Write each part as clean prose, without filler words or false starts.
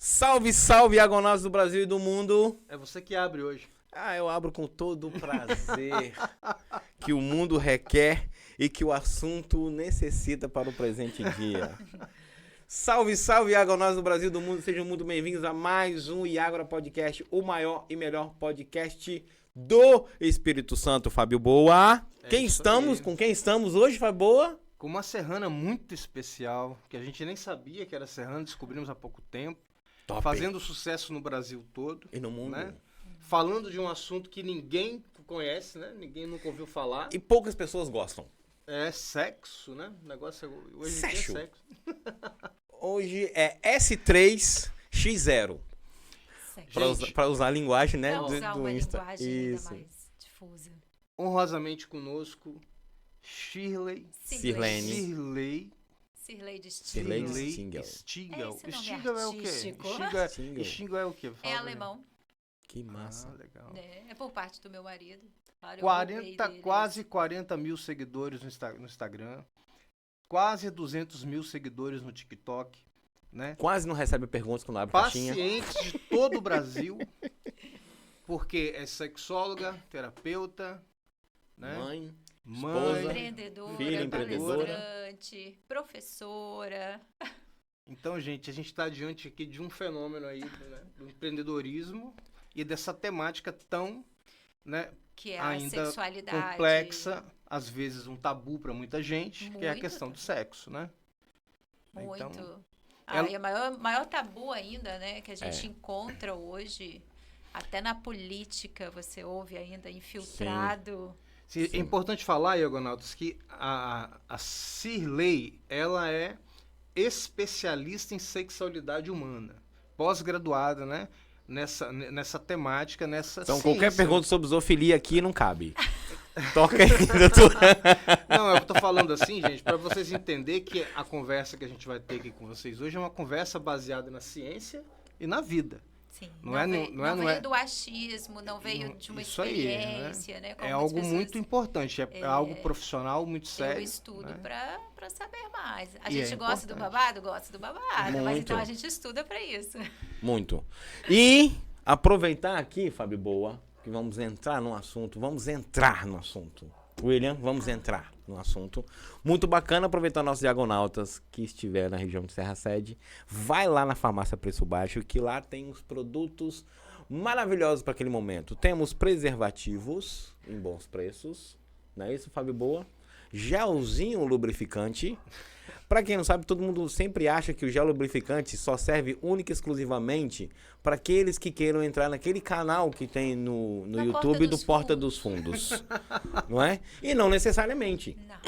Salve, salve, Argonautas do Brasil e do mundo. É você que abre hoje. Eu abro com todo o prazer que o mundo requer e que o assunto necessita para o presente dia. Salve, salve, Argonautas do Brasil e do mundo. Sejam muito bem-vindos a mais um Iagora Podcast, o maior e melhor podcast do Espírito Santo. Fábio Boa. Com quem estamos hoje, Fábio Boa? Com uma serrana muito especial, que a gente nem sabia que era serrana, descobrimos há pouco tempo. Top. Fazendo sucesso no Brasil todo. E no mundo. Né? Falando de um assunto que ninguém conhece, né? Ninguém nunca ouviu falar. E poucas pessoas gostam. É sexo, né? O negócio hoje em dia é sexo. Hoje é S3X0. Para usar a linguagem, né? Pra usar uma Insta. linguagem ainda mais difusa. Honrosamente conosco, Shirley Cirlei de Stingel. Stingel. É esse nome Stingel é o quê? artístico. Stingel é o quê? É Fala pra alemão. Que massa. mim. Legal. É por parte do meu marido. Claro, eu roubei dele. Quase 40 mil seguidores no Instagram. Quase 200 mil seguidores no TikTok. Né? Quase não recebe perguntas quando abre caixinha. Pacientes de todo o Brasil. Porque é sexóloga, terapeuta, né? Mãe. Mãe. Empreendedora, filha empreendedora. palestrante, professora. Então, gente, a gente está diante aqui de um fenômeno aí, né, do empreendedorismo e dessa temática tão, né, Que é a ainda sexualidade. complexa, às vezes um tabu para muita gente, que é a Muito. questão do sexo, né? Muito. Então, E o maior tabu ainda, né, que a gente encontra hoje, até na política você ouve ainda infiltrado. é importante falar, Iagonautas, que a Cirlei, ela é especialista em sexualidade humana, pós-graduada, né? Nessa temática, nessa Então, ciência. qualquer pergunta sobre zoofilia aqui não cabe. Toca aí, doutor. Não, eu tô falando assim, gente, para vocês entenderem que a conversa que a gente vai ter aqui com vocês hoje é uma conversa baseada na ciência e na vida. Sim. Não Não é veio do achismo, não veio de uma Isso aí, experiência, né? Como É muitas algo pessoas- muito importante, é algo profissional, muito sério. Eu estudo né? pra saber mais. A E gente é gosta do importante. babado? Gosta do babado. Mas Muito. então a gente estuda pra isso. Muito. E aproveitar aqui, Fábio Boa, que vamos entrar no assunto. William, vamos entrar no assunto. Muito bacana aproveitar nossos diagonautas que estiver na região de Serra Sede. Vai lá na farmácia Preço Baixo, que lá tem os produtos maravilhosos para aquele momento. Temos preservativos em bons preços. Não é isso, Fábio Boa? Gelzinho lubrificante. Para quem não sabe, todo mundo sempre acha que o gel lubrificante só serve única e exclusivamente para aqueles que queiram entrar naquele canal que tem no Da YouTube Porta do dos Porta Fundos. dos Fundos. Não é? E não necessariamente. Não.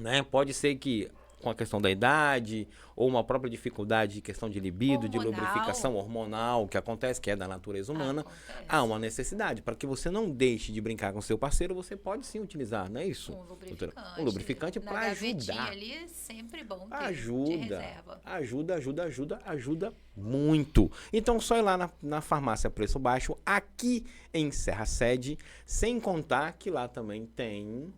Né? Pode ser que com a questão da idade ou uma própria dificuldade de questão de libido, de Hormonal. lubrificação hormonal, que acontece, que é da natureza humana, Acontece. há uma necessidade. Para que você não deixe de brincar com seu parceiro, você pode sim utilizar, não é isso? Um doutora? lubrificante. Um lubrificante Na para gavetinha ajudar. ali é sempre bom ter de Ajuda, reserva. ajuda muito. Então, só ir lá na farmácia Preço Baixo, aqui em Serra Sede, sem contar que lá também tem,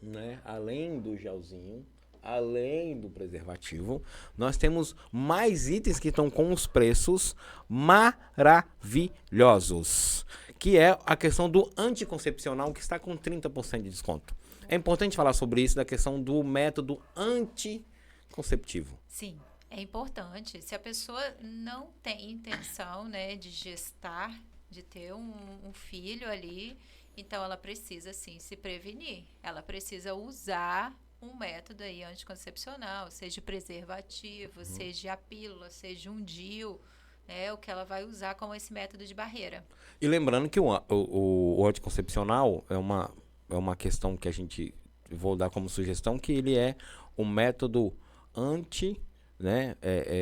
né, além do gelzinho, além do preservativo, nós temos mais itens que estão com os preços maravilhosos, que é a questão do anticoncepcional, que está com 30% de desconto. É importante falar sobre isso, da questão do método anticonceptivo. Sim, é importante. Se a pessoa não tem intenção, né, de gestar, de ter um filho ali, então ela precisa, sim, se prevenir. Ela precisa usar um método aí anticoncepcional, seja preservativo, seja a pílula, seja um DIU, né, o que ela vai usar como esse método de barreira. E lembrando que o anticoncepcional é uma questão que a gente, vou dar como sugestão, que ele é um método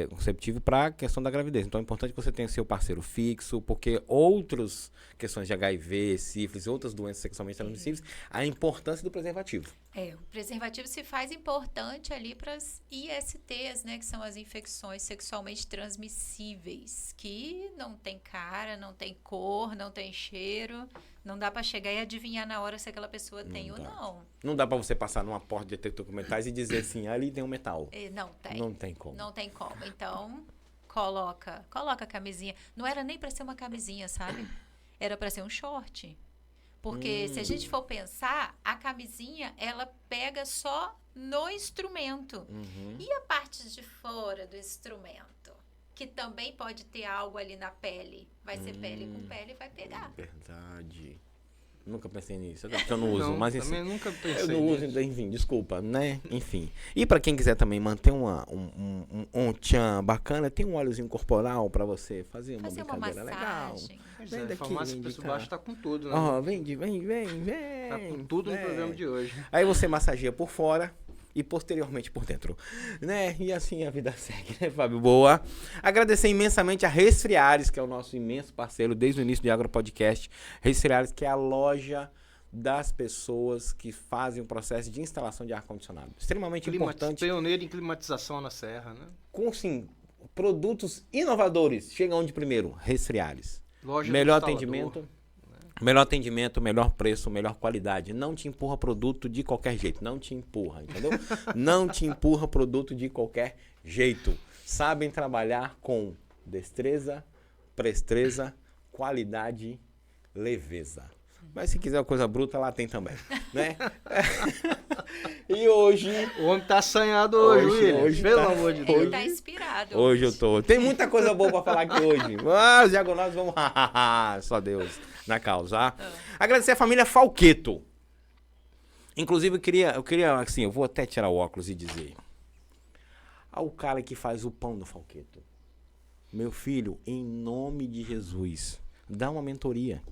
conceptivo para a questão da gravidez. Então é importante que você tenha seu parceiro fixo, porque outras questões de HIV, sífilis, outras doenças sexualmente transmissíveis, a importância do preservativo. O preservativo se faz importante ali para as ISTs, né, que são as infecções sexualmente transmissíveis, que não tem cara, não tem cor, não tem cheiro, não dá para chegar e adivinhar na hora se aquela pessoa tem ou não. Não dá para você passar numa porta de detector de metais e dizer assim, ali tem um metal. Não tem. Não tem como. Não tem como. Então, coloca a camisinha. Não era nem para ser uma camisinha, sabe? Era para ser um short. Porque se a gente for pensar, a camisinha, ela pega só no instrumento. E a parte de fora do instrumento? Que também pode ter algo ali na pele. Vai ser pele com pele e vai pegar. Verdade. Nunca pensei nisso. Até porque eu não uso, mas também nunca pensei eu não uso, enfim, desculpa, né? Enfim. E pra quem quiser também manter um tchan bacana, tem um óleozinho corporal pra você fazer uma brincadeira legal. Pois Vem é, a daqui, farmácia vem Preço cá. Baixo tá com tudo, né? Ó, vem. Tá com tudo no programa de hoje. Aí você massageia por fora e posteriormente por dentro, né? E assim a vida segue, né, Fábio? Boa. Agradecer imensamente a Resfriares, que é o nosso imenso parceiro desde o início do Agro Podcast. Resfriares, que é a loja das pessoas que fazem o processo de instalação de ar-condicionado. Extremamente importante. Pioneiro em climatização na Serra, né? Com, sim, produtos inovadores. Chega onde primeiro? Resfriares. Loja do Melhor instalador. atendimento. Melhor atendimento, melhor preço, melhor qualidade. Não te empurra produto de qualquer jeito. Não te empurra, entendeu? Não te empurra produto de qualquer jeito. Sabem trabalhar com destreza, presteza, qualidade, leveza. Mas se quiser uma coisa bruta, lá tem também, né? E hoje... O homem tá assanhado hoje, William. hoje Pelo tá- amor de Ele Deus. tá inspirado. Hoje eu tô. Tem muita coisa boa pra falar aqui hoje. Os diagonais vão. Só Deus na causa. Agradecer a família Falqueto. Inclusive, eu queria, assim, eu vou até tirar o óculos e dizer. Ao cara que faz o pão do Falqueto. Meu filho, em nome de Jesus, dá uma mentoria.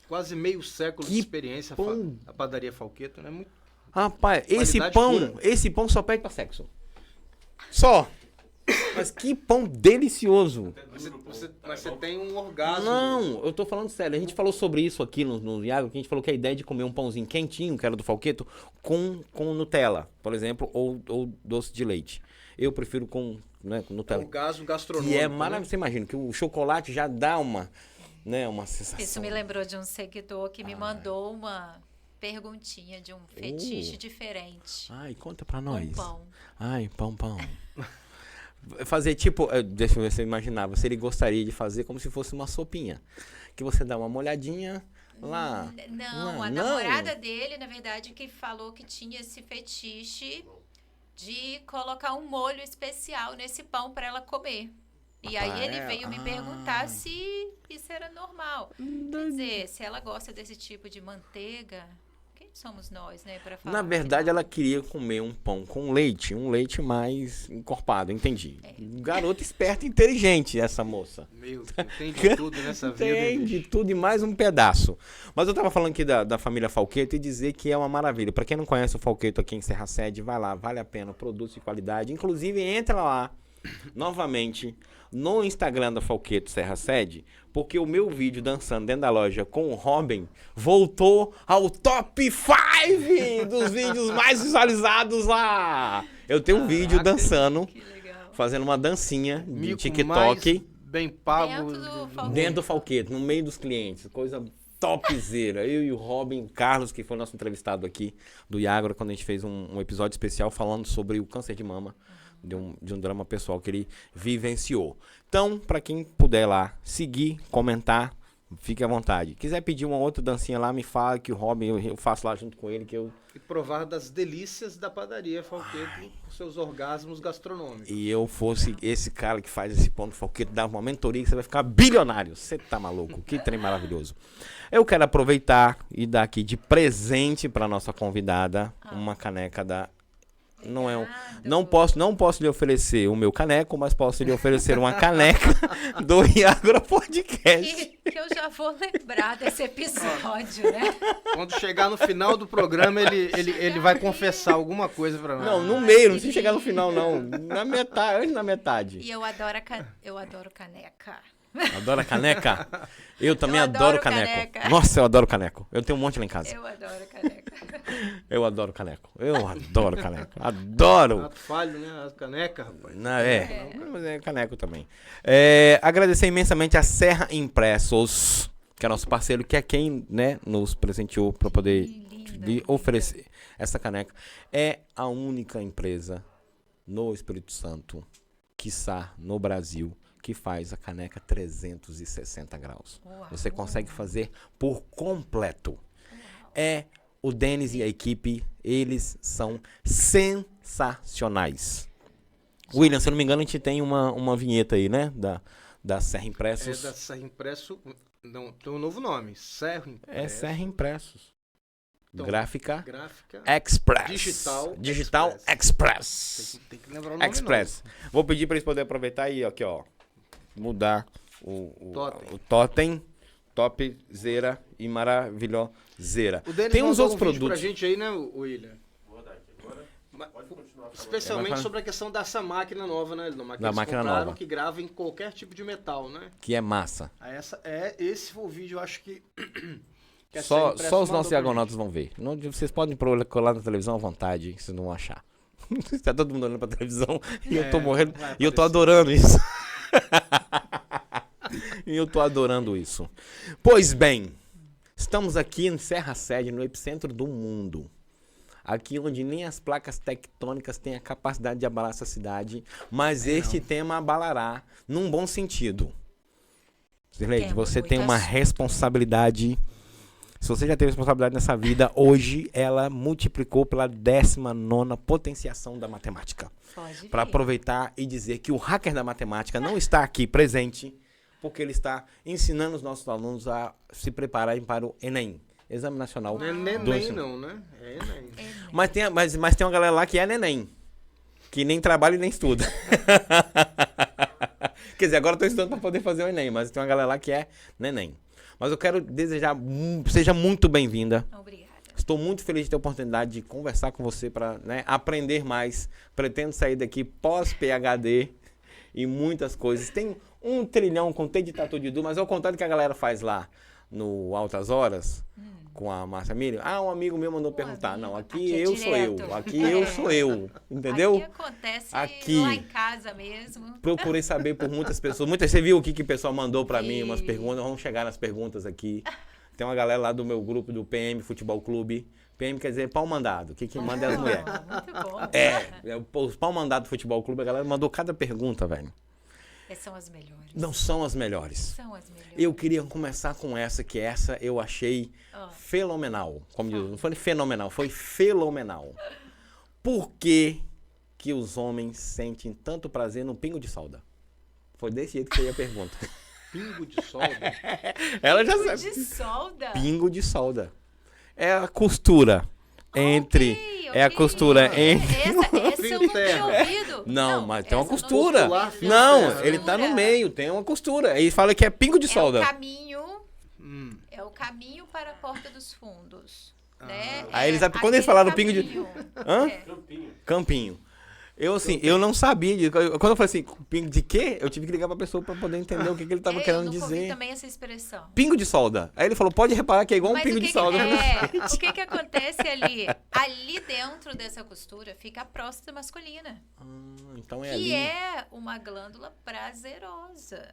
Quase meio século de Que experiência pão. a padaria Falqueto, né? Muito... Rapaz, Qualidade pura. esse pão só pede pra sexo. Só. Mas que pão delicioso. Mas você tem um orgasmo. Não, eu tô falando sério. A gente falou sobre isso aqui no Iago, que a gente falou que a ideia de comer um pãozinho quentinho, que era do Falqueto, com Nutella, por exemplo, ou doce de leite. Eu prefiro com Nutella. Orgasmo gastronômico. E é né? maravilhoso. Você imagina que o chocolate já dá uma sensação. Isso me lembrou de um seguidor que me mandou uma perguntinha de um fetiche diferente. Ai, conta pra nós. Um pão. Ai, pão. Fazer tipo, deixa eu ver se eu imaginava, se ele gostaria de fazer como se fosse uma sopinha. Que você dá uma molhadinha lá. Não, Não, a não. namorada dele, na verdade, que falou que tinha esse fetiche de colocar um molho especial nesse pão para ela comer. E aí ele veio me perguntar se isso era normal. Quer dizer, se ela gosta desse tipo de manteiga, quem somos nós, né, para falar? Na verdade, que não? ela queria comer um pão com leite, um leite mais encorpado, entendi. Garota esperta e inteligente, essa moça. Meu, entende tudo nessa vida. hein, Entende bicho? tudo e mais um pedaço. Mas eu tava falando aqui da família Falqueto e dizer que é uma maravilha. Pra quem não conhece o Falqueto aqui em Serra Sede, vai lá, vale a pena, produtos de qualidade. Inclusive, entra lá, novamente, no Instagram da Falqueto Serra Sede, porque o meu vídeo dançando dentro da loja com o Robin voltou ao top 5 dos vídeos mais visualizados lá. Eu tenho um vídeo dançando, Que legal. fazendo uma dancinha de Mico TikTok. mais bem pago. Dentro do Falqueto. Dentro do Falqueto, no meio dos clientes, coisa topzera. Eu e o Robin Carlos, que foi nosso entrevistado aqui do Iagro, quando a gente fez um episódio especial falando sobre o câncer de mama, de um drama pessoal que ele vivenciou. Então, pra quem puder lá seguir, comentar, fique à vontade. Quiser pedir uma outra dancinha lá, me fala que o Robin, eu faço lá junto com ele, que eu... E provar das delícias da padaria Falqueto com seus orgasmos gastronômicos. E eu fosse esse cara que faz esse pão do Falqueto, dá uma mentoria que você vai ficar bilionário. Você tá maluco? Que trem maravilhoso. Eu quero aproveitar e dar aqui de presente para nossa convidada uma caneca da... Não posso lhe oferecer o meu caneco, mas posso lhe oferecer uma caneca do Iagro Podcast. Que eu já vou lembrar desse episódio, né? Quando chegar no final do programa, ele vai confessar alguma coisa pra nós. Não, no meio, não precisa chegar no final, não. Na metade, antes da metade. E eu adoro caneca. Adora caneca? Eu também Eu adoro adoro caneco. caneca. Nossa, eu adoro caneco. Eu tenho um monte lá em casa. Eu adoro caneca. Eu adoro caneco. Eu adoro caneco. Adoro. Ato falho, né? As canecas, rapaz. Não, mas é caneco também. Agradecer imensamente a Serra Impressos, que é nosso parceiro, que é quem, né, nos presenteou para poder lhe oferecer essa caneca. É a única empresa no Espírito Santo, quiçá no Brasil, que faz a caneca 360 graus. Uau. Você consegue fazer por completo. É o Denis e a equipe, eles são sensacionais. William, se eu não me engano, a gente tem uma vinheta aí, né? Da Serra Impressos. É da Serra Impresso. Não, tem um novo nome. Serra Impresso. É Serra Impressos. Então, Gráfica Gráfica. Express. Digital Express. Tem que lembrar o nome Express. Vou pedir para eles poderem aproveitar e aqui, ó. Mudar Totem. o totem. Topzera e maravilhoseira. O Denis Tem uns mandou outros um vídeo produtos. pra gente aí, né, William? Vou dar aqui agora. Pode continuar falando. Especialmente É, sobre a questão dessa máquina nova, né? Da Da máquina nova. Que grava em qualquer tipo de metal, né? Que é massa. Aí esse foi o vídeo, eu acho que... que a Serra Só Impresso os mandou nossos pra diagonautas vão ver. Não, vocês podem colar na televisão à vontade, que vocês não vão achar. Tá todo mundo olhando pra televisão e eu tô morrendo. vai E eu tô aparecer. adorando isso. E eu tô adorando isso. Pois bem, estamos aqui em Serra Sede, no epicentro do mundo. Aqui onde nem as placas tectônicas têm a capacidade de abalar essa cidade, mas este tema abalará num bom sentido. Zirleide, Temos você tem muito uma assunto. responsabilidade. Se você já teve responsabilidade nessa vida, hoje ela multiplicou pela 19ª potenciação da matemática. Pode Para vir. aproveitar e dizer que o hacker da matemática não está aqui presente, porque ele está ensinando os nossos alunos a se prepararem para o Enem, Exame Nacional Não é do neném, Ensino. não, né? É Enem. Mas tem uma galera lá que é neném, que nem trabalha e nem estuda. Quer dizer, agora eu estou estudando para poder fazer o Enem, mas tem uma galera lá que é neném. Mas eu quero desejar, seja muito bem-vinda. Obrigada. Estou muito feliz de ter a oportunidade de conversar com você para aprender mais. Pretendo sair daqui pós-PhD e muitas coisas. Tem 1 trilhão com T de tatu de Du, mas ao contrário do que a galera faz lá no Altas Horas, com a Márcia Miriam. Um amigo meu mandou perguntar. amigo. Não, aqui Aqui é eu sou eu. direto. Aqui eu sou eu. Entendeu? Aqui acontece Aqui. lá em casa mesmo. Procurei saber por muitas pessoas. Você viu o que o pessoal mandou pra mim, umas Vi. perguntas. Vamos chegar nas perguntas aqui. Tem uma galera lá do meu grupo, do PM Futebol Clube. PM quer dizer pau mandado. O que manda é as mulheres. Muito bom. Os pau mandado do Futebol Clube, a galera mandou cada pergunta, velho. São as melhores. Não são as melhores. São as melhores. Eu queria começar com essa, que essa eu achei fenomenal. Como diz, não foi fenomenal, foi fenomenal. Por que os homens sentem tanto prazer no pingo de solda? Foi desse jeito que veio a pergunta. Pingo de solda. Ela já Pingo sabe. de solda. Pingo de solda. É a costura entre... Ok. É a costura entre... Essa eu não tinha ouvido. Não, mas tem uma essa eu não costura. tinha Costurar ouvido. fio Não, terra, ele tá no Costura. meio, tem uma costura. Ele fala que é pingo de solda. É o caminho, Hum. é o caminho para a Porta dos Fundos. Né? Aí eles, quando aquele eles falaram pingo de... caminho. Hã? É. Campinho. Campinho. Eu, assim, eu não sabia disso. Quando eu falei assim, pingo de quê? Eu tive que ligar pra pessoa pra poder entender o que ele tava Eu querendo nunca ouvi dizer. também essa expressão. Pingo de solda. Aí ele falou, pode reparar que é igual um Mas pingo o que de solda. o que acontece ali? Ali dentro dessa costura fica a próstata masculina, Então é que ali. é uma glândula prazerosa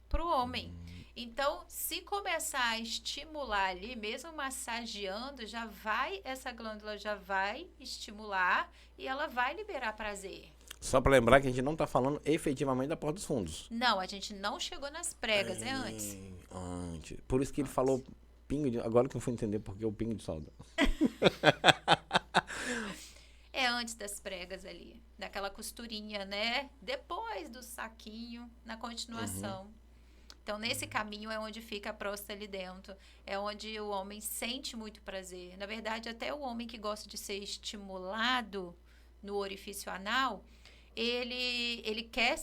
pro homem. Então, se começar a estimular ali, mesmo massageando, essa glândula já vai estimular e ela vai liberar prazer. Só pra lembrar que a gente não tá falando efetivamente da Porta dos Fundos. Não, a gente não chegou nas pregas, é antes. Antes. Por isso que ele falou pingo de... Agora que eu fui entender por que o pingo de solda. É antes das pregas ali, daquela costurinha, né? Depois do saquinho, na continuação. Então, nesse caminho é onde fica a próstata ali dentro. É onde o homem sente muito prazer. Na verdade, até o homem que gosta de ser estimulado no orifício anal, ele quer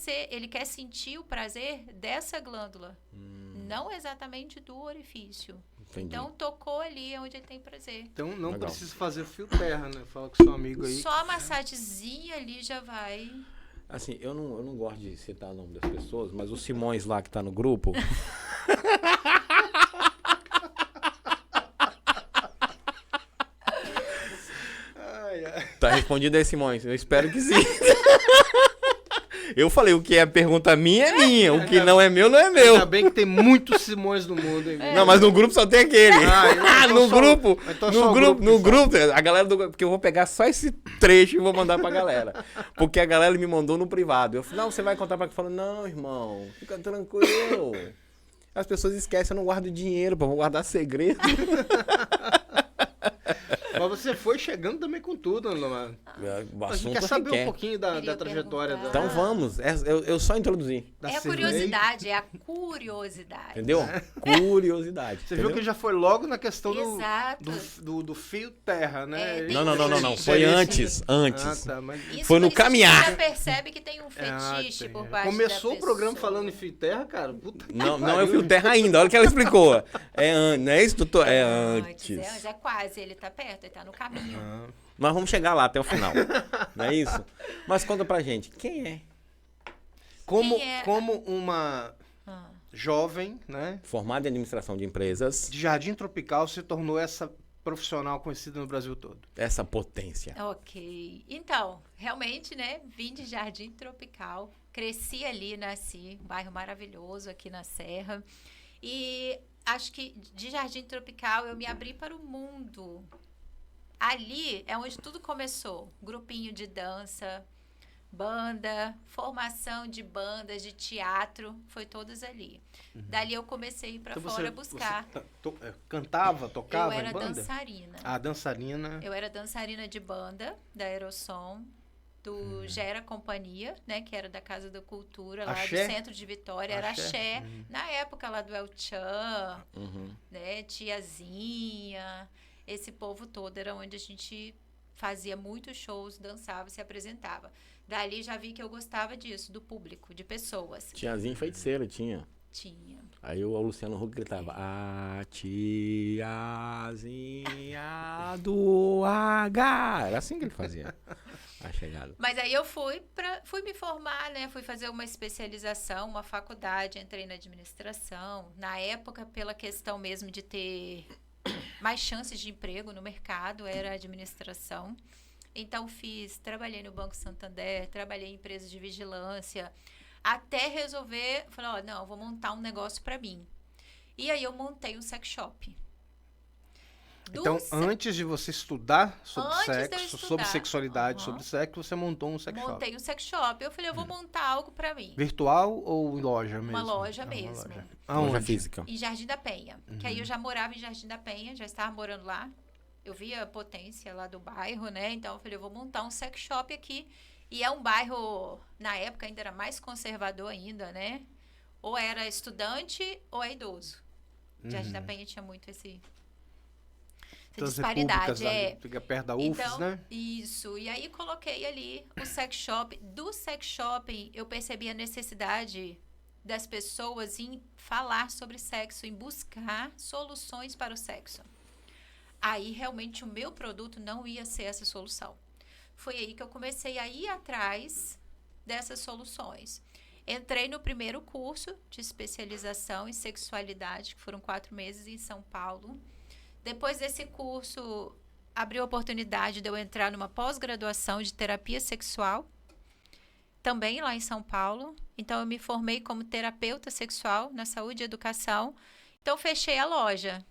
sentir o prazer dessa glândula. Não exatamente do orifício. Entendi. Então, tocou ali é onde ele tem prazer. Então não Legal. precisa fazer fio terra, né? Fala com seu amigo aí. Só a massagenzinha ali já vai... Assim, eu não gosto de citar o nome das pessoas, mas o Simões lá que tá no grupo... Ai, ai. Tá respondido aí, Simões? Eu espero que sim. Eu falei, o que é pergunta minha é minha, o que não é meu não é meu. Ainda bem que tem muitos Simões no mundo, hein? Não, mas no grupo só tem aquele. Então no só- grupo, então só no o grupo, grupo no que grupo, a galera do porque eu vou pegar só esse trecho e vou mandar pra galera. Porque a galera me mandou no privado. Eu falei, não, você vai contar pra quem? Falou, não, irmão, fica tranquilo. As pessoas esquecem, eu não guardo dinheiro, pô, vou guardar segredo. Mas você foi chegando também com tudo, mano. O A gente assunto quer saber requer. um pouquinho da Queria trajetória perguntar. Então vamos, eu só introduzi, da É a cerveja. curiosidade, é a curiosidade. entendeu? Curiosidade. Você viu que já foi logo na questão Exato. do fio terra, né? É, tem Não, foi antes. Ah, tá, mas... Isso Foi no por isso a gente caminhar. já percebe que tem um fetiche tem. por parte Começou da o programa pessoa. falando em fio terra, cara. Puta Não é o fio terra ainda, olha o que ela explicou. Não é isso, doutor? É antes. É quase, ele tá perto, ele tá no caminho. Nós vamos chegar lá até o final, não é isso? Mas conta pra gente, quem é? Como, Quem é? como uma Ah. jovem, né, Formado em administração de empresas, de Jardim Tropical se tornou essa profissional conhecida no Brasil todo? essa potência. Ok. Então, realmente, né? Vim de Jardim Tropical. Cresci ali, nasci. Um bairro maravilhoso aqui na Serra. E acho que de Jardim Tropical eu me abri para o mundo. Ali é onde tudo começou. Grupinho de dança, banda, formação de bandas, de teatro. Foi todas ali. Dali eu comecei a ir para fora buscar. Você cantava, tocava Eu era em banda? dançarina. Ah, dançarina. Eu era dançarina de banda da Aerosom, do Gera Companhia, né, que era da Casa da Cultura, lá Axé? do centro de Vitória, era Axé? Axé. Na época lá do El Chan, Uhum. né, Tiazinha, esse povo todo era onde a gente fazia muitos shows, dançava, se apresentava. Dali já vi que eu gostava disso, do público, de pessoas. Tiazinha feiticeira, tinha. Tinha. Aí o Luciano Huck gritava, a tiazinha do H. Era assim que ele fazia a chegada. Mas aí eu fui me formar, né? Fui fazer uma especialização, uma faculdade, entrei na administração. Na época, pela questão mesmo de ter mais chances de emprego no mercado, era a administração. Então trabalhei no Banco Santander, trabalhei em empresas de vigilância, até resolver, falei, ó, não, eu vou montar um negócio pra mim. E aí eu montei um sex shop. Então, antes de você estudar sobre Antes de eu sexo, estudar. sobre sexualidade, Aham. sobre sexo, você montou um sex shop. Montei um sex shop. Eu falei, eu vou montar algo pra mim. Virtual ou em loja mesmo? Uma loja Ah, mesmo. loja. Loja Aonde? física. Em Jardim da Penha. Que aí eu já morava em Jardim da Penha, já estava morando lá. Eu via a potência lá do bairro, né? Então eu falei, eu vou montar um sex shop aqui. E é um bairro, na época ainda era mais conservador ainda, né? Ou era estudante ou é idoso. Jardim da Penha tinha muito essa Das disparidade. repúblicas ali, fica perto da UFES, Então, né? isso. E aí coloquei ali o sex shop. Do sex shopping, eu percebi a necessidade das pessoas em falar sobre sexo, em buscar soluções para o sexo. Aí, realmente, o meu produto não ia ser essa solução. Foi aí que eu comecei a ir atrás dessas soluções. Entrei no primeiro curso de especialização em sexualidade, que foram 4 meses em São Paulo. Depois desse curso, abriu a oportunidade de eu entrar numa pós-graduação de terapia sexual, também lá em São Paulo. Então, eu me formei como terapeuta sexual na saúde e educação. Então, fechei a loja.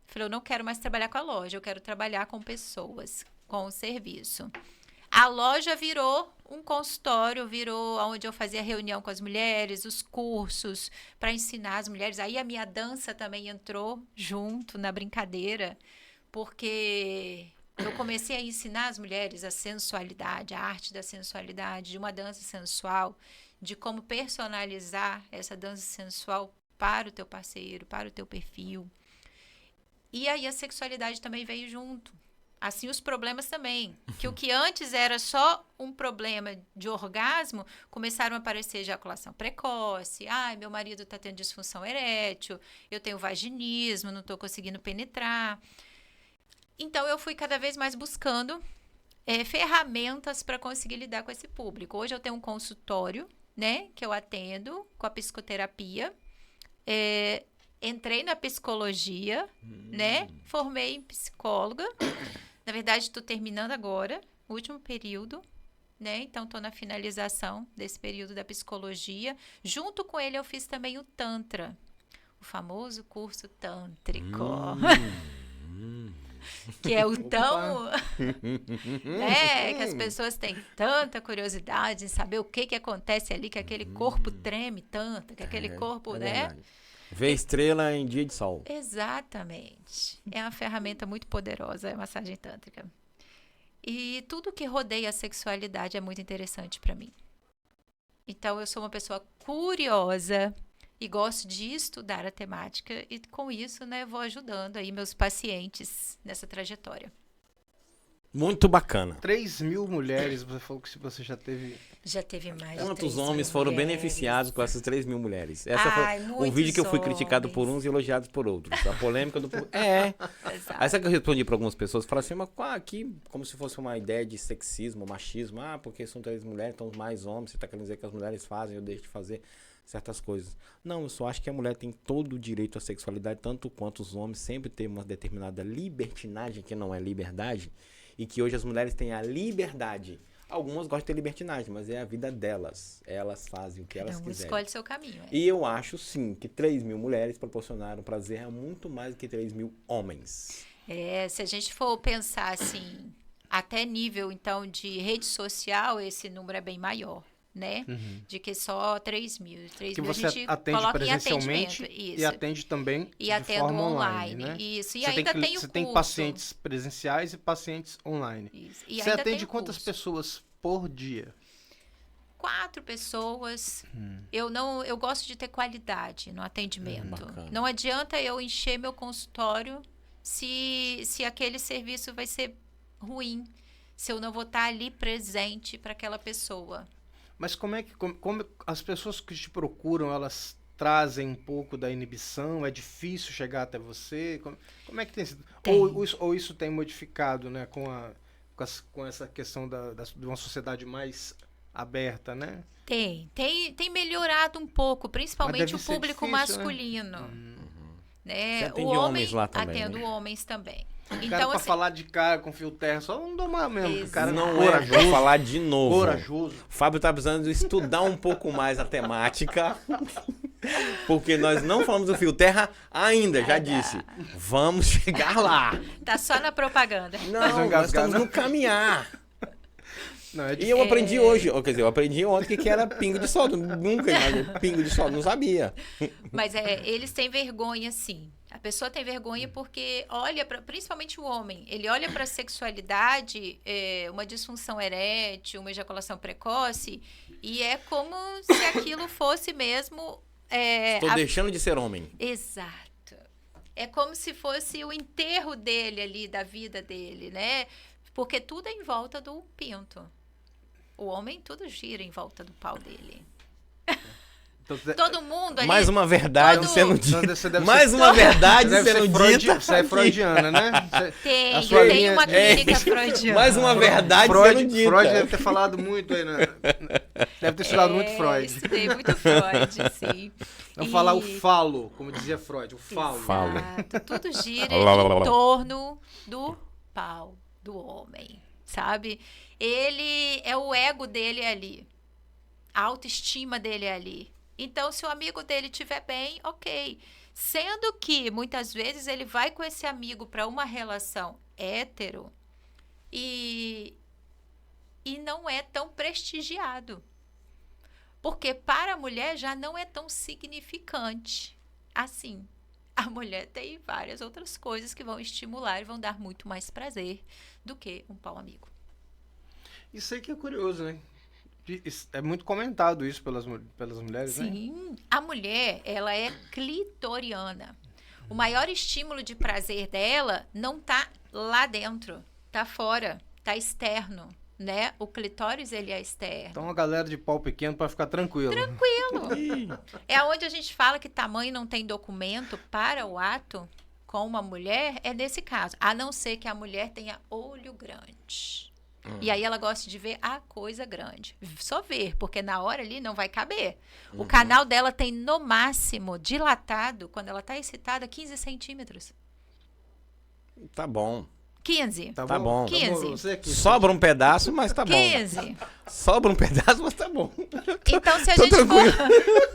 Falei, eu não quero mais trabalhar com a loja, eu quero trabalhar com pessoas, com o serviço. A loja virou um consultório, virou onde eu fazia reunião com as mulheres, os cursos para ensinar as mulheres. Aí a minha dança também entrou junto na brincadeira, porque eu comecei a ensinar as mulheres a sensualidade, a arte da sensualidade, de uma dança sensual, de como personalizar essa dança sensual para o teu parceiro, para o teu perfil. E aí a sexualidade também veio junto. Assim, os problemas também. Que o que antes era só um problema de orgasmo, começaram a aparecer ejaculação precoce. Ai, meu marido está tendo disfunção erétil, eu tenho vaginismo, não estou conseguindo penetrar. Então, eu fui cada vez mais buscando ferramentas para conseguir lidar com esse público. Hoje eu tenho um consultório, né, que eu atendo com a psicoterapia. Entrei na psicologia, né? Formei em psicóloga. Na verdade, estou terminando agora, o último período. né? Então, estou na finalização desse período da psicologia. Junto com ele, eu fiz também o Tantra, o famoso curso tântrico. Que é o tão... né? Que as pessoas têm tanta curiosidade em saber o que acontece ali, que aquele corpo treme tanto, que aquele corpo, né? Verdade. Ver estrela em dia de sol. Exatamente. É uma ferramenta muito poderosa, a massagem tântrica. E tudo que rodeia a sexualidade é muito interessante para mim. Então, eu sou uma pessoa curiosa e gosto de estudar a temática e, com isso, né, vou ajudando aí meus pacientes nessa trajetória. Muito bacana. 3.000 mulheres, você falou que você já teve... Já teve mais de Quantos 3.000 homens foram mulheres. beneficiados com essas 3.000 mulheres? Essa foi o muitos vídeo que eu fui criticado por homens. uns e elogiado por outros. A polêmica do... É. Exato. Aí sabe que eu respondi para algumas pessoas? Falaram assim, mas aqui, como se fosse uma ideia de sexismo, machismo. Ah, porque são 3 mulheres, então mais homens. Você tá querendo dizer que as mulheres fazem, eu deixo de fazer certas coisas. Não, eu só acho que a mulher tem todo o direito à sexualidade, tanto quanto os homens, sempre tem uma determinada libertinagem, que não é liberdade, e que hoje as mulheres têm a liberdade. Algumas gostam de ter libertinagem, mas é a vida delas. Elas fazem o que elas Cada um quiserem. escolhe seu caminho. É. E eu acho, sim, que 3.000 mulheres proporcionaram prazer a muito mais do que 3.000 homens. É, se a gente for pensar assim, até nível, então, de rede social, esse número é bem maior, né? De que só 3.000. 3.000 Que a você gente atende coloca em presencialmente atendimento. e atende também E de atendo forma online. né? Isso. E Você ainda tem, tem o você curso. tem pacientes presenciais e pacientes online. Isso. E Você ainda tem atende o quantas curso. pessoas por dia? 4 pessoas. Eu gosto de ter qualidade no atendimento. Bacana. Não adianta eu encher meu consultório se aquele serviço vai ser ruim, se eu não vou estar ali presente para aquela pessoa. Mas como as pessoas que te procuram, elas trazem um pouco da inibição? É difícil chegar até você? Como é que tem sido? Tem. Ou isso tem modificado, né, com essa questão de uma sociedade mais aberta, né? Tem melhorado um pouco, principalmente deve o ser público difícil, né? masculino. Né? Você O atende homem, homens lá também, atendo né? homens também. Cara, Então, pra assim, falar de cara com fio terra, só não dou mais mesmo. O cara Não é é, vou falar de novo. corajoso. Fábio tá precisando estudar um pouco mais a temática, porque nós não falamos do fio terra ainda, já disse. Vamos chegar lá. tá só na propaganda. Não, nós estamos no caminhar. Não, é E eu aprendi hoje, quer dizer, eu aprendi ontem que era pingo de sol. Nunca imaginei pingo de sol, não sabia. Mas eles têm vergonha, sim. A pessoa tem vergonha porque olha para, principalmente o homem, ele olha para a sexualidade, uma disfunção erétil, uma ejaculação precoce, e é como se aquilo fosse mesmo... Estou deixando de ser homem. Exato. É como se fosse o enterro dele ali, da vida dele, né? Porque tudo é em volta do pinto. O homem, tudo gira em volta do pau dele. Então, Todo mundo ali... Mais uma verdade todo- sendo Então dita. você deve Mais ser- uma verdade Você deve sendo ser dita. Você é freudiana, né? Tem, A sua eu tenho linha- uma clínica freudiana. Mais uma verdade sendo dita. Freud deve ter falado muito aí, né? Deve ter estudado muito Freud. Estudei muito Freud, sim. Vamos falar o falo, como dizia Freud, o falo. Falo. Exato. Tudo gira Lá, lá, lá, lá. em torno do pau do homem, sabe? Ele é o ego dele ali. A autoestima dele é ali. Então, se o amigo dele estiver bem, ok. Sendo que, muitas vezes, ele vai com esse amigo para uma relação hétero e não é tão prestigiado. Porque para a mulher já não é tão significante assim. A mulher tem várias outras coisas que vão estimular e vão dar muito mais prazer do que um pau amigo. Isso aí que é curioso, né? É muito comentado isso pelas mulheres, né? Sim, a mulher, ela é clitoriana. O maior estímulo de prazer dela não tá lá dentro, tá fora, tá externo, né? O clitóris, ele é externo. Então a galera de pau pequeno para ficar tranquilo. É onde a gente fala que tamanho não tem documento para o ato com uma mulher, é nesse caso. A não ser que a mulher tenha olho grande. E aí ela gosta de ver a coisa grande. Só ver, porque na hora ali não vai caber. O canal dela tem, no máximo, dilatado, quando ela está excitada, 15 centímetros. Tá bom. 15. Tá bom. 15. Você aqui. Sobra um pedaço, mas tá bom. 15. Sobra um pedaço, mas tá bom. Então, se a, Tô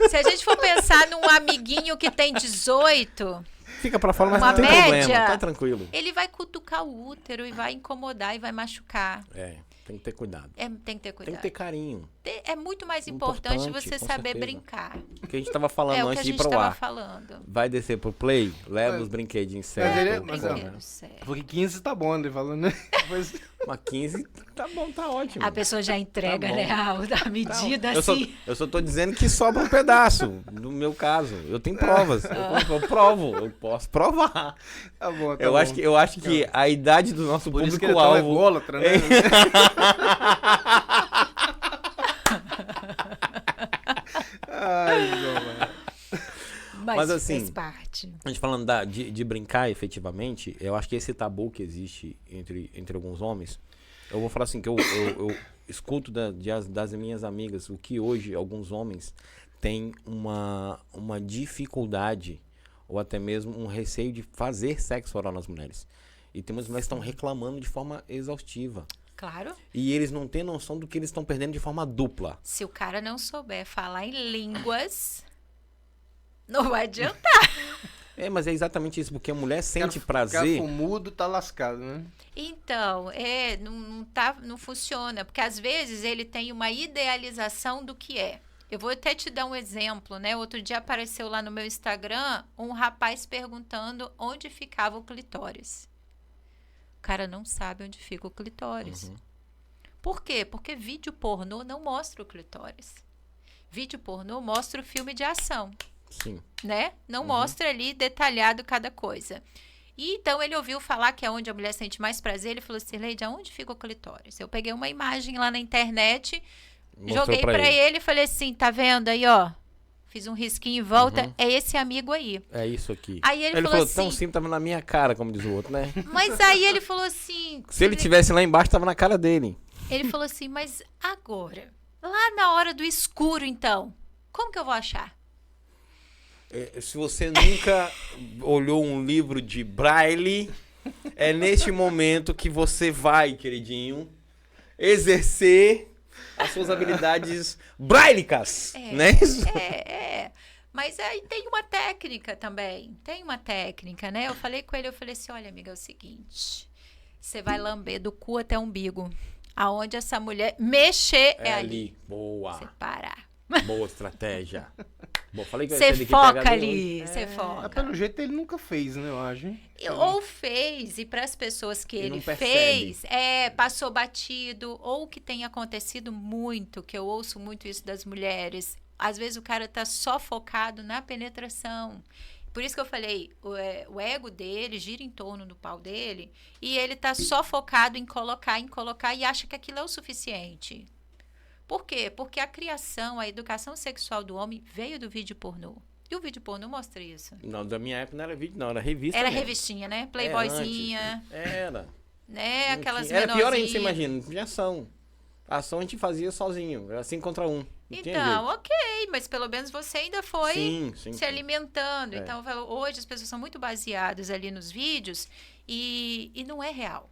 se a gente for pensar num amiguinho que tem 18, Fica pra fora, mas Uma não tem média. problema. Tá tranquilo. ele vai cutucar o útero e vai incomodar e vai machucar. É, tem que ter cuidado. Tem que ter Tem cuidado. que ter carinho. É muito mais importante você com saber certeza. brincar. O que a gente tava falando É o que a antes de ir gente pro estava ar. falando. Vai descer pro play, leva Mas- os brinquedinhos Mas certos. ele- É, mas, brinquedo sério. Porque 15 tá bom, ele falando, né? Depois- Uma 15, tá bom, tá ótimo. A pessoa já entrega, Tá bom. né? A medida Eu só, assim. eu só tô dizendo que sobra um pedaço, no meu caso. Eu tenho provas. Eu provo, eu posso provar. Tá bom, tá Eu bom. acho que a idade do nosso Por isso que ele é tão público-alvo. ególatra, né? Ai, João, mano. Mas assim, faz parte. A gente falando de brincar efetivamente, eu acho que esse tabu que existe entre alguns homens, eu vou falar assim, que eu escuto das minhas amigas, o que hoje alguns homens têm uma dificuldade, ou até mesmo um receio de fazer sexo oral nas mulheres. E tem muitas mulheres que estão reclamando de forma exaustiva. Claro. E eles não têm noção do que eles estão perdendo de forma dupla. Se o cara não souber falar em línguas, não vai adiantar. É, mas é exatamente isso, porque a mulher sente prazer. Cara mudo tá lascado, né? Então, não funciona, porque às vezes ele tem uma idealização do que é. Eu vou até te dar um exemplo, né? Outro dia apareceu lá no meu Instagram um rapaz perguntando onde ficava o clitóris. O cara não sabe onde fica o clitóris. Uhum. Por quê? Porque vídeo pornô não mostra o clitóris. Vídeo pornô mostra o filme de ação. Sim. Né? Não mostra ali detalhado cada coisa. E então ele ouviu falar que é onde a mulher sente mais prazer. Ele falou assim, Leide, aonde fica o clitóris? Eu peguei uma imagem lá na internet, Mostrou joguei pra ele e falei assim, tá vendo aí, ó? Fiz um risquinho em volta, é esse amigo aí. É isso aqui. Aí ele falou assim- tão simples, tava na minha cara, como diz o outro, né? Mas aí ele falou assim... Se ele tivesse lá embaixo, tava na cara dele. Ele falou assim, mas agora, lá na hora do escuro, então, como que eu vou achar? Se você nunca olhou um livro de Braille, é neste momento que você vai, queridinho, exercer as suas habilidades braillicas, né? Mas aí tem uma técnica também. Tem uma técnica, né? Eu falei com ele, eu falei assim, olha, amiga, é o seguinte. Você vai lamber do cu até o umbigo. Aonde essa mulher mexer é ali. Boa. Você parar. Boa estratégia. Bom, falei que eu ia Você ser de foca pegador. ali. Você Mas foca. pelo jeito ele nunca fez, né, eu acho, hein? Ou fez, e para as pessoas que E ele não percebe. fez, passou batido, ou que tem acontecido muito, que eu ouço muito isso das mulheres. Às vezes o cara tá só focado na penetração. Por isso que eu falei, o ego dele gira em torno do pau dele, e ele tá só focado em colocar, e acha que aquilo é o suficiente. Por quê? Porque a criação, a educação sexual do homem veio do vídeo pornô. E o vídeo pornô mostra isso. Não, da minha época não era vídeo, não, era revista. Era mesmo. revistinha, né? Playboyzinha, Era. né? Não Aquelas tinha- Era pior ainda, você menorzinhas. imagina, não tinha ação. A ação a gente fazia sozinho, era 5 contra 1. Não tinha Então, jeito. ok, mas pelo menos você ainda foi Sim, sim, se sim. alimentando. É. Então, eu falo, hoje as pessoas são muito baseadas ali nos vídeos e não é real.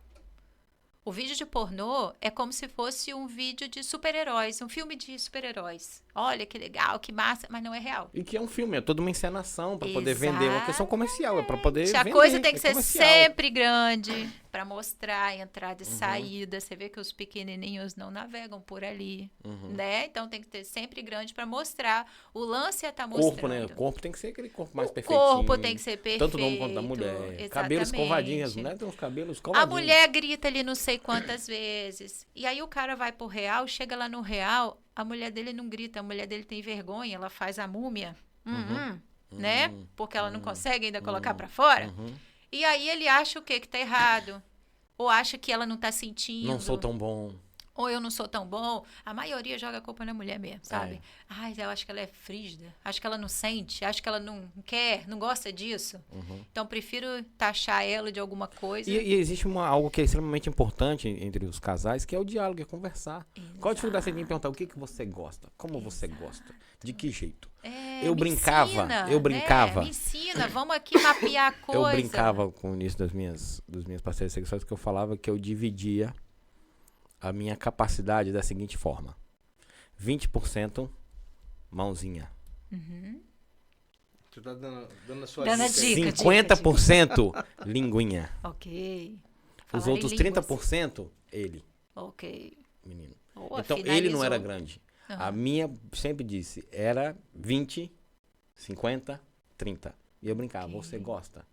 O vídeo de pornô é como se fosse um vídeo de super-heróis, um filme de super-heróis. Olha que legal, que massa, mas não é real. E que é um filme, é toda uma encenação pra poder vender, é uma questão comercial, é pra poder A vender. coisa tem que é ser comercial. sempre grande para mostrar a entrada e saída. Você vê que os pequenininhos não navegam por ali, né? Então tem que ter sempre grande para mostrar. O lance é estar mostrando. Corpo, né? O corpo tem que ser aquele corpo mais O perfeitinho. corpo tem que ser perfeito. Tanto do homem quanto da mulher. Cabelos Exatamente. covadinhos, as mulheres têm uns cabelos A covadinhos. mulher grita ali não sei quantas vezes. E aí o cara vai pro real, chega lá no real, a mulher dele não grita, a mulher dele tem vergonha, ela faz a múmia, né? Porque ela não consegue ainda colocar pra fora. E aí ele acha o quê? Que tá errado. Ou acha que ela não tá sentindo. Não sou tão bom. Ou eu não sou tão bom. A maioria joga a culpa na mulher mesmo, sabe? É. Ai, eu acho que ela é frígida. Acho que ela não sente. Acho que ela não quer, não gosta disso. Então, prefiro taxar ela de alguma coisa. E existe algo que é extremamente importante entre os casais, que é o diálogo, é conversar. Qual a dificuldade você tem em perguntar o que você gosta? Como você gosta? De que jeito? É, Eu me brincava, ensina, eu brincava. Né? Me ensina. Imagina, vamos aqui mapear a coisa. Eu brincava com isso das minhas parcerias sexuais, que eu falava que eu dividia a minha capacidade da seguinte forma: 20% mãozinha, Tu tá dando a sua Dando a dica. dica. 50% linguinha, Ok. os Falar em outros línguas. 30% ele, Ok. menino. Boa, Então ele não era finalizou. grande. Aham. A minha, sempre disse, era 20, 50, 30. E eu brincava, Ok. você gosta?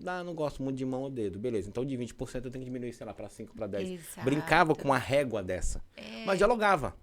Ah, não gosto muito de mão ou dedo. Beleza, então de 20% eu tenho que diminuir, sei lá, pra 5, pra 10. Exato. Brincava com uma régua dessa. Mas dialogava.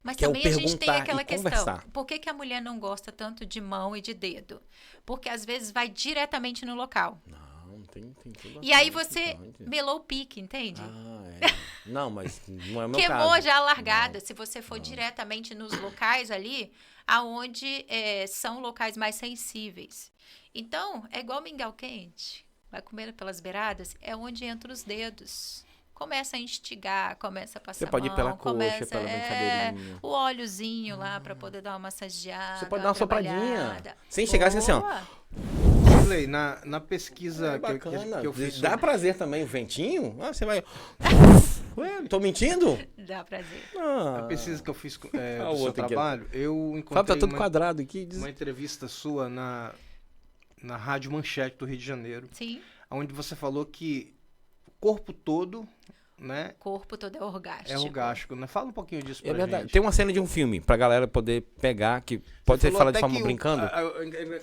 Mas que é o também a gente tem perguntar aquela e questão. conversar. Por que, que a mulher não gosta tanto de mão e de dedo? Porque às vezes vai diretamente no local. Não, tem tudo E aí bastante, você então, melou o pique, entende? Ah, é. Não, mas não é o meu Queimou caso. já a largada. Não. Se você for diretamente nos locais ali, aonde são locais mais sensíveis. Então, é igual mingau quente. Vai comer pelas beiradas, é onde entram os dedos. Começa a instigar, começa a passar Você pode ir pela mão, coxa, começa, pela brincadeirinha. o óleozinho lá pra poder dar uma massageada. Você pode dar uma sopradinha. trabalhada. Sem chegar assim, ó. Boa. Shirley, na pesquisa É que bacana. eu fiz Dá sobre- prazer também o ventinho? Ah, você vai... Ué, tô mentindo? Dá prazer. Ah, a pesquisa que eu fiz Ah, do o seu outro aqui, ó. trabalho, eu Fábio, encontrei tá todo quadrado aqui. uma entrevista sua na Rádio Manchete do Rio de Janeiro, Sim, onde você falou que o corpo todo, né, o corpo todo é orgástico. é orgástico, né? Fala um pouquinho disso pra É verdade. gente. Tem uma cena de um filme pra galera poder pegar, que pode ser Falou falado de até forma que brincando.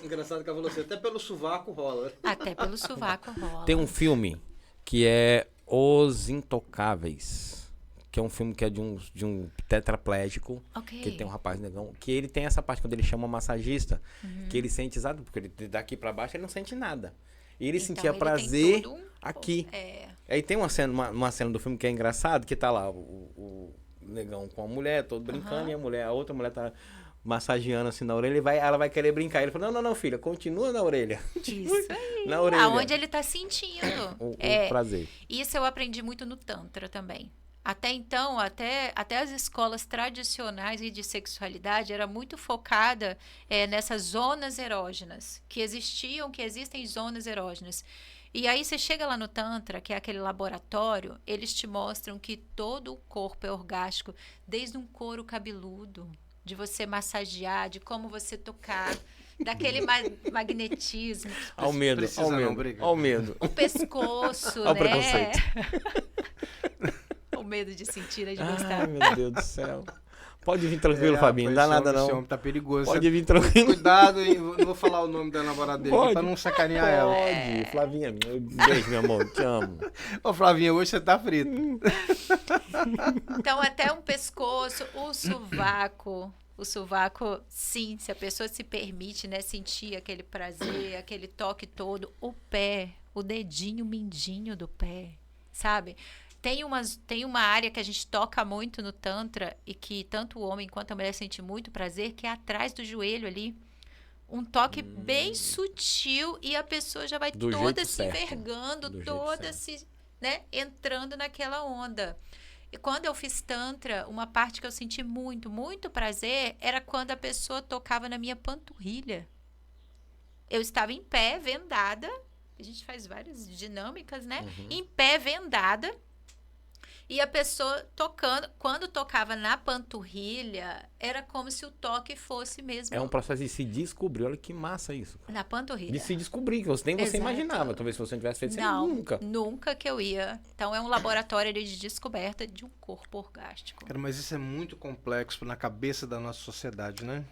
Engraçado que ela falou assim, até pelo sovaco rola. Até pelo sovaco rola. Tem um filme que é Os Intocáveis, que é um filme que é de um tetraplégico, Ok. que tem um rapaz negão, que ele tem essa parte quando ele chama massagista, que ele sente exato, porque ele daqui pra baixo ele não sente nada. E ele Então, sentia ele tem prazer todo um- aqui. É, Aí tem uma cena do filme que é engraçado, que tá lá o negão com a mulher, todo brincando, e a outra mulher tá massageando assim na orelha, ela vai querer brincar. Ele fala, não, filha, continua na orelha. isso aí. Na orelha. Aonde ele tá sentindo. O É, prazer. isso eu aprendi muito no Tantra também. Até então, até as escolas tradicionais e de sexualidade era muito focada nessas zonas erógenas, que existem zonas erógenas. E aí você chega lá no Tantra, que é aquele laboratório, eles te mostram que todo o corpo é orgástico, desde um couro cabeludo, de você massagear, de como você tocar, daquele magnetismo, Ao medo, precisa ao não, medo, obrigado. ao medo. o pescoço, Ao né? preconceito. O medo de sentir e de Ai, gostar. meu Deus do céu. Pode vir tranquilo, Fabinho, não dá rapaz, nada esse não. homem tá perigoso. Pode vir tranquilo. Cuidado, hein? Não vou falar o nome da namorada dele aqui Pode. pra não sacanear ela. Pode, Flavinha, beijo, meu amor, te amo. Ô, Flavinha, hoje você tá frito. Então, até um pescoço, o sovaco. O sovaco, sim, se a pessoa se permite, né, sentir aquele prazer, aquele toque todo. O pé, o dedinho mindinho do pé, sabe? Tem uma área que a gente toca muito no Tantra e que tanto o homem quanto a mulher sente muito prazer, que é atrás do joelho ali. Um toque bem sutil e a pessoa já vai Do toda jeito se certo. envergando, Do jeito toda se, né, entrando naquela onda. E quando eu fiz Tantra, uma parte que eu senti muito, muito prazer era quando a pessoa tocava na minha panturrilha. Eu estava em pé, vendada. A gente faz várias dinâmicas, né? Em pé, vendada. E a pessoa tocando. Quando tocava na panturrilha, era como se o toque fosse mesmo É um processo de se descobrir, olha que massa isso. Cara. na panturrilha. De se descobrir, que nem você Exato. imaginava. Talvez se você não tivesse feito, você Não, nunca. nunca que eu ia. Então, é um laboratório ali de descoberta de um corpo orgástico. Cara, mas isso é muito complexo na cabeça da nossa sociedade, né?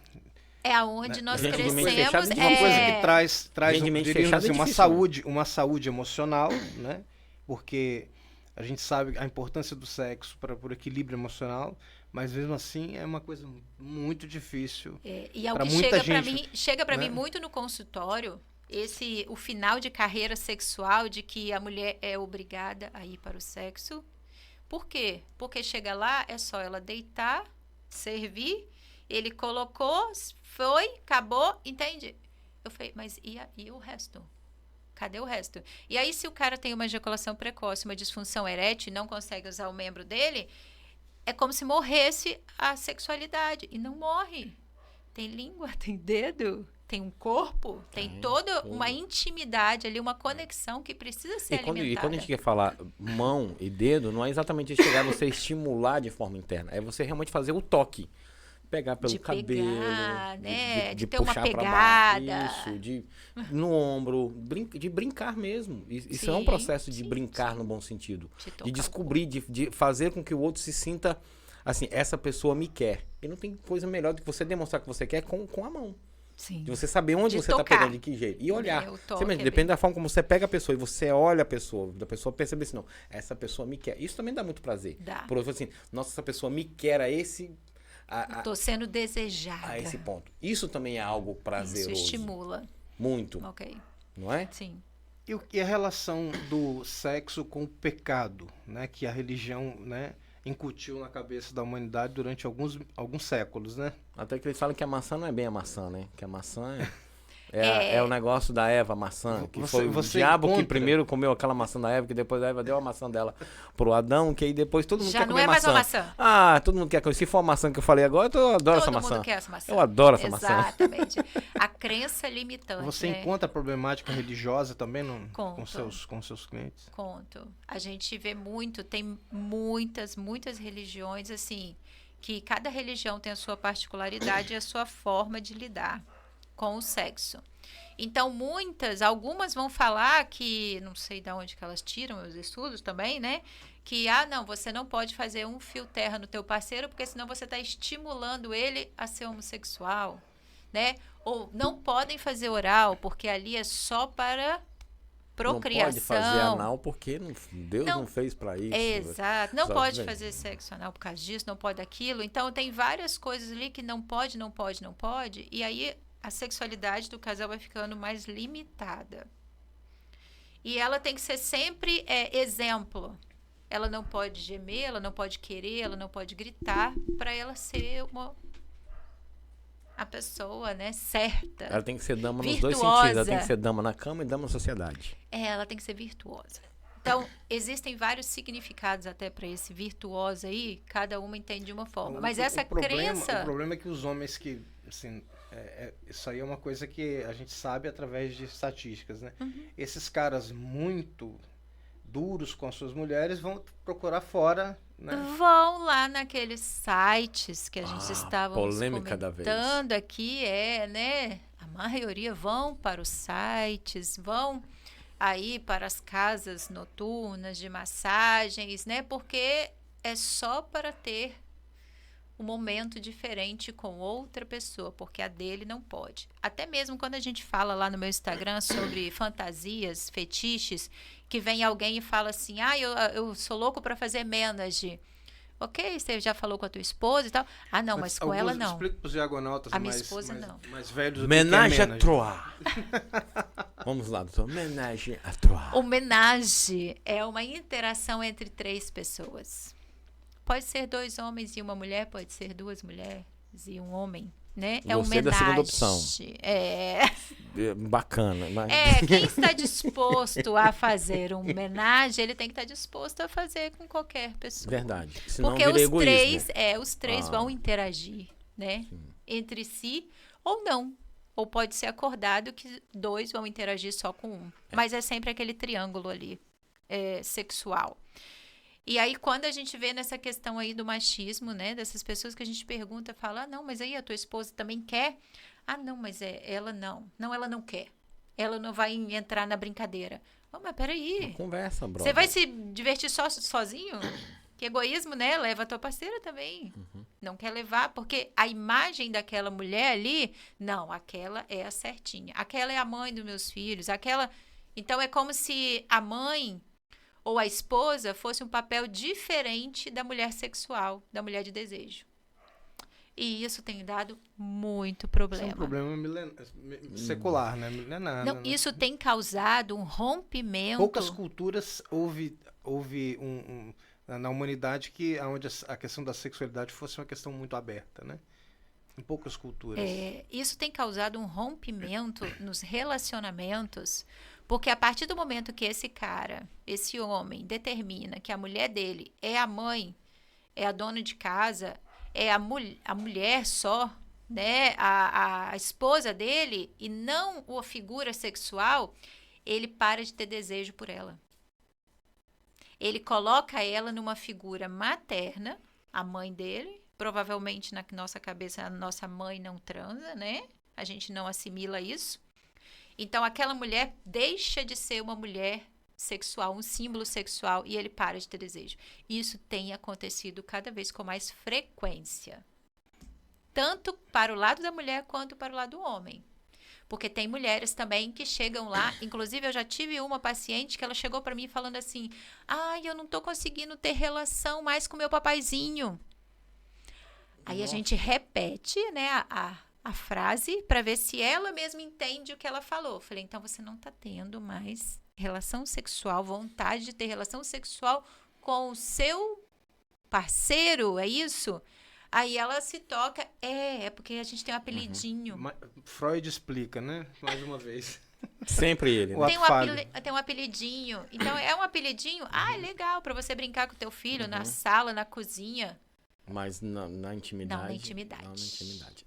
É aonde nós Gente de mente crescemos. fechada de Uma coisa é, que traz Gente de mente diríamos fechada é assim, difícil, uma saúde emocional, né? Porque a gente sabe a importância do sexo para o equilíbrio emocional, mas mesmo assim é uma coisa muito difícil. E é o pra que muita chega para gente, mim, chega para né? mim muito no consultório, o final de carreira sexual de que a mulher é obrigada a ir para o sexo. Por quê? Porque chega lá, é só ela deitar, servir, ele colocou, foi, acabou, entende? Eu falei, mas e o resto? Cadê o resto? E aí, se o cara tem uma ejaculação precoce, uma disfunção erétil e não consegue usar o membro dele, é como se morresse a sexualidade. E não morre. Tem língua, tem dedo, tem um corpo, tem toda uma intimidade ali, uma conexão que precisa ser alimentada. E quando a gente quer falar mão e dedo, não é exatamente chegar você estimular de forma interna, é você realmente fazer o toque. Pegar pelo cabelo, né? de ter puxar uma pra pegada. baixo, isso, no ombro, de brincar mesmo. Isso é um Sim, processo de sim, brincar sim. no bom sentido. De tocar De o descobrir, de fazer com que o outro se sinta assim, essa pessoa me quer. E não tem coisa melhor do que você demonstrar que você quer com a mão. Sim. De você saber onde De você tá tocar. pegando, de que jeito. E olhar. O Você toque mesmo, é depende bem- da forma como você pega a pessoa e você olha a pessoa, da pessoa perceber assim, não, essa pessoa me quer. Isso também dá muito prazer. Dá. Por exemplo, assim, nossa, essa pessoa me quer Tô sendo desejada. a esse ponto. Isso também é algo prazeroso. Isso estimula. Muito, Ok. não é? Sim. E a relação do sexo com o pecado, né? Que a religião, né, incutiu na cabeça da humanidade durante alguns séculos, né? Até que eles falam que a maçã não é bem a maçã, né? Que a maçã é o negócio da Eva, a maçã. Que foi o diabo que primeiro comeu aquela maçã da Eva, que depois a Eva deu a maçã dela pro Adão, que aí depois todo mundo Já quer não comer é mais uma maçã. maçã. Ah, todo mundo quer comer. Se for a maçã que eu falei agora, eu adoro essa Todo maçã. mundo quer essa maçã. Eu adoro essa maçã. Exatamente. A crença limitante, Você né? encontra problemática religiosa também com Conto. seus clientes? Conto. A gente vê muito, tem muitas religiões, assim, que cada religião tem a sua particularidade e a sua forma de lidar com o sexo. Então, algumas vão falar que, não sei de onde que elas tiram os estudos também, né? Que, não, você não pode fazer um fio terra no teu parceiro, porque senão você está estimulando ele a ser homossexual, né? Ou não podem fazer oral, porque ali é só para procriação. Não pode fazer anal porque Deus não fez pra isso. Exato. Não Só pode bem. fazer sexo anal por causa disso, não pode aquilo. Então, tem várias coisas ali que não pode. E aí, a sexualidade do casal vai ficando mais limitada. E ela tem que ser sempre exemplo. Ela não pode gemer, ela não pode querer, ela não pode gritar para ela ser a pessoa, né, certa. Ela tem que ser dama nos dois Virtuosa. sentidos. Ela tem que ser dama na cama e dama na sociedade. Ela tem que ser virtuosa. Então, existem vários significados até para esse virtuoso aí, cada uma entende de uma forma. Mas essa crença... O problema é que os homens que, assim, isso aí é uma coisa que a gente sabe através de estatísticas, né? Esses caras muito duros com as suas mulheres vão procurar fora, né? Vão lá naqueles sites que a gente estava polêmica da vez. comentando aqui, né? A maioria vão para os sites, vão aí para as casas noturnas de massagens, né? Porque é só para ter um momento diferente com outra pessoa, porque a dele não pode. Até mesmo quando a gente fala lá no meu Instagram sobre fantasias, fetiches, que vem alguém e fala assim, eu sou louco para fazer menage. Ok, você já falou com a tua esposa e tal. Não, mas com ela não. Explica para os diagonautas A minha esposa não. mais velhos. Menage à trois. Vamos lá, doutor. Menage à trois. O menage é uma interação entre 3 pessoas. Pode ser 2 homens e uma mulher, pode ser 2 mulheres e um homem, né? É um Você é da segunda menage. opção. Bacana. Quem está disposto a fazer um menage, ele tem que estar disposto a fazer com qualquer pessoa. Verdade. Senão Porque vira os egoísmo. os três vão interagir, né? Entre si ou não. Ou pode ser acordado que 2 vão interagir só com um. Mas é sempre aquele triângulo ali, sexual. E aí, quando a gente vê nessa questão aí do machismo, né? Dessas pessoas que a gente pergunta, fala, não, mas aí a tua esposa também quer? Não, mas ela não. Não, ela não quer. Ela não vai entrar na brincadeira. Mas peraí. Conversa, brother. Você vai se divertir sozinho? Que egoísmo, né? Leva a tua parceira também. Não quer levar, porque a imagem daquela mulher ali, não, aquela é a certinha. Aquela é a mãe dos meus filhos. Então, é como se a mãe ou a esposa fosse um papel diferente da mulher sexual, da mulher de desejo. E isso tem dado muito problema. Isso é um problema secular, né? Milenar, Não, né? isso tem causado um rompimento. Poucas culturas houve na humanidade onde a questão da sexualidade fosse uma questão muito aberta, né? Em poucas culturas. Isso tem causado um rompimento nos relacionamentos, porque a partir do momento que esse homem, determina que a mulher dele é a mãe, é a dona de casa, é a mulher só, né, a esposa dele e não a figura sexual, ele para de ter desejo por ela. Ele coloca ela numa figura materna, a mãe dele, provavelmente na nossa cabeça a nossa mãe não transa, né? A gente não assimila isso. Então aquela mulher deixa de ser uma mulher sexual, um símbolo sexual, e ele para de ter desejo. Isso tem acontecido cada vez com mais frequência. Tanto para o lado da mulher quanto para o lado do homem. Porque tem mulheres também que chegam lá, inclusive eu já tive uma paciente que ela chegou para mim falando assim, eu não tô conseguindo ter relação mais com meu papaizinho. Aí a gente repete, né, a frase para ver se ela mesma entende o que ela falou. Eu falei, então você não tá tendo mais relação sexual, vontade de ter relação sexual com o seu parceiro, é isso? Aí ela se toca, é porque a gente tem um apelidinho. Freud explica, né? Mais uma vez. Sempre ele, né? Tem um apelidinho. Então, é um apelidinho, é legal pra você brincar com o teu filho na sala, na cozinha. Mas na intimidade. Não, na intimidade. Não, na intimidade.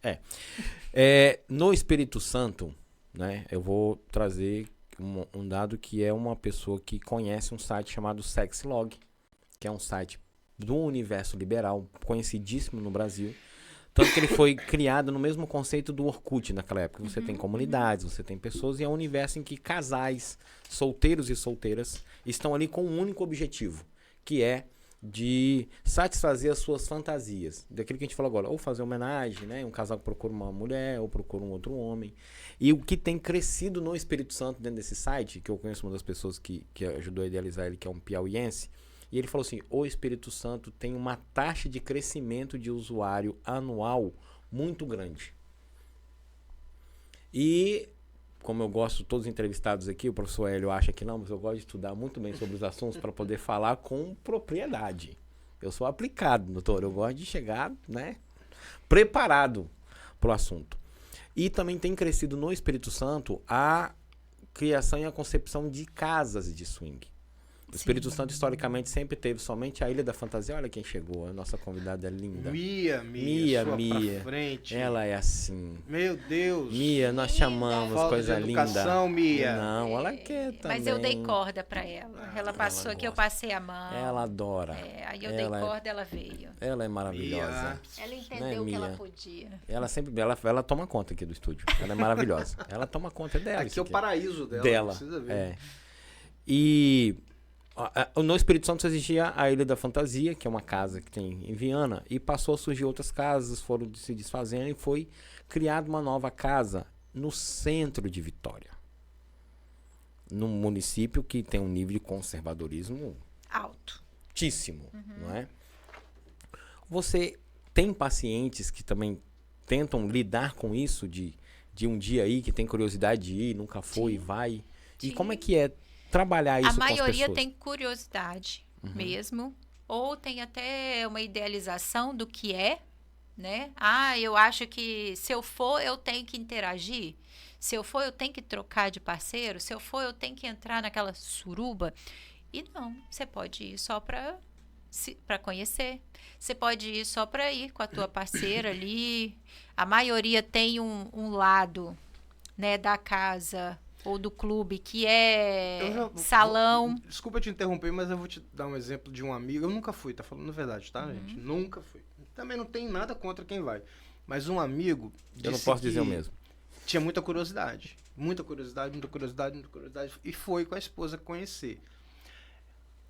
No Espírito Santo, né? Eu vou trazer um dado que é uma pessoa que conhece um site chamado Sexlog, que é um site do universo liberal, conhecidíssimo no Brasil. Tanto que ele foi criado no mesmo conceito do Orkut naquela época. Você tem comunidades, você tem pessoas, e é um universo em que casais, solteiros e solteiras, estão ali com um único objetivo, que é de satisfazer as suas fantasias. Daquilo que a gente falou agora, ou fazer homenagem, né? Um casal que procura uma mulher, ou procura um outro homem. E o que tem crescido no Espírito Santo dentro desse site, que eu conheço uma das pessoas que ajudou a idealizar ele, que é um piauiense, e ele falou assim, o Espírito Santo tem uma taxa de crescimento de usuário anual muito grande. E, como eu gosto, todos os entrevistados aqui, o professor Hélio acha que não, mas eu gosto de estudar muito bem sobre os assuntos para poder falar com propriedade. Eu sou aplicado, doutor, eu gosto de chegar, né, preparado para o assunto. E também tem crescido no Espírito Santo a criação e a concepção de casas de swing. O Espírito Santo, historicamente, sempre teve somente a Ilha da Fantasia. Olha quem chegou, a nossa convidada é linda. Mia, Mia. frente. Ela é assim. Meu Deus. Mia, nós chamamos, Falta coisa de educação, linda. Mia. Não, ela quer também. Mas eu dei corda pra ela. Ela passou aqui, eu passei a mão. Ela adora. Aí eu dei corda, ela veio. Ela é maravilhosa. Ela entendeu o que ela podia. Ela sempre, ela toma conta aqui do estúdio. Ela é maravilhosa. Ela toma conta dela. Aqui é o paraíso dela. Precisa ver. É. E no Espírito Santo existia a Ilha da Fantasia, que é uma casa que tem em Viana, e passou a surgir outras casas, foram se desfazendo e foi criada uma nova casa no centro de Vitória. Num município que tem um nível de conservadorismo altíssimo, não é? Você tem pacientes que também tentam lidar com isso de um dia aí, que tem curiosidade de ir, nunca foi e vai. E como é que é trabalhar isso com as pessoas? A maioria tem curiosidade mesmo, ou tem até uma idealização do que é, né? Eu acho que se eu for, eu tenho que interagir. Se eu for, eu tenho que trocar de parceiro. Se eu for, eu tenho que entrar naquela suruba. E não, você pode ir só para conhecer. Você pode ir só para ir com a tua parceira ali. A maioria tem um lado, né, da casa ou do clube, que é salão. Desculpa te interromper, mas eu vou te dar um exemplo de um amigo. Eu nunca fui, tá falando a verdade, tá, gente? Nunca fui. Também não tem nada contra quem vai. Mas um amigo disse, eu não posso dizer o mesmo, tinha muita curiosidade. Muita curiosidade. E foi com a esposa conhecer.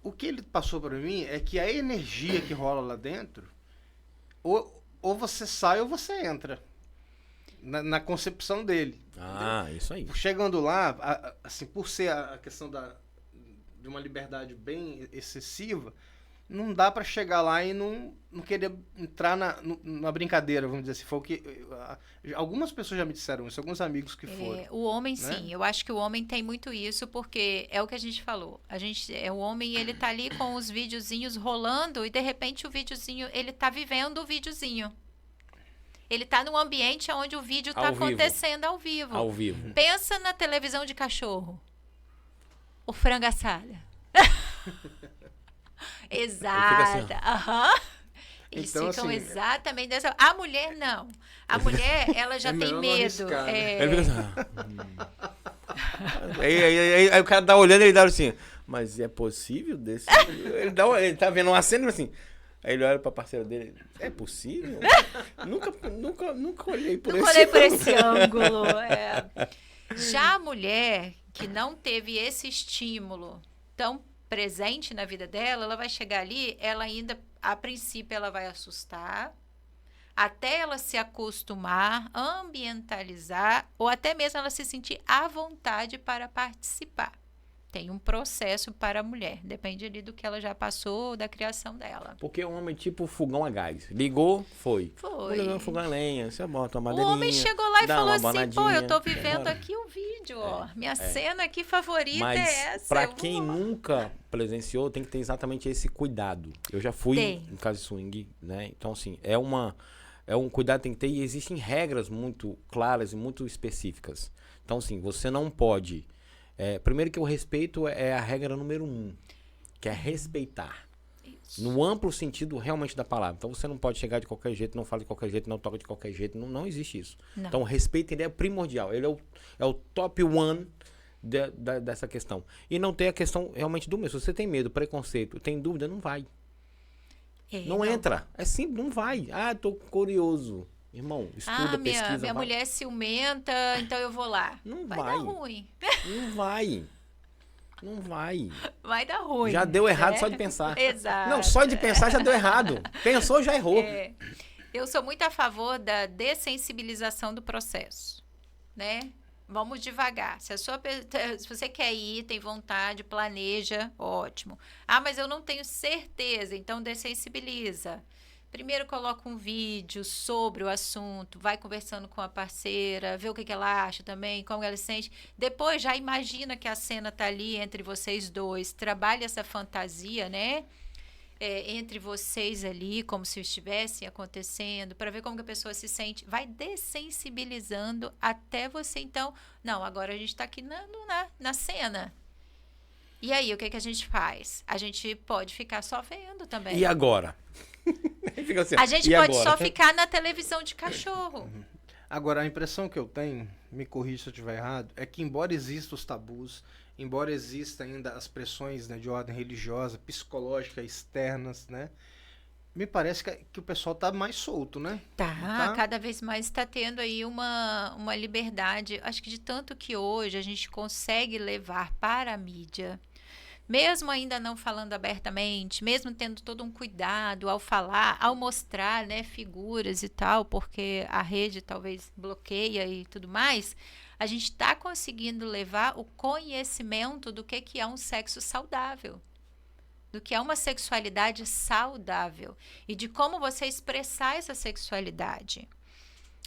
O que ele passou para mim é que a energia que rola lá dentro, ou você sai ou você entra. Na concepção dele. Isso aí. Chegando lá, assim, por ser a questão de uma liberdade bem excessiva, não dá para chegar lá e não querer entrar na brincadeira, vamos dizer assim. Foi o que algumas pessoas já me disseram isso, alguns amigos que foram. O homem, né? sim. Eu acho que o homem tem muito isso, porque é o que a gente falou. O homem, ele tá ali com os videozinhos rolando e, de repente, o videozinho, ele tá vivendo o videozinho. Ele tá num ambiente onde o vídeo tá acontecendo ao vivo. Ao vivo. Pensa na televisão de cachorro. O frango assado. Exata. Eles Então, ficam assim, exatamente dessa. A mulher não. A mulher, ela já É tem melhor não medo. arriscar, né? Ele fica assim, aí o cara tá olhando e ele dá assim, mas é possível desse? Ele tá vendo uma cena assim. Aí ele olha pra parceira dele, é possível? nunca olhei por Nunca esse olhei por esse ângulo. É. Já a mulher que não teve esse estímulo tão presente na vida dela, ela vai chegar ali, ela ainda, a princípio, ela vai assustar, até ela se acostumar, ambientalizar, ou até mesmo ela se sentir à vontade para participar. Tem um processo para a mulher, depende ali do que ela já passou, da criação dela. Porque o homem é tipo fogão a gás. Ligou, foi. Foi. Ligou fogão a lenha, você bota uma O madeirinha. homem chegou lá e dá falou uma assim, pô, banadinha, eu tô vai vivendo embora. aqui o vídeo, ó. Minha cena aqui favorita Mas é essa. pra eu vou quem lá. nunca presenciou, tem que ter exatamente esse cuidado. Eu já fui Tem. em casa de swing, né? Então, assim, é um cuidado que tem que ter e existem regras muito claras e muito específicas. Então, assim, você não pode... primeiro que o respeito é a regra número 1, que é respeitar. Isso. No amplo sentido realmente da palavra. Então você não pode chegar de qualquer jeito, não fala de qualquer jeito, não toca de qualquer jeito. Não existe isso. Não. Então o respeito ele é primordial. Ele é o top one dessa questão. E não tem a questão realmente do medo. Se você tem medo, preconceito, tem dúvida, não vai. Não entra. É simples, não vai. Ah, tô curioso. Irmão, estuda, pesquisa. Minha vai. mulher é ciumenta, então eu vou lá. Não Vai vai. dar ruim. Não vai. Não vai. Vai dar ruim. Já deu errado né? só de pensar. Exato. Não, só de pensar já deu errado. Pensou, já errou. Eu sou muito a favor da dessensibilização do processo, né? Vamos devagar. Se você quer ir, tem vontade, planeja, ótimo. Ah, mas eu não tenho certeza, então dessensibiliza. Primeiro coloca um vídeo sobre o assunto, vai conversando com a parceira, vê o que ela acha também, como ela se sente. Depois já imagina que a cena tá ali entre vocês dois, trabalha essa fantasia, né? Entre vocês ali, como se estivesse acontecendo, para ver como que a pessoa se sente. Vai dessensibilizando até você, então... Não, agora a gente está aqui na cena. E aí, o que a gente faz? A gente pode ficar só vendo também. E agora? Fica assim, A gente e pode agora? só ficar na televisão de cachorro. Agora, a impressão que eu tenho, me corrija se eu estiver errado, é que embora existam os tabus, embora existam ainda as pressões, né, de ordem religiosa, psicológica, externas, né? Me parece que o pessoal tá mais solto, né? Tá, cada vez mais está tendo aí uma liberdade. Acho que de tanto que hoje a gente consegue levar para a mídia, mesmo ainda não falando abertamente, mesmo tendo todo um cuidado ao falar, ao mostrar, né, figuras e tal, porque a rede talvez bloqueia e tudo mais, a gente está conseguindo levar o conhecimento do que é um sexo saudável, do que é uma sexualidade saudável e de como você expressar essa sexualidade.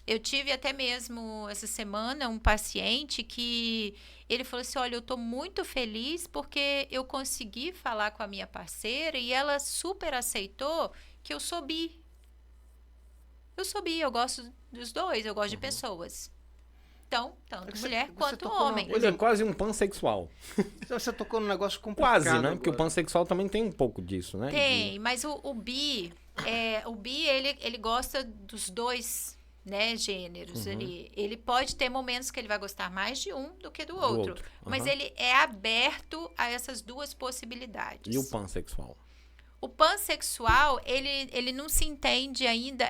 Eu tive até mesmo essa semana um paciente que ele falou assim, olha, eu estou muito feliz porque eu consegui falar com a minha parceira e ela super aceitou que eu sou bi. Eu sou bi, eu gosto dos dois, eu gosto de pessoas. Então, tanto mulher quanto homem. Ele é quase um pansexual. Você tocou num negócio complicado. Quase, né? Porque o agora. pansexual também tem um pouco disso, né? Tem, mas o bi, ele gosta dos dois, né, gêneros ali. Ele pode ter momentos que ele vai gostar mais de um do que do outro. Mas ele é aberto a essas duas possibilidades. E o pansexual? O pansexual, ele não se entende ainda,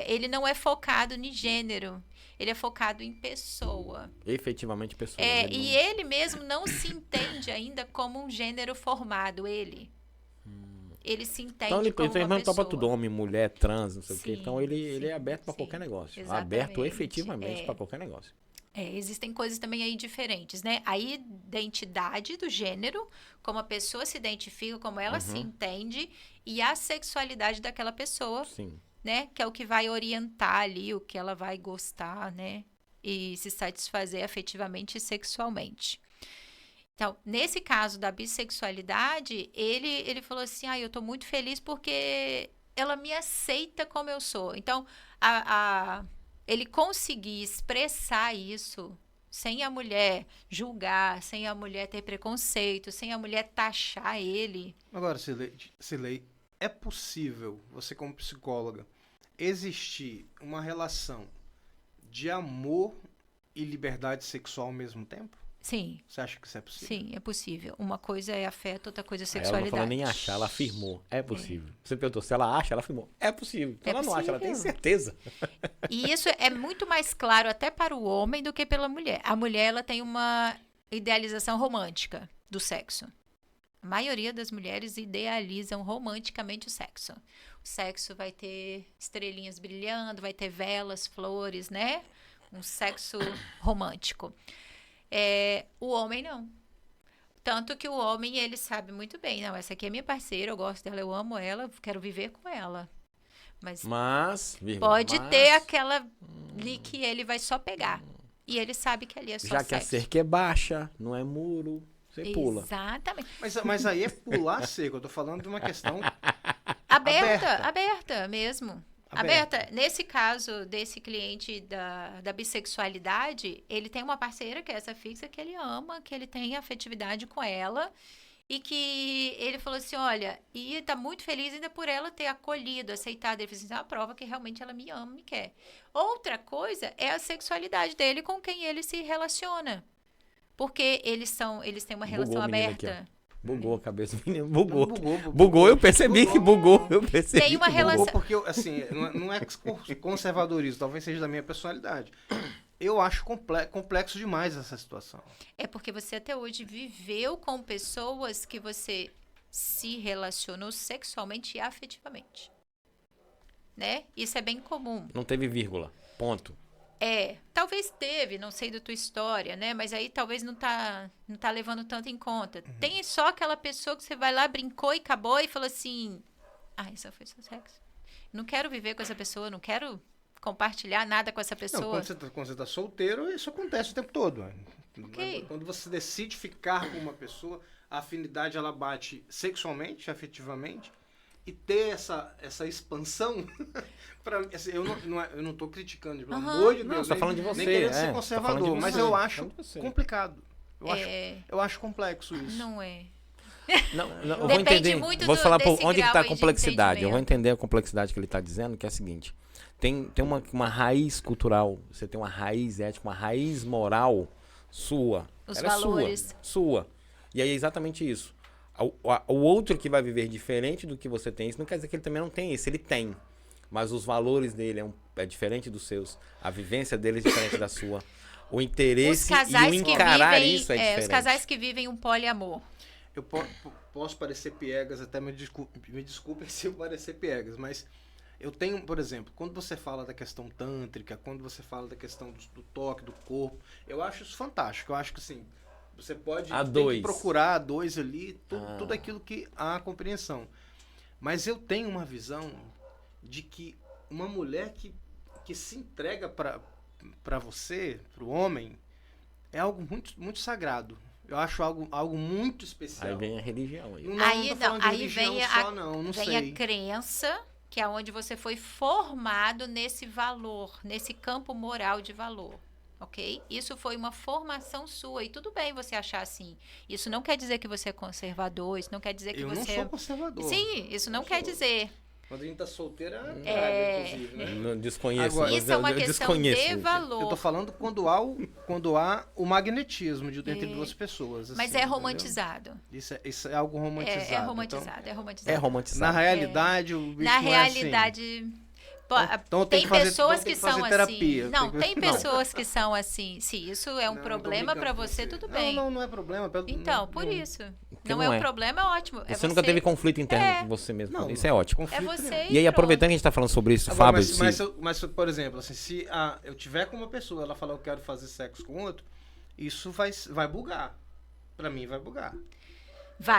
ele não é focado em gênero. Ele é focado em pessoa. Efetivamente pessoa. E ele mesmo não se entende ainda como um gênero formado, ele. Ele se entende então, como uma ele topa pessoa. tudo, homem, mulher, trans, não sei o quê. Sim, Então ele é aberto para sim, qualquer negócio. exatamente. Aberto efetivamente para qualquer negócio. Existem coisas também aí diferentes, né? A identidade do gênero, como a pessoa se identifica, como ela se entende, e a sexualidade daquela pessoa, Sim. né? Que é o que vai orientar ali, o que ela vai gostar, né? E se satisfazer afetivamente e sexualmente. Então, nesse caso da bissexualidade, ele falou assim, eu tô muito feliz porque ela me aceita como eu sou. Então, ele conseguir expressar isso sem a mulher julgar, sem a mulher ter preconceito, sem a mulher taxar ele. Agora, Cilei, é possível, você como psicóloga, existir uma relação de amor e liberdade sexual ao mesmo tempo? Sim, Você acha que isso é possível? sim, é possível. Uma coisa é afeto, outra coisa é Aí ela não sexualidade. falou nem achar, ela afirmou. É possível. Você perguntou se ela acha, ela afirmou. É possível. Então É ela não acha, ela tem possível. certeza. E isso é muito mais claro até para o homem do que pela mulher. A mulher, ela tem uma idealização romântica do sexo. A maioria das mulheres idealizam romanticamente o sexo. O sexo vai ter estrelinhas brilhando, vai ter velas, flores, né? Um sexo romântico. O homem não. Tanto que o homem, ele sabe muito bem, não, essa aqui é minha parceira, eu gosto dela, eu amo ela, quero viver com ela. Mas pode ter aquela ali que ele vai só pegar. E ele sabe que ali é só Já sexo. que a cerca é baixa, não é muro, você pula. Exatamente. Mas aí é pular seco. Eu tô falando de uma questão Aberta mesmo. Aberta. Aberta. Nesse caso desse cliente da bissexualidade, ele tem uma parceira que é essa fixa, que ele ama, que ele tem afetividade com ela. E que ele falou assim, olha, e tá muito feliz ainda por ela ter acolhido, aceitado. Ele falou assim, é uma prova que realmente ela me ama, me quer. Outra coisa é a sexualidade dele com quem ele se relaciona. Porque eles têm uma relação Bugou o menino aberta. aqui, Bugou a cabeça do menino, bugou. Bugou. Bugou, eu percebi que bugou. Eu percebi Tem uma que bugou. relação- Porque, assim, não é conservadorismo, talvez seja da minha personalidade. Eu acho complexo demais essa situação. É porque você até hoje viveu com pessoas que você se relacionou sexualmente e afetivamente. Né? Isso é bem comum. Não teve vírgula, ponto. Talvez teve, não sei da tua história, né? Mas aí talvez não tá levando tanto em conta. Tem só aquela pessoa que você vai lá, brincou e acabou e falou assim, isso foi só sexo. Não quero viver com essa pessoa, não quero compartilhar nada com essa Não, pessoa. quando você tá solteiro, isso acontece o tempo todo. Ok. Quando você decide ficar com uma pessoa, a afinidade ela bate sexualmente, afetivamente, e ter essa expansão, assim, eu não tô criticando, pelo amor de Não, Deus, você tá falando de nem você, querendo é, ser tá conservador, falando de mas você, eu tá acho falando de você. complicado. Eu acho complexo isso. Não é. Não, eu vou Depende entender. muito Vou falar desse onde que grau tá a aí de complexidade. Eu vou entendimento. entender a complexidade que ele está dizendo, que é a seguinte. Tem uma raiz cultural, você tem uma raiz ética, uma raiz moral sua. Os Ela valores. É sua. E aí é exatamente isso. O outro que vai viver diferente do que você tem, isso não quer dizer que ele também não tem isso, ele tem. Mas os valores dele é diferente dos seus. A vivência dele é diferente da sua. O Os interesse e o casais que encarar vivem, isso é diferente. os casais que vivem um poliamor. Eu posso parecer piegas, até me desculpem se eu parecer piegas, mas eu tenho, por exemplo, quando você fala da questão tântrica, quando você fala da questão do toque, do corpo, eu acho isso fantástico. Eu acho que assim, você pode A tem dois. que procurar a dois ali, tudo aquilo que há compreensão. Mas eu tenho uma visão de que uma mulher que se entrega para você, para o homem, é algo muito, muito sagrado. Eu acho algo muito especial. Aí vem a religião. Aí. Não tô falando de aí religião vem só, não vem sei. a crença, que é onde você foi formado nesse valor, nesse campo moral de valor, ok? Isso foi uma formação sua, e tudo bem você achar assim. Isso não quer dizer que você é conservador, isso não quer dizer que Eu você não sou conservador. Sim, isso não Eu quer sou. dizer. Quando a gente tá solteira, inclusive, né? Não desconheço. Agora, Isso é uma eu questão desconheço. de valor. Eu tô falando quando há o magnetismo entre duas pessoas. Mas assim, é entendeu? romantizado. Isso é algo romantizado. É romantizado, é romantizado. É romantizado. Na realidade, o bicho Na não é assim. realidade, Então tem tem que fazer- pessoas então tem que que fazer são terapia. assim. Não, Tem que- tem pessoas que são assim. Se isso é um Não, problema tô para brincando com você, tudo Não, bem. não é problema. Então, por isso. Porque Não não é um é. problema, é ótimo. Você nunca teve conflito interno com você mesmo. Não, Isso é ótimo. É conflito você nenhum. E aí, pronto. aproveitando que a gente tá falando sobre isso, Agora, Fábio, mas, por exemplo, assim, se eu tiver com uma pessoa, ela falar eu quero fazer sexo com outro, isso vai bugar. Pra mim vai bugar.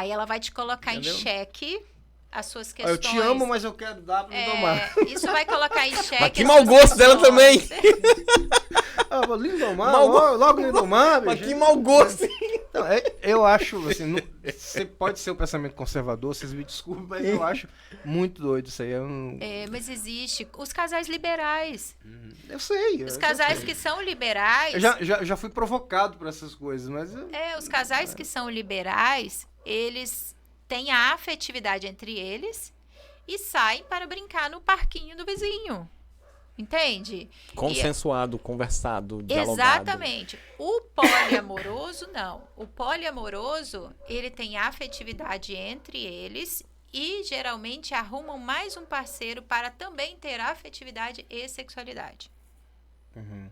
Ela vai te colocar Entendeu? em xeque as suas Ó, questões. eu te amo, mas eu quero dar pra me domar. Isso vai colocar em xeque. Mas que as mau suas gosto dela questões. Lindomar, Mal logo Lindomar, Mas bicho. que mau gosto! Então, eu acho, assim, pode ser o pensamento conservador, vocês me desculpem, mas eu acho muito doido isso aí. Mas existe. Os casais liberais. Eu sei. Os casais que são liberais. Eu já fui provocado por essas coisas, mas... Os casais que são liberais, eles têm a afetividade entre eles e saem para brincar no parquinho do vizinho. Entende? Consensuado, conversado, dialogado. Exatamente. O poliamoroso, não. O poliamoroso, ele tem afetividade entre eles e geralmente arrumam mais um parceiro para também ter afetividade e sexualidade. Uhum.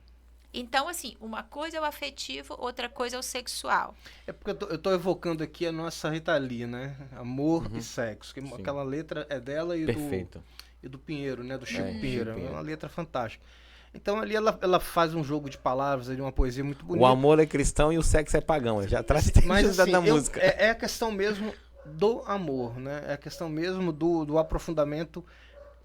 Então, assim, uma coisa é o afetivo, outra coisa é o sexual. É porque eu tô evocando aqui a nossa Rita Lee, né? Amor e sexo. Que aquela letra é dela e Perfeito. do Pinheiro, né? Do Chico Chico Pinheiro. É Pinheiro. uma letra fantástica. Então ali ela faz um jogo de palavras, ali, uma poesia muito bonita. O amor é cristão e o sexo é pagão. Ele já traz Mas assim, da música. é a questão mesmo do amor, né? É a questão mesmo do aprofundamento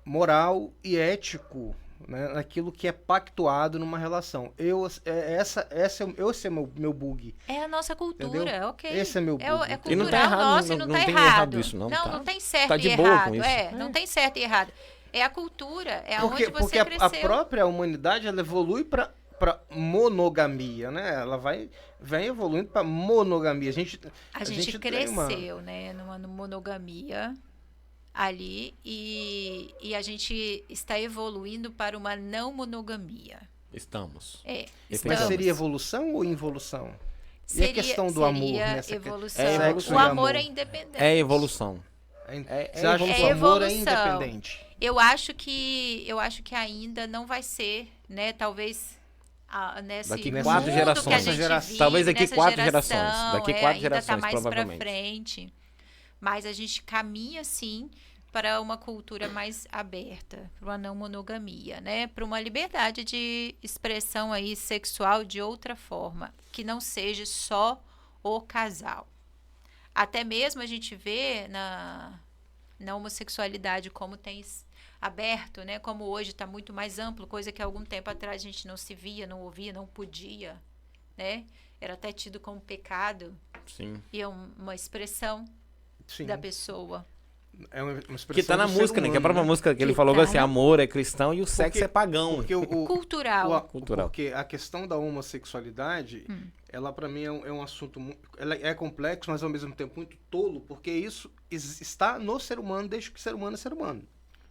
moral e ético, né? Naquilo que é pactuado numa relação. Esse é o meu bug. É a nossa cultura, Entendeu? ok. Esse é meu bug. É E cultural não tá errado, nosso e não não tá tem errado. errado isso, não, Não, tá? não tem certo Tá de e boa errado. com isso. Não tem certo e errado. É a cultura, é Porque onde você a cresceu. própria humanidade ela evolui para monogamia, né? Ela vem evoluindo para monogamia. A gente tem uma- cresceu, né, numa monogamia ali e a gente está evoluindo para uma não monogamia. Estamos. É, Mas Estamos. seria evolução ou involução? E a questão do amor nessa evolução. É sexo O e amor amor. é independente. É evolução. Você acha que é o amor é evolução. independente? Eu acho que ainda não vai ser, né, talvez nesse Daqui mundo 4 que gerações. a gente Nessa geração. vive, Talvez daqui nessa 4 geração, gerações. Daqui 4 ainda tá gerações, mais para provavelmente. frente. Mas a gente caminha sim para uma cultura mais aberta, para uma não monogamia, né? Para uma liberdade de expressão aí sexual de outra forma, que não seja só o casal. Até mesmo a gente vê na homossexualidade como tem aberto, né? Como hoje está muito mais amplo, coisa que há algum tempo atrás a gente não se via, não ouvia, não podia, né? Era até tido como pecado Sim. e é uma expressão Sim. da pessoa. É uma expressão Que tá na do ser música, né? Que a humano, própria música que ele Que falou tá assim, na- amor é cristão e o sexo Porque- é pagão. Porque Cultural. Cultural. Porque a questão da homossexualidade, ela para mim é um assunto ela é complexo, mas ao mesmo tempo muito tolo, porque isso está no ser humano desde que o ser humano é ser humano,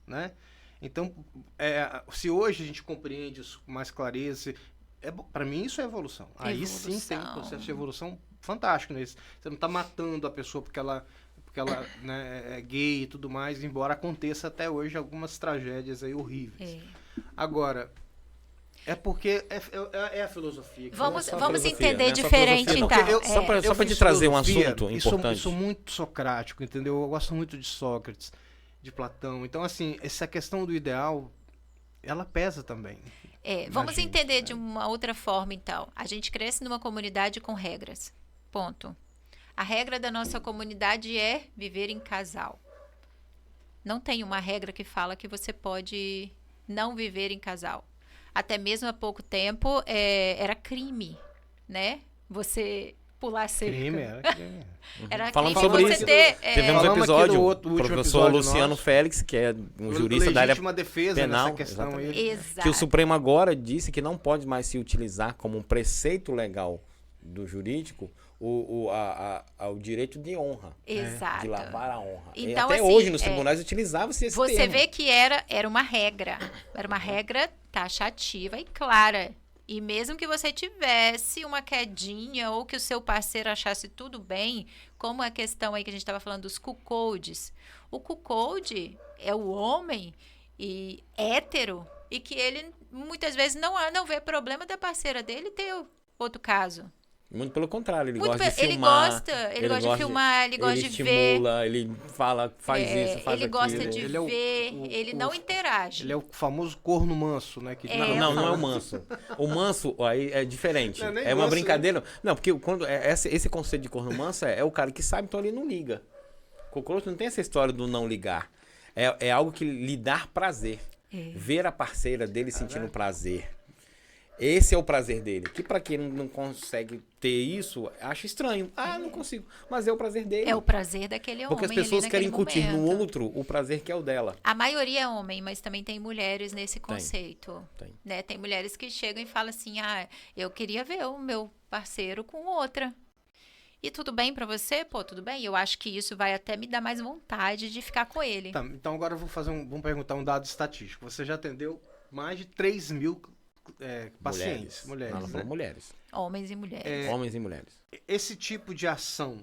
né? Então, se hoje a gente compreende isso com mais clareza, para mim isso é evolução. Aí sim tem um processo de evolução fantástico nesse. Você não está matando a pessoa porque ela né, é gay e tudo mais, embora aconteça até hoje algumas tragédias aí horríveis. É. Agora, é porque é a filosofia. Vamos só a vamos filosofia, entender não é só diferente, filosofia, não. então. Porque eu- Só pra- eu te fiz trazer um filosofia assunto e importante. sou muito socrático, entendeu? Eu gosto muito de Sócrates, de Platão. Então, assim, essa questão do ideal, ela pesa também. Vamos gente, entender de uma outra forma, então. A gente cresce numa comunidade com regras. Ponto. A regra da nossa comunidade é viver em casal. Não tem uma regra que fala que você pode não viver em casal. Até mesmo há pouco tempo era crime, né? Você pular cerca. Crime, crime. Era Falando crime sobre você isso, ter... Tivemos um Falamos aqui episódio, do o último professor episódio Luciano nosso. Félix, que é um jurista da área Legítima defesa penal, nessa questão aí. Exato. que o Supremo agora disse que não pode mais se utilizar como um preceito legal do jurídico o direito de honra, Exato. de lavar a honra. E Então, até assim, hoje nos tribunais utilizava-se esse Você termo. vê que era uma regra. Era uma regra taxativa e clara. E mesmo que você tivesse uma quedinha ou que o seu parceiro achasse tudo bem, como a questão aí que a gente estava falando dos cuckolds. O cuckold é o homem e hétero e que ele muitas vezes não vê problema da parceira dele ter outro caso. Muito pelo contrário, ele Muito gosta de ele filmar. ele gosta de filmar, ele gosta de ver. estimula, ele fala, faz isso, faz Ele aquilo. gosta de Ele é ver, ele não interage. Ele é o famoso corno manso, né? Que Não é o manso. O manso aí é diferente. Não é nem É uma manso, brincadeira. Não, porque quando esse conceito de corno manso é o cara que sabe, então ele não liga. Cockroach não tem essa história do não ligar. É algo que lhe dá prazer. Ver a parceira dele sentindo prazer. Esse é o prazer dele. Que pra quem não consegue ter isso, acha estranho. Não consigo. Mas é o prazer dele. É o prazer daquele homem. Porque as pessoas ali querem naquele incutir no momento. outro o prazer que é o dela. A maioria é homem, mas também tem mulheres nesse conceito. Tem. Né? Tem mulheres que chegam e falam assim: eu queria ver o meu parceiro com outra. E tudo bem pra você? Pô, tudo bem. Eu acho que isso vai até me dar mais vontade de ficar com ele. Tá, então agora eu vamos perguntar um dado estatístico. Você já atendeu mais de 3 mil pacientes, mulheres, Ela falou né? mulheres. Homens e mulheres. Homens e mulheres. Esse tipo de ação,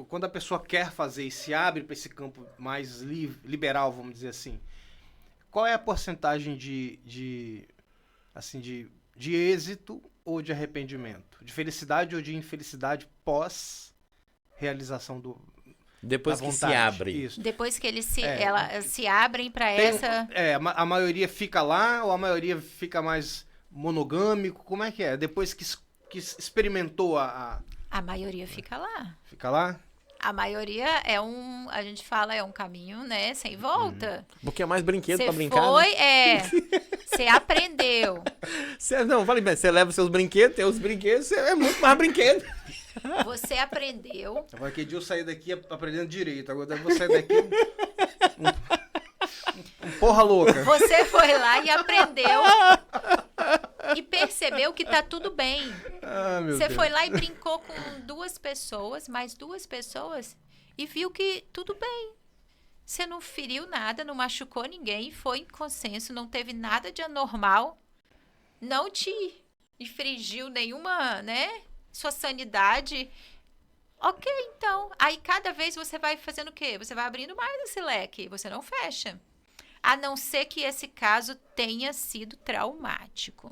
quando a pessoa quer fazer e se abre para esse campo mais liberal, vamos dizer assim, qual é a porcentagem de êxito ou de arrependimento? De felicidade ou de infelicidade pós realização Depois da que se vontade? abre. Isso. Depois que eles É. elas se abrem pra Tem- essa... a maioria fica lá ou a maioria fica mais monogâmico? Como é que é? Depois que experimentou A maioria fica lá. fica lá? A maioria a gente fala, é um caminho, né, sem volta. Porque é mais brinquedo Você pra brincar. foi, Né? você aprendeu. Não, falei bem, você leva seus brinquedos, tem os brinquedos, é muito mais brinquedo. Você aprendeu. Agora que dia eu saí daqui aprendendo direito. Agora eu vou sair daqui um porra louca. Você foi lá e aprendeu. E percebeu que tá tudo bem. Ah, meu Você Deus. foi lá e brincou com mais duas pessoas, e viu que tudo bem. Você não feriu nada, não machucou ninguém, foi em consenso, não teve nada de anormal, não te infringiu nenhuma, né, sua sanidade. Ok, então. Aí cada vez você vai fazendo o quê? Você vai abrindo mais esse leque, você não fecha. A não ser que esse caso tenha sido traumático.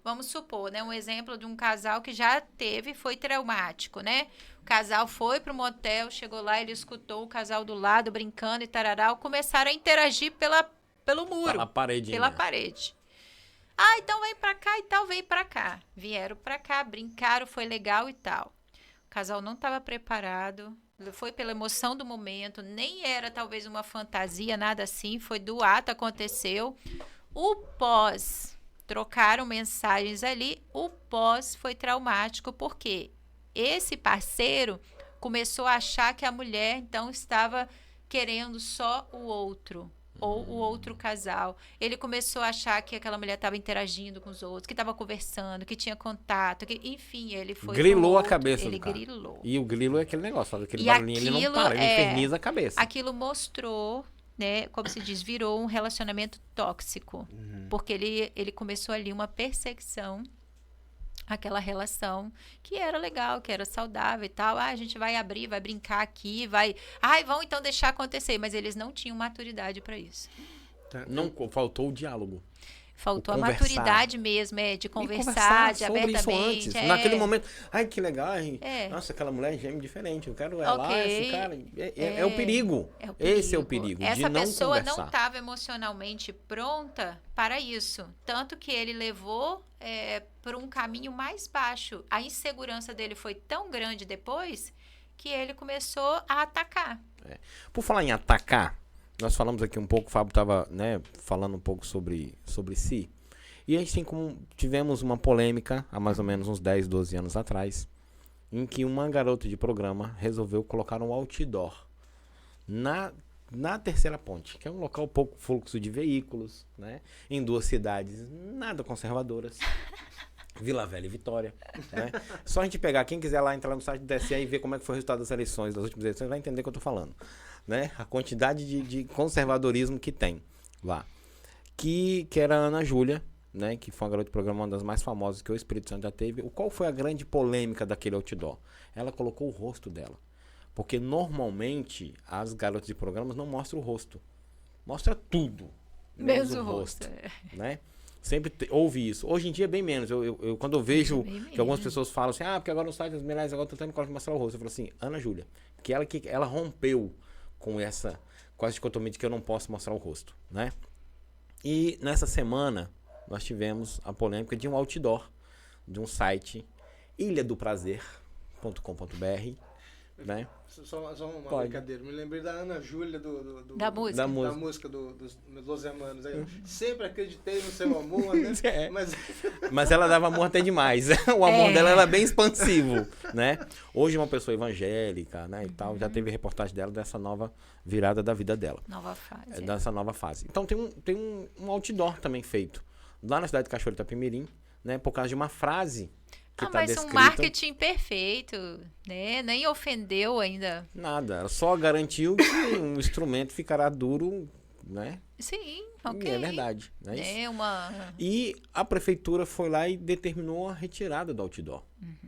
Vamos supor, né, um exemplo de um casal que já foi traumático, né? O casal foi pro motel, chegou lá, ele escutou o casal do lado brincando e tararau, começaram a interagir pelo muro, Pela parede. pela parede. Ah, então vem pra cá e tal, vem pra cá. Vieram pra cá, brincaram, foi legal e tal. O casal não estava preparado, foi pela emoção do momento, nem era talvez uma fantasia, nada assim, foi do ato, aconteceu. O pós... Trocaram mensagens ali, o pós foi traumático, porque esse parceiro começou a achar que a mulher, então, estava querendo só o outro, ou o outro casal. Ele começou a achar que aquela mulher estava interagindo com os outros, que estava conversando, que tinha contato, enfim, ele foi... Grilou pro a cabeça Ele do cara. grilou. E o grilo é aquele negócio, faz aquele E barulhinho, ele não aquilo para, ele é- inferniza a cabeça. Aquilo mostrou, né, como se diz, virou um relacionamento tóxico. Porque ele começou ali uma perseguição àquela relação que era legal, que era saudável e tal. Ah, a gente vai abrir, vai brincar aqui, vai... Ai, vão então deixar acontecer. Mas eles não tinham maturidade para isso. Não, faltou o diálogo. Faltou a conversar. maturidade mesmo, de E conversar, de sobre isso abertamente. antes. Naquele momento, ai, que legal. É. Nossa, aquela mulher geme diferente. Eu quero ela, Ok. esse cara. É o perigo. É o Esse é o perigo. Essa de não pessoa conversar. não estava emocionalmente pronta para isso. Tanto que ele levou por um caminho mais baixo. A insegurança dele foi tão grande depois que ele começou a atacar. Por falar em atacar, nós falamos aqui um pouco, o Fábio estava, né, falando um pouco sobre si. E a gente tivemos uma polêmica há mais ou menos uns 10, 12 anos atrás, em que uma garota de programa resolveu colocar um outdoor na Terceira Ponte, que é um local pouco fluxo de veículos, né, em duas cidades nada conservadoras. Vila Velha e Vitória, né? Só a gente pegar, quem quiser lá entrar no site do TSE e ver como é que foi o resultado das eleições, das últimas eleições, vai entender o que eu tô falando, né? A quantidade de conservadorismo que tem lá. Que era a Ana Júlia, né? Que foi uma garota de programa, uma das mais famosas que o Espírito Santo já teve. Qual foi a grande polêmica daquele outdoor? Ela colocou o rosto dela. Porque normalmente as garotas de programas não mostram o rosto. Mostra tudo. menos Mesmo o rosto. né? Sempre houve isso. Hoje em dia, bem menos. Quando eu vejo Bem que algumas menos. pessoas falam assim, porque agora no site das mulheres agora estão tentando mostrar o rosto. Eu falo assim, Ana Júlia. Porque ela rompeu com essa dicotomia de que eu não posso mostrar o rosto, né? E nessa semana, nós tivemos a polêmica de um outdoor, de um site, ilhadoprazer.com.br, né? Só uma Pode. brincadeira. Me lembrei da Ana Júlia Da música. Da música. Da música dos Los Hermanos. Eu sempre acreditei no seu amor, né? É. Mas Mas ela dava amor até demais. O amor dela era bem expansivo, né? Hoje uma pessoa evangélica, né, e tal, já teve reportagem dela dessa nova virada da vida dela. Nova fase. Dessa nova fase. Então tem um outdoor também feito lá na cidade de Cachoeiro de Itapemirim, né, por causa de uma frase. que tá mas descrito. um marketing perfeito, né? Nem ofendeu ainda. Nada, só garantiu que um instrumento ficará duro, né? Sim, E ok. é verdade, não é isso? É uma... E a prefeitura foi lá e determinou a retirada do outdoor.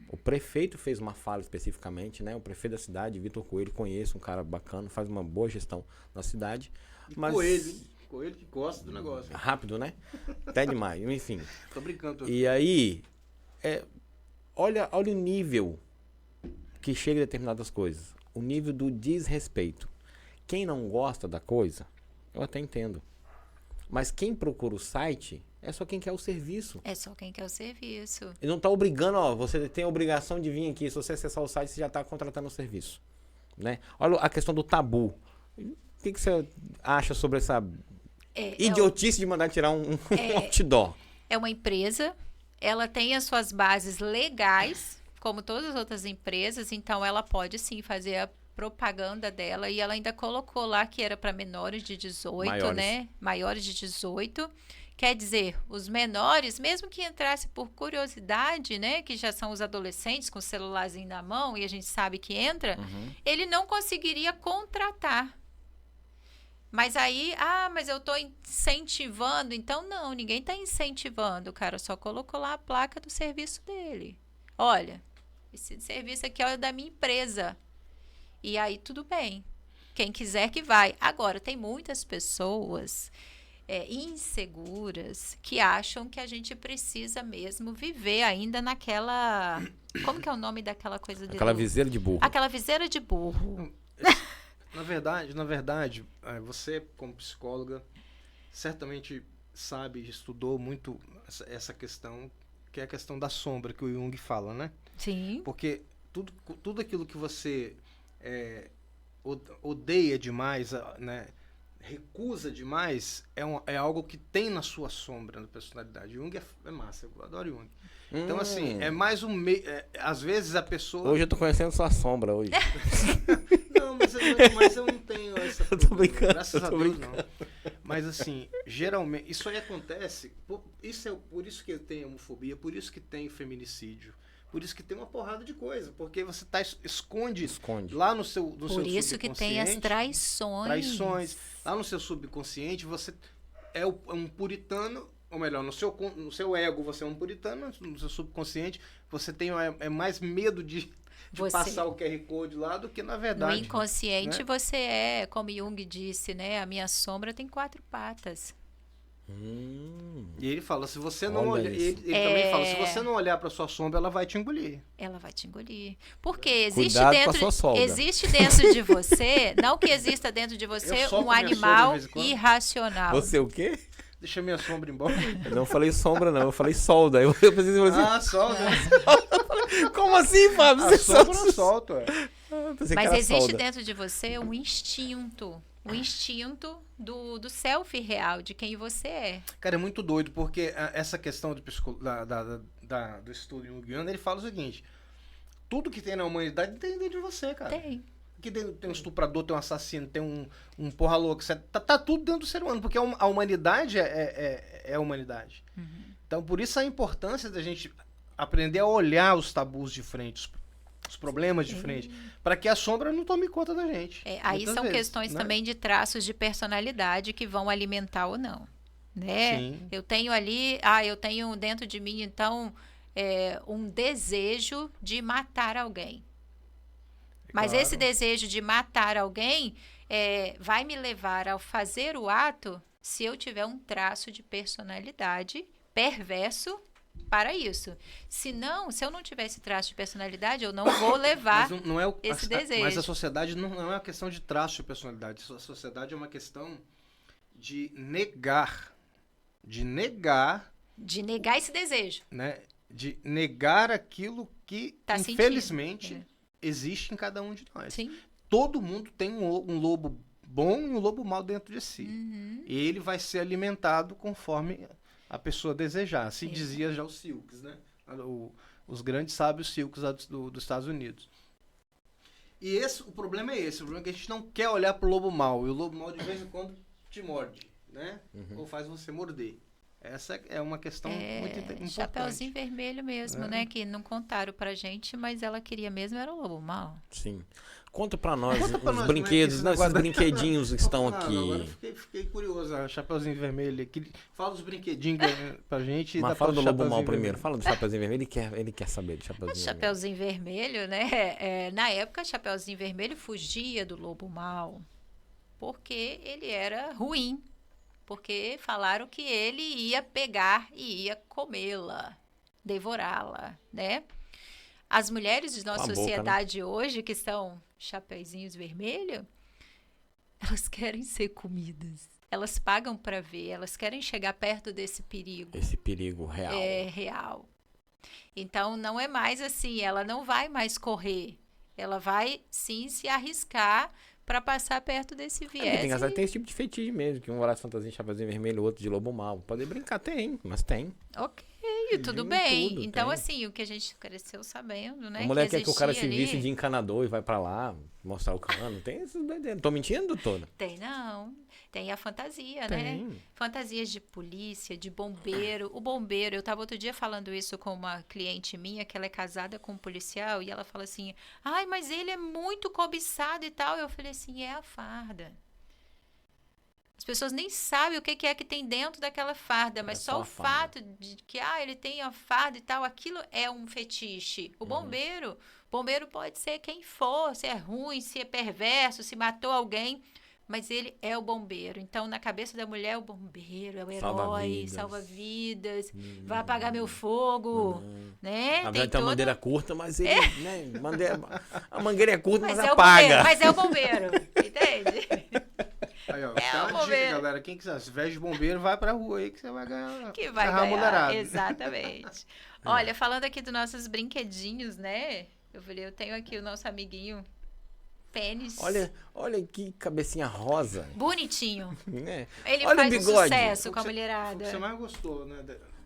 O prefeito fez uma fala especificamente, né? O prefeito da cidade, Vitor Coelho, conheço, um cara bacana, faz uma boa gestão na cidade. E Mas Coelho, hein? Coelho que gosta do negócio. rápido, né? Até demais, enfim. Tô brincando. E aí, olha o nível que chega a determinadas coisas. O nível do desrespeito. Quem não gosta da coisa, eu até entendo. Mas quem procura o site é só quem quer o serviço. É só quem quer o serviço. E não tá obrigando, ó, você tem a obrigação de vir aqui. Se você acessar o site, você já está contratando o serviço. Né? Olha a questão do tabu. O que você acha sobre essa idiotice de mandar tirar um outdoor? É uma empresa, ela tem as suas bases legais, como todas as outras empresas, então ela pode sim fazer a propaganda dela, e ela ainda colocou lá que era para menores de 18, Maiores. né? Maiores de 18. Quer dizer, os menores, mesmo que entrasse por curiosidade, né? Que já são os adolescentes com o celularzinho na mão, e a gente sabe que entra, ele não conseguiria contratar. Mas aí, mas eu estou incentivando. Então, não, ninguém está incentivando. O cara só colocou lá a placa do serviço dele. Olha, esse serviço aqui é da minha empresa. E aí, tudo bem. Quem quiser que vai. Agora, tem muitas pessoas inseguras que acham que a gente precisa mesmo viver ainda naquela... Como que é o nome daquela coisa dele? Aquela viseira de burro. Aquela viseira de burro. Na verdade, você como psicóloga certamente sabe, estudou muito essa questão, que é a questão da sombra que o Jung fala, né? Sim. Porque tudo aquilo que você odeia demais, né, recusa demais, é algo que tem na sua sombra, na personalidade. Jung é massa, eu adoro Jung. Então, assim, é mais um meio... às vezes a pessoa... Hoje eu tô conhecendo sua sombra, hoje. Não, mas eu não tenho essa... Eu tô brincando, Graças a eu tô Deus, brincando. não. Mas, assim, geralmente... Isso aí acontece... Por isso que tem homofobia, por isso que tem feminicídio, por isso que tem uma porrada de coisa. Porque você esconde lá no seu Por seu isso que tem as traições. Lá no seu subconsciente, você é um puritano... Ou melhor, no seu ego você é um puritano, no seu subconsciente você tem mais medo de passar o QR Code lá do que na verdade. No inconsciente, né? você é, como Jung disse, né? A minha sombra tem 4 patas. E ele fala, se você não Olha olhar... isso. Ele também fala, se você não olhar para sua sombra, ela vai te engolir. Ela vai te engolir. Porque existe Cuidado com a dentro, sua sogra. existe dentro de você, não que exista dentro de você Eu solto um minha sogra de animal vez em quando. irracional. Você o quê? Deixa minha sombra embora. Eu não falei sombra, não. Eu falei solda. Eu preciso fazer assim. Solta. Como assim, Fábio? A Você sombra solta? não solta. Pensei que Mas era existe solda. dentro de você um instinto. O instinto do self real, de quem você é. Cara, é muito doido, porque essa questão do estudo junguiano, ele fala o seguinte: tudo que tem na humanidade tem dentro de você, cara. Tem. Que tem um estuprador, tem um assassino, tem um porra louca. Tá tudo dentro do ser humano, porque a humanidade é a humanidade. Então, por isso a importância da gente aprender a olhar os tabus de frente, os problemas de frente, para que a sombra não tome conta da gente. Aí muitas são vezes, questões né? também de traços de personalidade que vão alimentar ou não. Né? Sim. Eu tenho ali, eu tenho dentro de mim, então, um desejo de matar alguém. Mas Claro. esse desejo de matar alguém vai me levar ao fazer o ato se eu tiver um traço de personalidade perverso para isso. Se eu não tiver esse traço de personalidade, eu não vou levar Mas não é esse desejo. Mas a sociedade não é uma questão de traço de personalidade. A sociedade é uma questão de negar. De negar, esse desejo. né? De negar aquilo que, Tá infelizmente, existe em cada um de nós. Sim. Todo mundo tem um lobo bom e um lobo mau dentro de si. E ele vai ser alimentado conforme a pessoa desejar. Assim dizia já o Silks, né? Os grandes sábios Silks lá dos Estados Unidos. E o problema é esse. O problema é que a gente não quer olhar pro lobo mau. E o lobo mau, de vez em quando, te morde, né? Ou faz você morder. Essa é uma questão muito importante. Chapeuzinho vermelho mesmo, né? Que não contaram pra gente, mas ela queria mesmo era o lobo mau. Sim. Conta pra nós pra os nós, brinquedos, como é que esses esse brinquedinhos que estão Agora aqui. fiquei curioso, a Chapeuzinho Vermelho. Fala os brinquedinhos pra gente. Mas fala do Lobo Mal Chapeuzinho primeiro. Vermelho. Fala do Chapeuzinho Vermelho, ele quer saber do Chapeuzinho Vermelho. Chapeuzinho vermelho, né? Na época, Chapeuzinho vermelho fugia do lobo mau, porque ele era ruim. Porque falaram que ele ia pegar e ia comê-la, devorá-la, né? As mulheres de nossa Com a boca, sociedade hoje, que são chapeuzinhos vermelhos, elas querem ser comidas. Elas pagam para ver, elas querem chegar perto desse perigo. Esse perigo real. É real. Então, não é mais assim, ela não vai mais correr. Ela vai, sim, se arriscar para passar perto desse viés. Tem esse tipo de fetiche mesmo, que um Horácio Fantasia, Chapeuzinho Vermelho, outro de Lobo Mal. Pode brincar, tem, mas tem. Ok, tudo De bem. tudo, Então, tem. assim, o que a gente cresceu sabendo, né? A mulher quer que o cara se existia visse ali- de encanador e vai pra lá mostrar o cano. Tem esses doideiros. Tô mentindo, doutora? Tem, não. Tem a fantasia, né? Tem. Fantasias de polícia, de bombeiro. O bombeiro, eu estava outro dia falando isso com uma cliente minha, que ela é casada com um policial, e ela fala assim, ai, mas ele é muito cobiçado e tal. Eu falei assim, é a farda. As pessoas nem sabem o que é que tem dentro daquela farda, mas só só a o farda. fato de que ele tem a farda e tal, aquilo é um fetiche. O bombeiro pode ser quem for, se é ruim, se é perverso, se matou alguém, mas ele é o bombeiro. Então, na cabeça da mulher, o bombeiro é o herói, salva vidas, vai apagar meu fogo, né? Na Tem verdade tem uma todo- mangueira curta, mas ele, né, a mangueira é curta, mas, Mas é o apaga. bombeiro, mas é o bombeiro, entende? Aí, ó, É tá o uma dica, bombeiro. galera. Quem quiser, se veste de bombeiro, vai pra rua aí que você vai ganhar. Que vai agarrar a ganhar, mulherada. exatamente. Olha, falando aqui dos nossos brinquedinhos, né? Eu tenho aqui o nosso amiguinho pênis. Olha que cabecinha rosa. Bonitinho. Né? Ele Olha o faz um bigode. sucesso com a Foi o que mulherada. você mais gostou, né?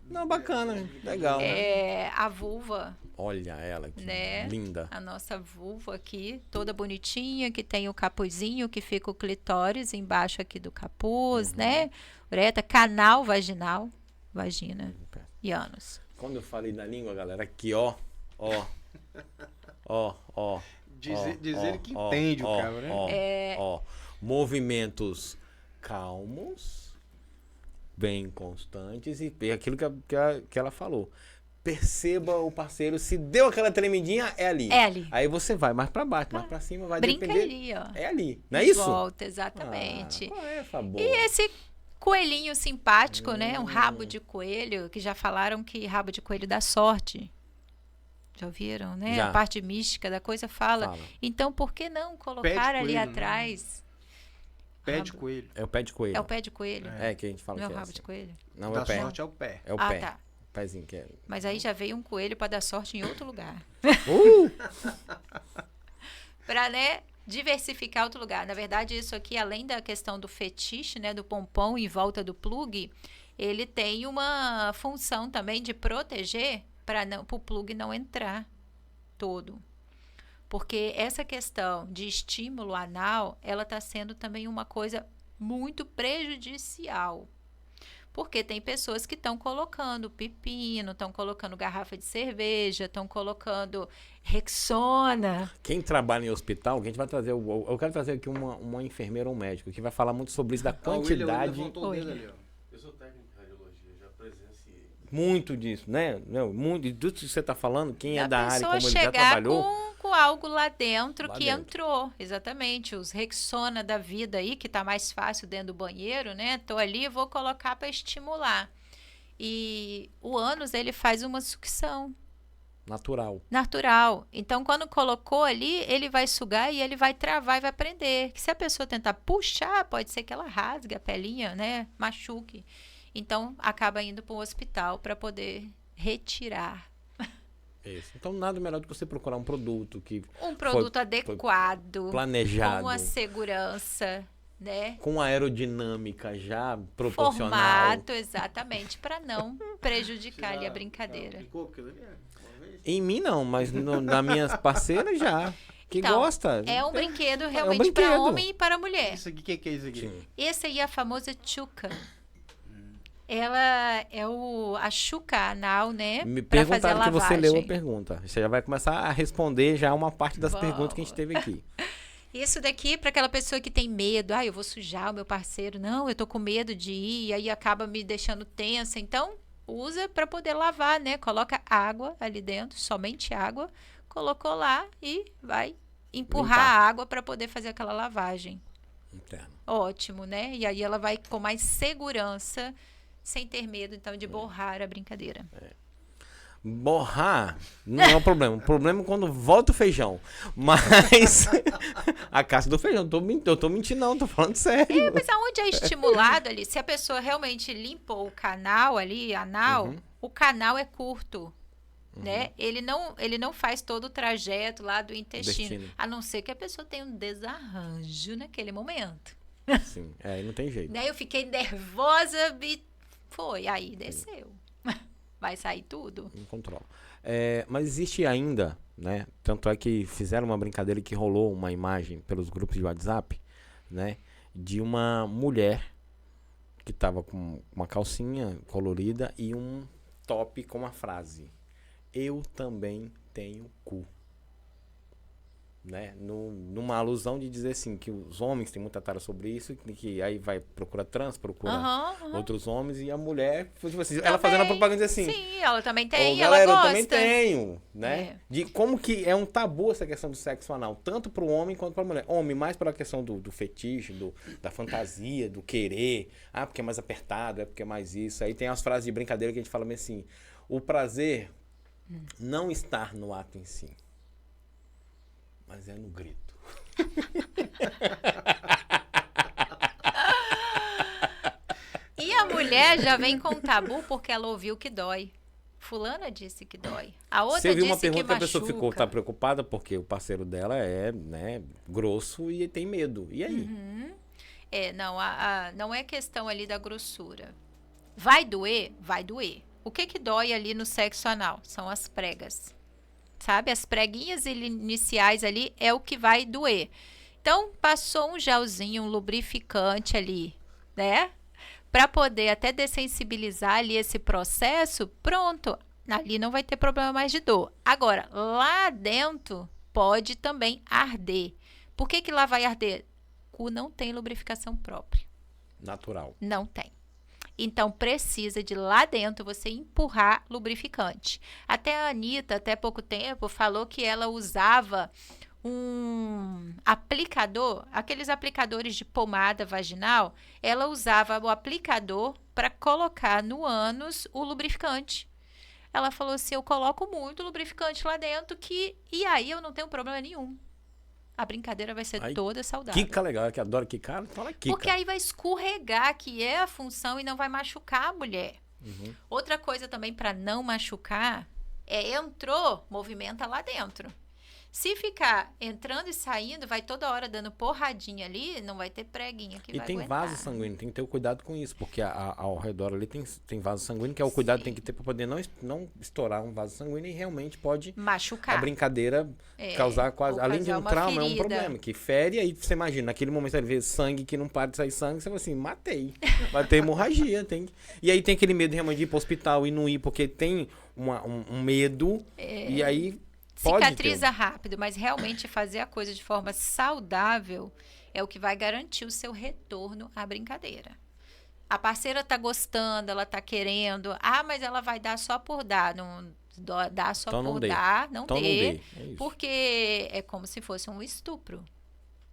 Não, bacana, legal. É, a vulva, Olha ela, que Né? linda. a nossa vulva aqui, toda bonitinha, que tem o capuzinho, que fica o clitóris embaixo aqui do capuz, né? Ureta, canal vaginal, vagina e ânus. Quando eu falei da língua, galera, aqui, ó. Diz ele que entende o cara, né? Ó, movimentos calmos, bem constantes e aquilo que ela falou. Perceba o parceiro, se deu aquela tremidinha, é ali. É ali. Aí você vai mais pra baixo, mais pra cima, vai Brinca depender. ali, ó. É ali, não é De isso? Volta, exatamente. Qual é, Fabô? E esse coelhinho simpático, né? Um rabo de coelho, que já falaram que rabo de coelho dá sorte. Já ouviram, né? Já. A parte mística da coisa fala. Então, por que não colocar ali coelho, né? atrás? Pé de Rabo. coelho. É o pé de coelho. É o pé de coelho? É que a gente fala Não é que o é rabo assim. de coelho? Não é Da o pé. sorte é o pé. É o Ah, pé. tá. O pezinho que é. Mas aí já veio um coelho para dar sorte em outro lugar. Para, né, diversificar outro lugar. Na verdade, isso aqui, além da questão do fetiche, né, do pompom em volta do plug, ele tem uma função também de proteger para o plug não entrar todo. Porque essa questão de estímulo anal, ela está sendo também uma coisa muito prejudicial. Porque tem pessoas que estão colocando pepino, estão colocando garrafa de cerveja, estão colocando Rexona. Quem trabalha em hospital, que a gente vai trazer. Eu quero trazer aqui uma enfermeira ou um médico que vai falar muito sobre isso, da Ó, o William quantidade. levantou o dedo ali, ó. Eu sou técnico em radiologia, já presenciei. Muito disso, né? Não, muito disso que você está falando, quem é da área, pessoa como ele já chegar trabalhou. com algo lá dentro Lá que dentro. entrou, exatamente. Os Rexona da vida aí, que tá mais fácil dentro do banheiro, né? Tô ali, vou colocar para estimular. E o ânus, ele faz uma sucção natural. Então, quando colocou ali, ele vai sugar e ele vai travar e vai prender. Que se a pessoa tentar puxar, pode ser que ela rasgue a pelinha, né? Machuque. Então, acaba indo para o hospital para poder retirar. Isso. Então, nada melhor do que você procurar um produto que Um produto adequado, planejado, com a segurança, né? com aerodinâmica já proporcional. Formato, exatamente, para não prejudicar ali a brincadeira. Aplicou aquilo ali? Uma vez? Em mim não, mas nas minhas parceiras já. Que Então, gosta. É um brinquedo realmente para brinquedo. homem e para mulher. Isso aqui, o que é isso aqui? Sim. Esse aí é a famosa tchuca. Ela é a Xuca anal, né? Me Pra fazer a perguntaram que você lavagem. leu a pergunta. Você já vai começar a responder já uma parte das Vamos. perguntas que a gente teve aqui. Isso daqui para aquela pessoa que tem medo. Ah, eu vou sujar o meu parceiro. Não, eu tô com medo de ir. E aí acaba me deixando tensa. Então, usa para poder lavar, né? Coloca água ali dentro, somente água. Colocou lá e vai empurrar Limpar. a água para poder fazer aquela lavagem. Interno. Ótimo, né? E aí ela vai com mais segurança, sem ter medo, então, de borrar a brincadeira. Borrar não é o problema. O problema é quando volta o feijão. Mas a casca do feijão, eu tô mentindo não, tô falando sério. Mas aonde é estimulado ali, se a pessoa realmente limpou o canal ali, anal, Uhum. o canal é curto, né? Ele não faz todo o trajeto lá do intestino, Destino. a não ser que a pessoa tenha um desarranjo naquele momento. Sim, aí não tem jeito. Daí eu fiquei nervosa e foi, aí desceu. Vai sair tudo? Não controla. Mas existe ainda, né? Tanto é que fizeram uma brincadeira que rolou uma imagem pelos grupos de WhatsApp, né? De uma mulher que tava com uma calcinha colorida e um top com uma frase: "Eu também tenho cu". Né? Numa alusão de dizer assim, que os homens têm muita tara sobre isso, que aí vai procurar trans, procura Aham. outros homens, e a mulher, tipo assim, ela fazendo a propaganda assim. Sim, ela também Ô, tem, galera, ela eu gosta. também tenho, né? É. De como que é um tabu essa questão do sexo anal, tanto pro homem quanto pra mulher. Homem, mais pela questão do fetiche, da fantasia, do querer. Ah, porque é mais apertado, é porque é mais isso. Aí tem as frases de brincadeira que a gente fala meio assim, o prazer não está no ato em si, mas é no grito. E a mulher já vem com tabu porque ela ouviu que dói. Fulana disse que dói. A outra Você viu uma disse pergunta que a pessoa machuca. tá preocupada porque o parceiro dela é, né, grosso e tem medo. E aí? Não, não é questão ali da grossura. Vai doer? Vai doer. O que dói ali no sexo anal? São as pregas. Sabe? As preguinhas iniciais ali é o que vai doer. Então, passou um gelzinho, um lubrificante ali, né? Para poder até dessensibilizar ali esse processo, pronto. Ali não vai ter problema mais de dor. Agora, lá dentro pode também arder. Por que lá vai arder? O cu não tem lubrificação própria. Natural. Não tem. Então, precisa de lá dentro você empurrar lubrificante. Até a Anitta, até pouco tempo, falou que ela usava um aplicador, aqueles aplicadores de pomada vaginal, ela usava o aplicador para colocar no ânus o lubrificante. Ela falou assim, eu coloco muito lubrificante lá dentro e aí eu não tenho problema nenhum. A brincadeira vai ser Ai, toda saudável. Quica legal, que adora quicar, então ela quica. Porque aí vai escorregar, que é a função, e não vai machucar a mulher. Outra coisa também para não machucar entrou, movimenta lá dentro. Se ficar entrando e saindo, vai toda hora dando porradinha ali, não vai ter preguinha que E vai tem aguentar. vaso sanguíneo, tem que ter o cuidado com isso, porque ao redor ali tem vaso sanguíneo, que é o cuidado que tem que ter para poder não estourar um vaso sanguíneo e realmente pode Machucar. a brincadeira causar quase, ou além de causar um uma trauma, é um ferida. problema, que fere, aí você imagina, naquele momento você vê sangue que não para de sair sangue, você fala assim, matei, vai ter hemorragia, e aí tem aquele medo realmente de ir pro hospital e não ir, porque tem um medo, e aí pode Cicatriza rápido, mas realmente fazer a coisa de forma saudável é o que vai garantir o seu retorno à brincadeira. A parceira tá gostando, ela tá querendo, mas ela vai dar só por dar, não dá só Então não por dê. dar, não Então não dê, dê, é isso. porque é como se fosse um estupro.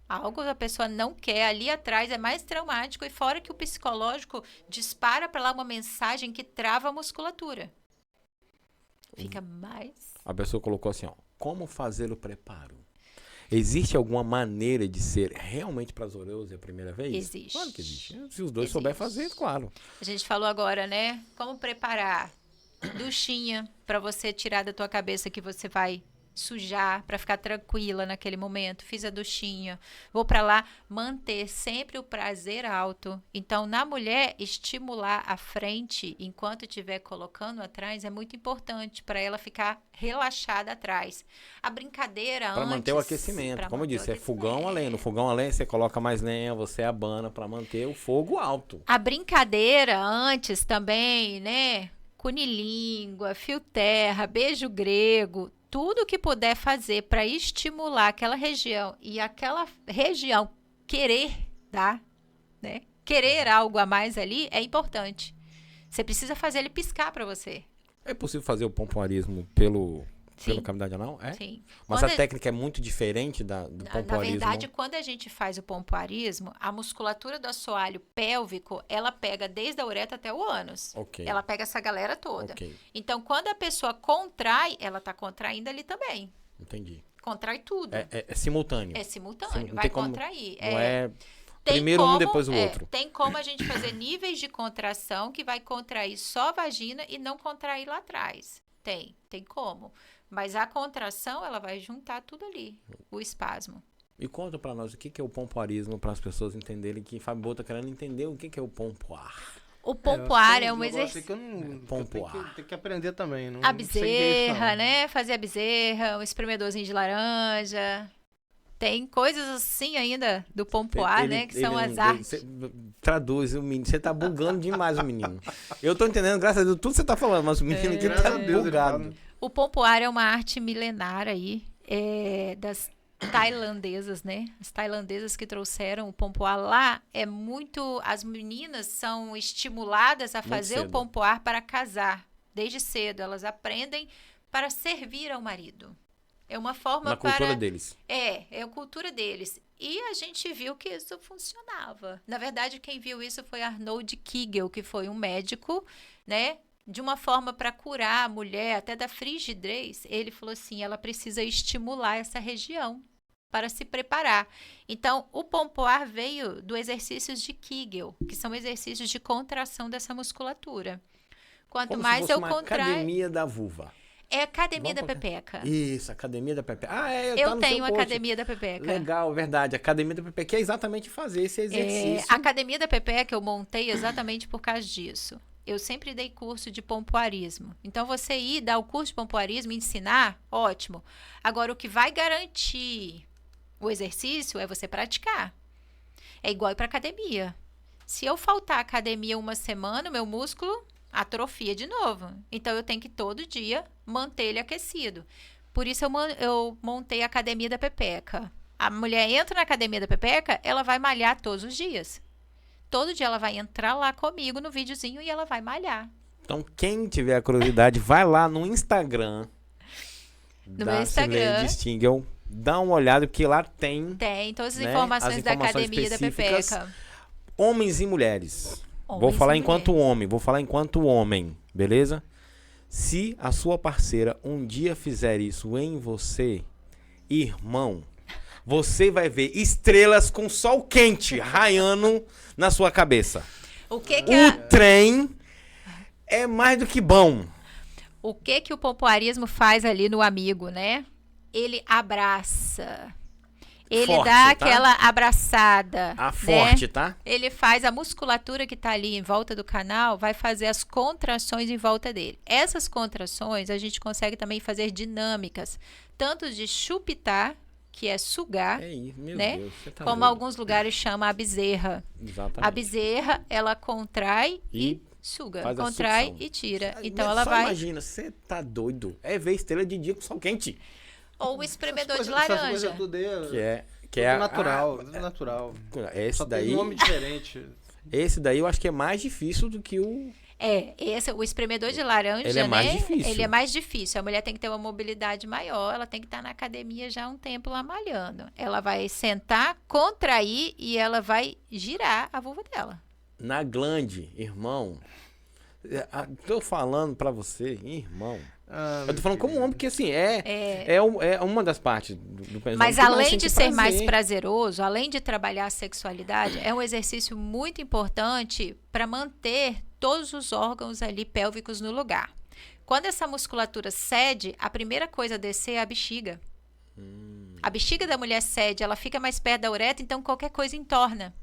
Algo que a pessoa não quer, ali atrás é mais traumático, e fora que o psicológico dispara para lá uma mensagem que trava a musculatura. Fica mais... A pessoa colocou assim, ó, como fazer o preparo? Existe alguma maneira de ser realmente prazeroso a primeira vez? Existe. Claro que existe. Se os dois Existe. souberem fazer, claro. A gente falou agora, né? Como preparar duchinha para você tirar da tua cabeça que você vai sujar, para ficar tranquila naquele momento. Fiz a duchinha, vou para lá, manter sempre o prazer alto. Então, na mulher, estimular a frente enquanto estiver colocando atrás é muito importante para ela ficar relaxada atrás. A brincadeira Para antes... manter o aquecimento. pra Como eu manter o disse, é aquecimento. fogão a lenha. No fogão a lenha você coloca mais lenha, você abana para manter o fogo alto. A brincadeira antes também, né? Cunilíngua, fio terra, beijo grego, tudo que puder fazer para estimular aquela região e aquela região querer dar, né? Querer algo a mais ali é importante. Você precisa fazer ele piscar para você. É possível fazer o pompoarismo pela cavidade anal? É? Sim. Mas Quando a técnica é muito diferente do Na pompoarismo? verdade, quando a gente faz o pompoarismo, a musculatura do assoalho pélvico, ela pega desde a uretra até o ânus. Ok. Ela pega essa galera toda. Ok, Então, quando a pessoa contrai, ela está contraindo ali também. entendi. Contrai tudo. É simultâneo. É simultâneo, Não vai tem como- contrair. Não é Tem primeiro um, como- depois o outro. Tem como a gente fazer níveis de contração que vai contrair só a vagina e não contrair lá atrás. Tem como. Mas a contração, ela vai juntar tudo ali, o espasmo. E conta pra nós o que é o pompoarismo para as pessoas entenderem que Fábio Boa tá querendo entender o que é o pompoar. O pompoar é um negócio exercício. que eu não, Pompoar. eu tenho que aprender também. Não, A não sei o que é isso, bezerra, não. né? Fazer a bezerra, um espremedorzinho de laranja. Tem coisas assim ainda do pompoar, né? Que são as artes. Traduz o menino. Você tá bugando demais o menino. Eu tô entendendo, graças a Deus, tudo que você tá falando, mas o menino aqui Graças tá a Deus, ele bugado. fala. O pompoar é uma arte milenar aí, das tailandesas, né? As tailandesas que trouxeram o pompoar lá, as meninas são estimuladas a Muito fazer o cedo. pompoar para casar, desde cedo. Elas aprendem para servir ao marido. É uma forma Na cultura para... deles. É a cultura deles. E a gente viu que isso funcionava. Na verdade, quem viu isso foi Arnold Kegel, que foi um médico, né? De uma forma para curar a mulher, até da frigidez. Ele falou assim, ela precisa estimular essa região para se preparar. Então, o pompoar veio do exercícios de Kegel, que são exercícios de contração dessa musculatura. Quanto Como se mais fosse eu uma contraio... academia da vulva. É a academia da Vamos pra- pepeca. Isso, academia da Pepe. Ah, Eu tá no seu tenho a post. academia da pepeca. Legal, verdade. A academia da Pepe, que é exatamente fazer esse É, exercício. a Academia da Pepeca eu montei exatamente por causa disso. Eu sempre dei curso de pompoarismo. Então, você ir dar o curso de pompoarismo e ensinar, ótimo. Agora, o que vai garantir o exercício é você praticar. É igual ir para academia. Se eu faltar à academia uma semana, o meu músculo atrofia de novo. Então, eu tenho que todo dia manter ele aquecido. Por isso, eu montei a Academia da Pepeca. A mulher entra na Academia da Pepeca, ela vai malhar todos os dias. Todo dia ela vai entrar lá comigo no videozinho e ela vai malhar. Então, quem tiver a curiosidade, vai lá no Instagram. No da meu Instagram. Cirlei Stingel. Dá uma olhada, porque lá tem Tem todas as Né, informações as da informações Academia da específicas. Pepeca. homens e mulheres. Vou Homens falar e enquanto mulheres. homem, vou falar enquanto homem, beleza? Se a sua parceira um dia fizer isso em você, irmão, você vai ver estrelas com sol quente raiando na sua cabeça. O que que, O trem é mais do que bom. o pompoarismo faz ali no amigo, né? Ele abraça. Ele Forte, dá tá? aquela abraçada. A né? forte, tá? Ele faz a musculatura que está ali em volta do canal, vai fazer as contrações em volta dele. Essas contrações a gente consegue também fazer dinâmicas, tanto de chupitar, que é sugar, É isso, meu né? Deus. Você tá como doido. alguns lugares chamam a bezerra. Exatamente. A bezerra, ela contrai E e suga. faz a Contrai sucção. e tira. Aí, Então mas ela só vai... imagina, você tá doido. É ver estrela de dia com sol quente. Ou o espremedor de Essas laranja. coisas tudo é, Que tudo é natural, tudo natural. Esse Só daí, tem nome diferente. esse daí eu acho que é mais difícil do que o O espremedor de laranja, Ele é mais né? difícil. Ele é mais difícil. A mulher tem que ter uma mobilidade maior, ela tem que estar na academia já há um tempo lá malhando. Ela vai sentar, contrair e ela vai girar a vulva dela. na glande, irmão. Tô falando pra você, irmão. Ah, Eu tô falando como homem, porque assim, é uma das partes do pensamento. Mas que mais além sente de ser mais prazer. prazeroso, além de trabalhar a sexualidade, é um exercício muito importante para manter todos os órgãos ali pélvicos no lugar. Quando essa musculatura cede, a primeira coisa a descer é a bexiga. A bexiga da mulher cede, ela fica mais perto da uretra, então qualquer coisa entorna.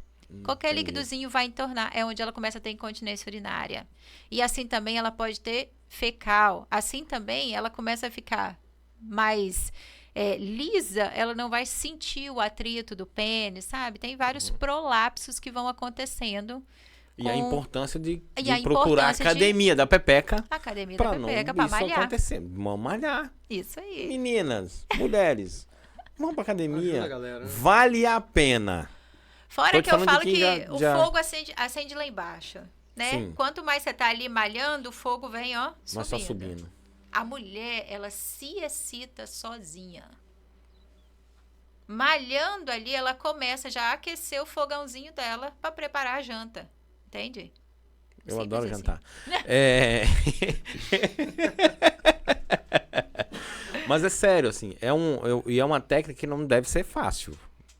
Qualquer Entendi. líquidozinho vai entornar, é onde ela começa a ter incontinência urinária. E assim também ela pode ter fecal. Assim também ela começa a ficar mais lisa, ela não vai sentir o atrito do pênis, sabe? Tem vários prolapsos que vão acontecendo. E a com importância de a procurar a importância de- academia da Pepeca a academia pra da não Pepeca, pra isso malhar. acontecer. Vamos malhar. Isso aí. Meninas, mulheres, vamos pra Ajuda academia. a galera, né? Vale a pena. Fora Tô te que eu falando de falo quem que já- o fogo acende lá embaixo, né? Sim. Quanto mais você tá ali malhando, o fogo vem, ó, subindo. Mas só subindo. A mulher, ela se excita sozinha. Malhando ali, ela começa já a aquecer o fogãozinho dela para preparar a janta. Entende? Eu Simples adoro assim. jantar. É... Mas é sério, assim, e é uma técnica que não deve ser fácil,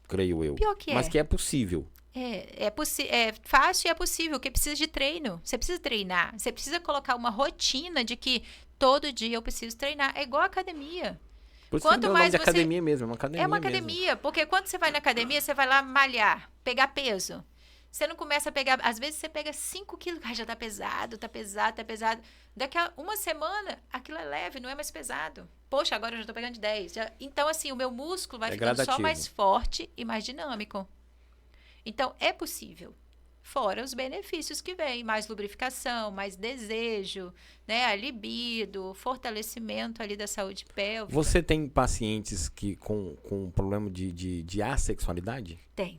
creio eu. Pior que Mas é. que é possível. É fácil e é possível, porque precisa de treino. Você precisa treinar. Você precisa colocar uma rotina de que todo dia eu preciso treinar. É igual a academia. Por isso Quanto que é o nome mais de você- academia mesmo, é uma academia É uma mesmo. academia, porque quando você vai na academia, você vai lá malhar, pegar peso. Você não começa a pegar, às vezes você pega 5 quilos, já tá pesado, tá pesado, tá pesado. Daqui a uma semana, aquilo é leve, não é mais pesado. Poxa, agora eu já tô pegando 10. Então, assim, o meu músculo vai É ficando só gradativo. mais forte e mais dinâmico. Então, é possível. Fora os benefícios que vem, mais lubrificação, mais desejo, né? A libido, fortalecimento ali da saúde pélvica. Você tem pacientes que com problema de assexualidade? Tem.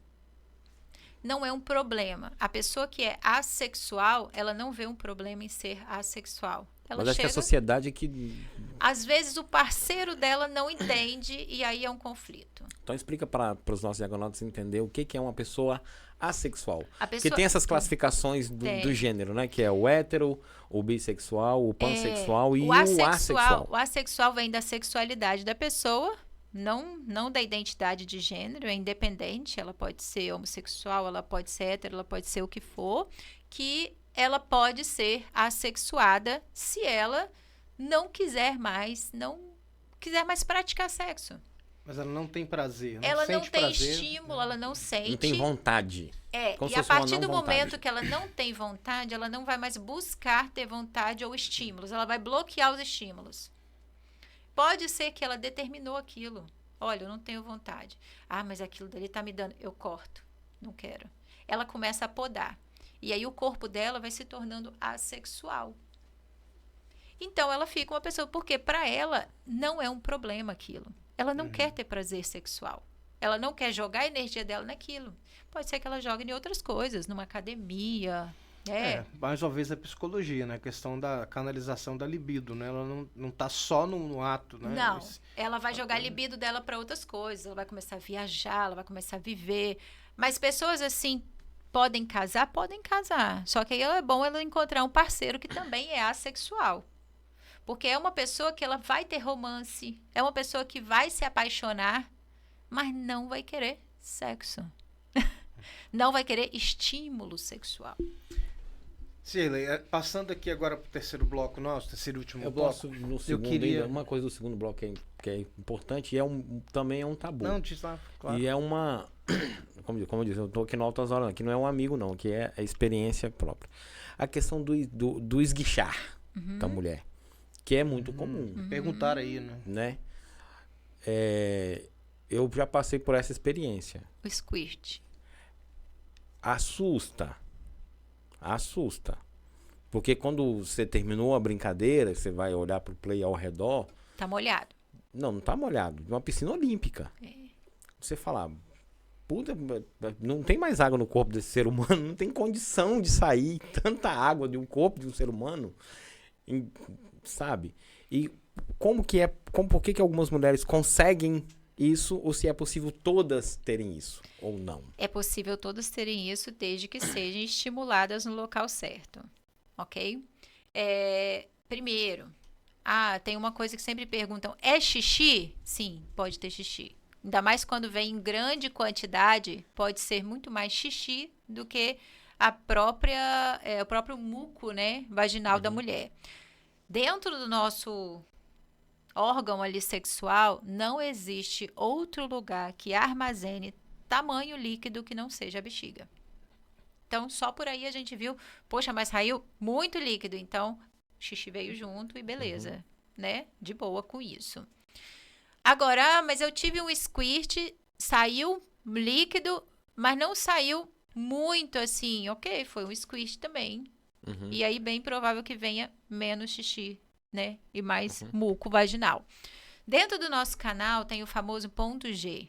Não é um problema. A pessoa que é assexual, ela não vê um problema em ser assexual. Ela Mas acho que chega, a sociedade que... às vezes o parceiro dela não entende e aí é um conflito. Então explica para os nossos diagonautas entender o que é uma pessoa assexual. A Porque pessoa tem essas classificações Tem. do gênero, né? Que é o hétero, o bissexual, o pansexual e o assexual. assexual. O assexual vem da sexualidade da pessoa, não da identidade de gênero, é independente. Ela pode ser homossexual, ela pode ser hétero, ela pode ser o que for, que ela pode ser assexuada se ela não quiser mais praticar sexo. Mas ela não tem prazer. Ela não sente tem prazer. estímulo, ela não sente. Não tem vontade. Como E se a fosse uma partir não do vontade. momento que ela não tem vontade, ela não vai mais buscar ter vontade ou estímulos. Ela vai bloquear os estímulos. Pode ser que ela determinou aquilo. Olha, eu não tenho vontade. Ah, mas aquilo dali tá me dando. Eu corto. Não quero. Ela começa a podar. E aí o corpo dela vai se tornando assexual. Então ela fica uma pessoa, porque para ela não é um problema aquilo. Ela não quer ter prazer sexual. Ela não quer jogar a energia dela naquilo. Pode ser que ela jogue em outras coisas, numa academia. Mais uma vez a psicologia, né? A questão da canalização da libido, né? Ela não tá só no ato, né? Não, ela vai jogar a libido dela para outras coisas. Ela vai começar a viajar, ela vai começar a viver. Mas pessoas assim podem casar. Só que aí é bom ela encontrar um parceiro que também é assexual. Porque é uma pessoa que ela vai ter romance, é uma pessoa que vai se apaixonar, mas não vai querer sexo. Não vai querer estímulo sexual. Cirlei, passando aqui agora pro terceiro bloco nosso, terceiro e último Eu bloco. posso, no segundo, queria- ainda, uma coisa do segundo bloco que é importante e também é um tabu. Não, diz lá, claro. E é uma... Como eu disse, eu tô aqui no Altas Horas, que não é um amigo não, que é a experiência própria. A questão do esguichar da mulher, que é muito comum, Perguntaram aí, né? né? Eu já passei por essa experiência. O squirt. Assusta. Porque quando você terminou a brincadeira, você vai olhar pro play ao redor, Tá molhado. não tá molhado, de uma piscina olímpica. Você fala, puta, não tem mais água no corpo desse ser humano, não tem condição de sair tanta água de um corpo de um ser humano, sabe? E por que algumas mulheres conseguem isso, ou se é possível todas terem isso, ou não? É possível todas terem isso desde que sejam estimuladas no local certo, ok? Primeiro, tem uma coisa que sempre perguntam, é xixi? Sim, pode ter xixi. Ainda mais quando vem em grande quantidade, pode ser muito mais xixi do que o próprio muco, né, vaginal da mulher. Dentro do nosso órgão ali sexual, não existe outro lugar que armazene tamanho líquido que não seja a bexiga. Então, só por aí a gente viu, poxa, mas saiu muito líquido, então xixi veio junto e beleza, né? De boa com isso. Agora, mas eu tive um squirt, saiu líquido, mas não saiu muito assim. Ok, foi um squirt também. E aí, bem provável que venha menos xixi, né? E mais muco vaginal. Dentro do nosso canal tem o famoso ponto G.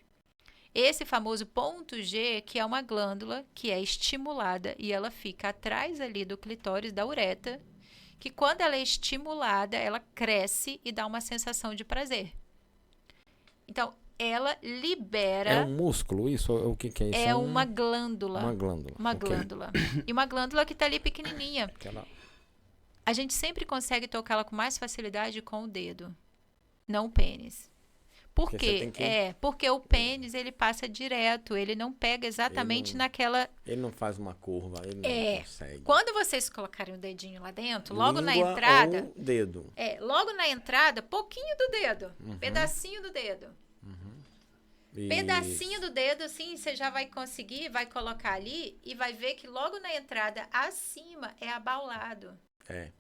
Esse famoso ponto G, que é uma glândula que é estimulada e ela fica atrás ali do clitóris da uretra, que quando ela é estimulada, ela cresce e dá uma sensação de prazer. Então, ela libera... É um músculo isso? O que é isso? É uma glândula. Uma glândula. Uma ok. glândula. E uma glândula que está ali pequenininha. Aquela- A gente sempre consegue tocá-la com mais facilidade com o dedo, não o pênis. Por Porque quê? você tem que- Porque o pênis, ele passa direto, ele não pega exatamente Ele não- naquela... Ele não faz uma curva, ele É. não consegue. Quando vocês colocarem o dedinho lá dentro, logo na Língua entrada... ou dedo. logo na entrada, pouquinho do dedo, pedacinho do dedo. E- Pedacinho do dedo, assim, você já vai conseguir, vai colocar ali e vai ver que logo na entrada, acima, é abaulado. É.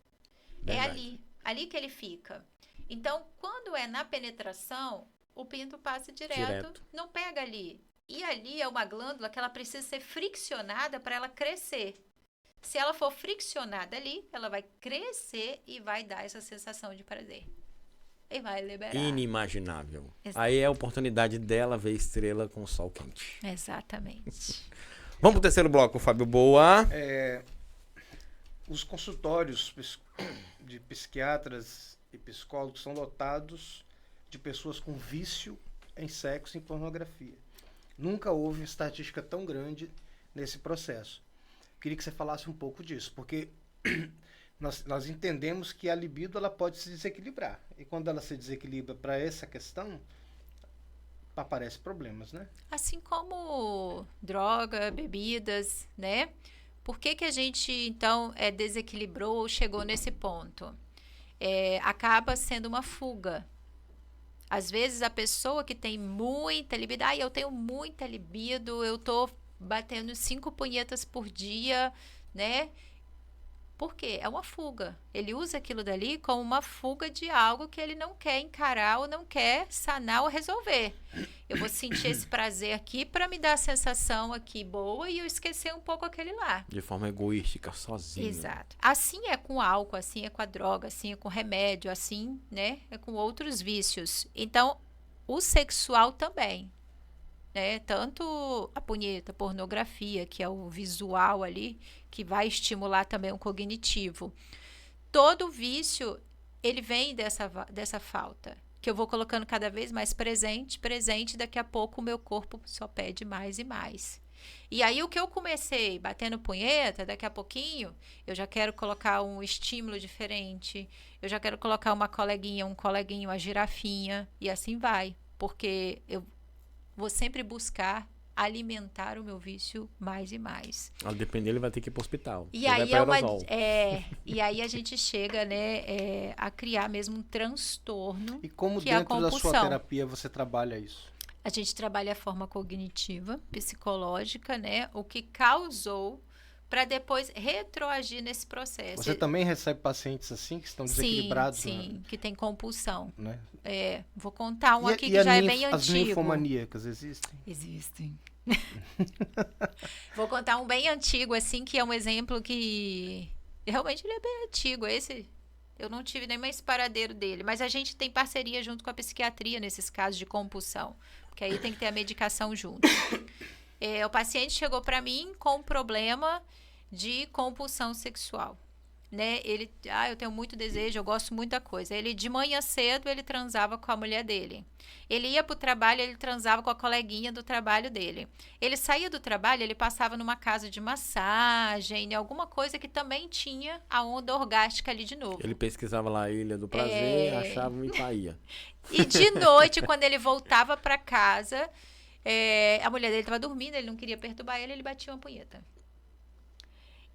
É Verdade. ali que ele fica. Então, quando é na penetração, o pinto passa direto, Direto. não pega ali. E ali é uma glândula que ela precisa ser friccionada para ela crescer. Se ela for friccionada ali, ela vai crescer e vai dar essa sensação de prazer. E vai liberar. Inimaginável. Exato. Aí é a oportunidade dela ver estrela com o sol quente. Exatamente. Vamos pro terceiro bloco, Fábio Boa. Os consultórios de psiquiatras e psicólogos são lotados de pessoas com vício em sexo e em pornografia. Nunca houve estatística tão grande nesse processo. Queria que você falasse um pouco disso, porque nós entendemos que a libido ela pode se desequilibrar. E quando ela se desequilibra para essa questão, aparecem problemas, né? Assim como droga, bebidas, né? Por que a gente, então, desequilibrou ou chegou nesse ponto? Acaba sendo uma fuga. Às vezes, a pessoa que tem muita libido, eu tenho muita libido, eu tô batendo 5 punhetas por dia, né? Por quê? É uma fuga. Ele usa aquilo dali como uma fuga de algo que ele não quer encarar ou não quer sanar ou resolver. Eu vou sentir esse prazer aqui para me dar a sensação aqui boa e eu esquecer um pouco aquele lá. De forma egoística, sozinho. Exato. Assim é com álcool, assim é com a droga, assim é com remédio, assim, né? É com outros vícios. Então, o sexual também, né? Tanto a punheta, pornografia, que é o visual ali, que vai estimular também o cognitivo. Todo vício, ele vem dessa falta, que eu vou colocando cada vez mais presente, daqui a pouco o meu corpo só pede mais e mais. E aí o que eu comecei batendo punheta, daqui a pouquinho, eu já quero colocar um estímulo diferente, eu já quero colocar uma coleguinha, um coleguinho, a girafinha, e assim vai, porque eu vou sempre buscar alimentar o meu vício mais e mais. Ao depender, ele vai ter que ir pro hospital. E Ele aí, vai pra Aerosol. e aí a gente chega, né, a criar mesmo um transtorno, E como que é a dentro da sua compulsão. terapia você trabalha isso? A gente trabalha a forma cognitiva, psicológica, né, o que causou para depois retroagir nesse processo. Você também recebe pacientes assim, que estão desequilibrados? Sim, que tem compulsão. Né? Vou contar um aqui E que já é bem as antigo. ninfomaníacas existem? Existem. Vou contar um bem antigo, assim, que é um exemplo que realmente ele é bem antigo. Esse eu não tive nem mais paradeiro dele, mas a gente tem parceria junto com a psiquiatria nesses casos de compulsão, porque aí tem que ter a medicação junto. O paciente chegou para mim com um problema de compulsão sexual, né? Ele, eu tenho muito desejo, eu gosto muito da coisa. Ele, de manhã cedo, ele transava com a mulher dele. Ele ia pro trabalho, ele transava com a coleguinha do trabalho dele. Ele saía do trabalho, ele passava numa casa de massagem, alguma coisa que também tinha a onda orgástica ali de novo. Ele pesquisava lá a Ilha do Prazer, achava uma Itaía. E de noite, quando ele voltava para casa, a mulher dele estava dormindo, ele não queria perturbar ele batia uma punheta.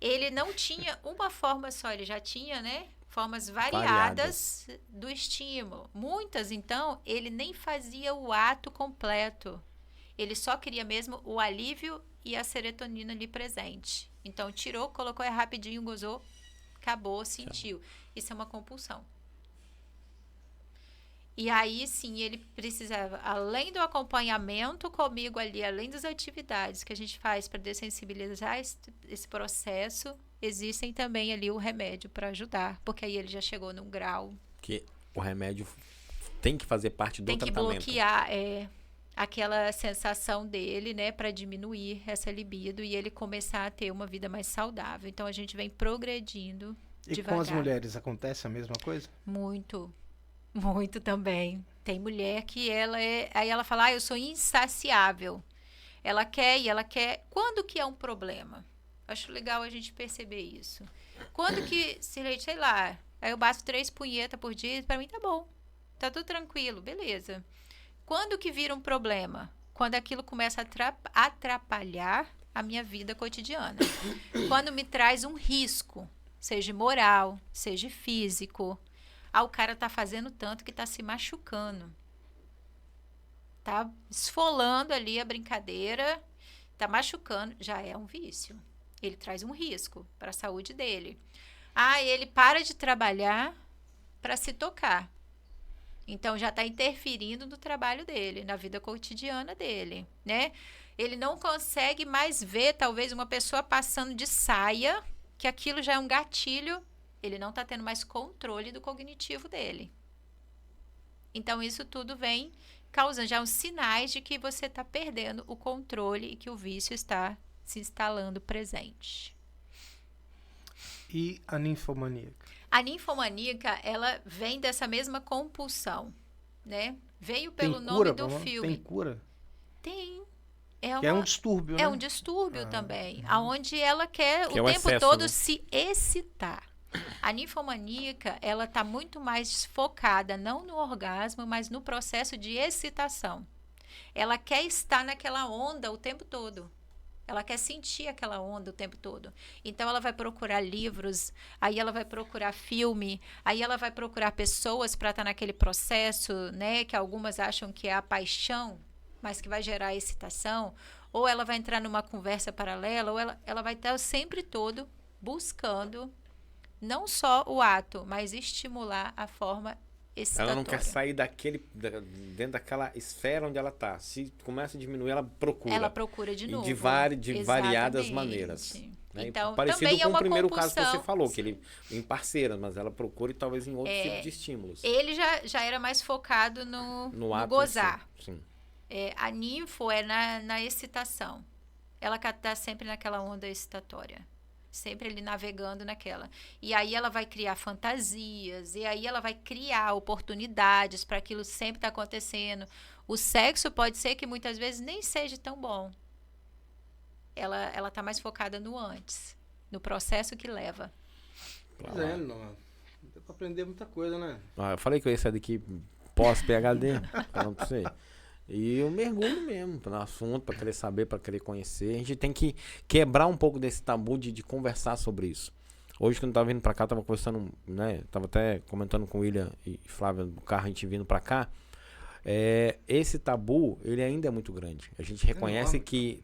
Ele não tinha uma forma só, ele já tinha, né, formas variadas do estímulo. Muitas, então, ele nem fazia o ato completo. Ele só queria mesmo o alívio e a serotonina ali presente. Então, tirou, colocou rapidinho, gozou, acabou, sentiu. Isso é uma compulsão. E aí, sim, ele precisava, além do acompanhamento comigo ali, além das atividades que a gente faz para dessensibilizar esse processo, existem também ali o remédio para ajudar, porque aí ele já chegou num grau. Que o remédio tem que fazer parte do tratamento. Tem que bloquear aquela sensação dele, né, para diminuir essa libido e ele começar a ter uma vida mais saudável. Então, a gente vem progredindo devagar. E com as mulheres acontece a mesma coisa? Muito. Muito também. Tem mulher que aí ela fala, eu sou insaciável. Ela quer e ela quer. Quando que é um problema? Acho legal a gente perceber isso. Quando que, sei lá, aí eu bato 3 punhetas por dia, pra mim tá bom. Tá tudo tranquilo, beleza. Quando que vira um problema? Quando aquilo começa a atrapalhar a minha vida cotidiana. Quando me traz um risco, seja moral, seja físico. O cara tá fazendo tanto que tá se machucando. Tá esfolando ali a brincadeira, tá machucando, já é um vício. Ele traz um risco para a saúde dele. Ele para de trabalhar para se tocar. Então, já está interferindo no trabalho dele, na vida cotidiana dele, né? Ele não consegue mais ver, talvez, uma pessoa passando de saia, que aquilo já é um gatilho. Ele não está tendo mais controle do cognitivo dele. Então, isso tudo vem causando já uns sinais de que você está perdendo o controle e que o vício está se instalando presente. E a ninfomaníaca? A ninfomaníaca, ela vem dessa mesma compulsão, né? Veio pelo nome do filme. Tem cura? Tem. É um distúrbio, né? É um distúrbio também, aonde ela quer Que o é tempo excesso, todo né? se excitar. A ninfomaníaca, ela está muito mais focada não no orgasmo, mas no processo de excitação. Ela quer estar naquela onda o tempo todo. Ela quer sentir aquela onda o tempo todo. Então, ela vai procurar livros, aí ela vai procurar filme, aí ela vai procurar pessoas para estar naquele processo, né? Que algumas acham que é a paixão, mas que vai gerar excitação. Ou ela vai entrar numa conversa paralela, ou ela vai estar sempre todo buscando não só o ato, mas estimular a forma excitatória. Ela não quer sair dentro daquela esfera onde ela está. Se começa a diminuir, ela procura. Ela procura de novo. De variadas maneiras. Né? Então, parecido também com é uma o primeiro compulsão. caso que você falou, que ele em parceira, mas ela procura e talvez em outro tipo de estímulos. Ele já era mais focado no ato gozar. Sim. A ninfo é na excitação. Ela está sempre naquela onda excitatória. Sempre ali navegando naquela. E aí ela vai criar fantasias, e aí ela vai criar oportunidades para aquilo sempre estar acontecendo. O sexo pode ser que muitas vezes nem seja tão bom. Ela está mais focada no antes, no processo que leva. Pois é, não. Deu pra aprender muita coisa, né? Eu falei que eu ia sair daqui pós-PHD, falando pra você. E eu mergulho mesmo no assunto, para querer saber, para querer conhecer. A gente tem que quebrar um pouco desse tabu de conversar sobre isso. Hoje, quando eu tava vindo para cá, eu tava conversando, né? Tava até comentando com o William e Flávia no carro, a gente vindo para cá. Esse tabu, ele ainda é muito grande. A gente reconhece que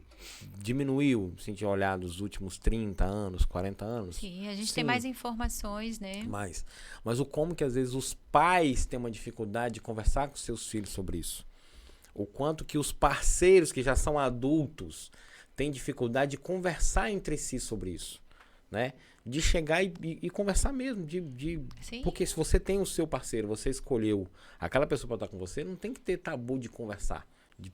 diminuiu, se a gente olhar dos últimos 30 anos, 40 anos. Sim, a gente tem mais informações, né? Mas o como que às vezes os pais têm uma dificuldade de conversar com seus filhos sobre isso. O quanto que os parceiros que já são adultos têm dificuldade de conversar entre si sobre isso, né? De chegar e conversar mesmo, porque se você tem o seu parceiro, você escolheu aquela pessoa para estar com você, não tem que ter tabu de conversar,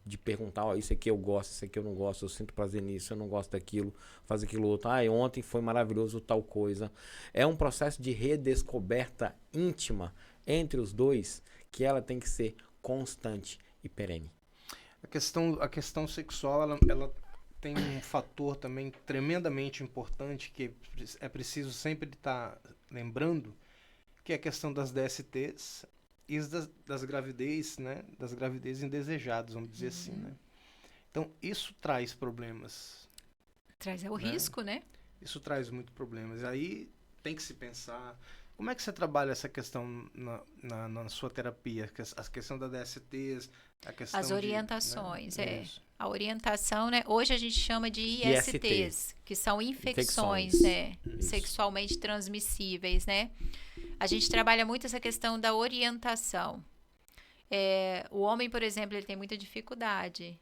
de perguntar, isso aqui eu gosto, isso aqui eu não gosto, eu sinto prazer nisso, eu não gosto daquilo, faz aquilo outro, ontem foi maravilhoso tal coisa. É um processo de redescoberta íntima entre os dois que ela tem que ser constante e perene. A questão sexual, ela tem um fator também tremendamente importante que é preciso sempre estar lembrando, que é a questão das DSTs e das gravidez, né? Das gravidez indesejadas, vamos dizer assim, né? Então, isso traz problemas. Traz o risco, né? Isso traz muitos problemas. Aí tem que se pensar Como é que você trabalha essa questão na sua terapia? A questão da DSTs, a questão As orientações, Isso. A orientação, né? Hoje a gente chama de ISTs, que são infecções, né? Isso. Sexualmente transmissíveis, né? A gente trabalha muito essa questão da orientação. O homem, por exemplo, ele tem muita dificuldade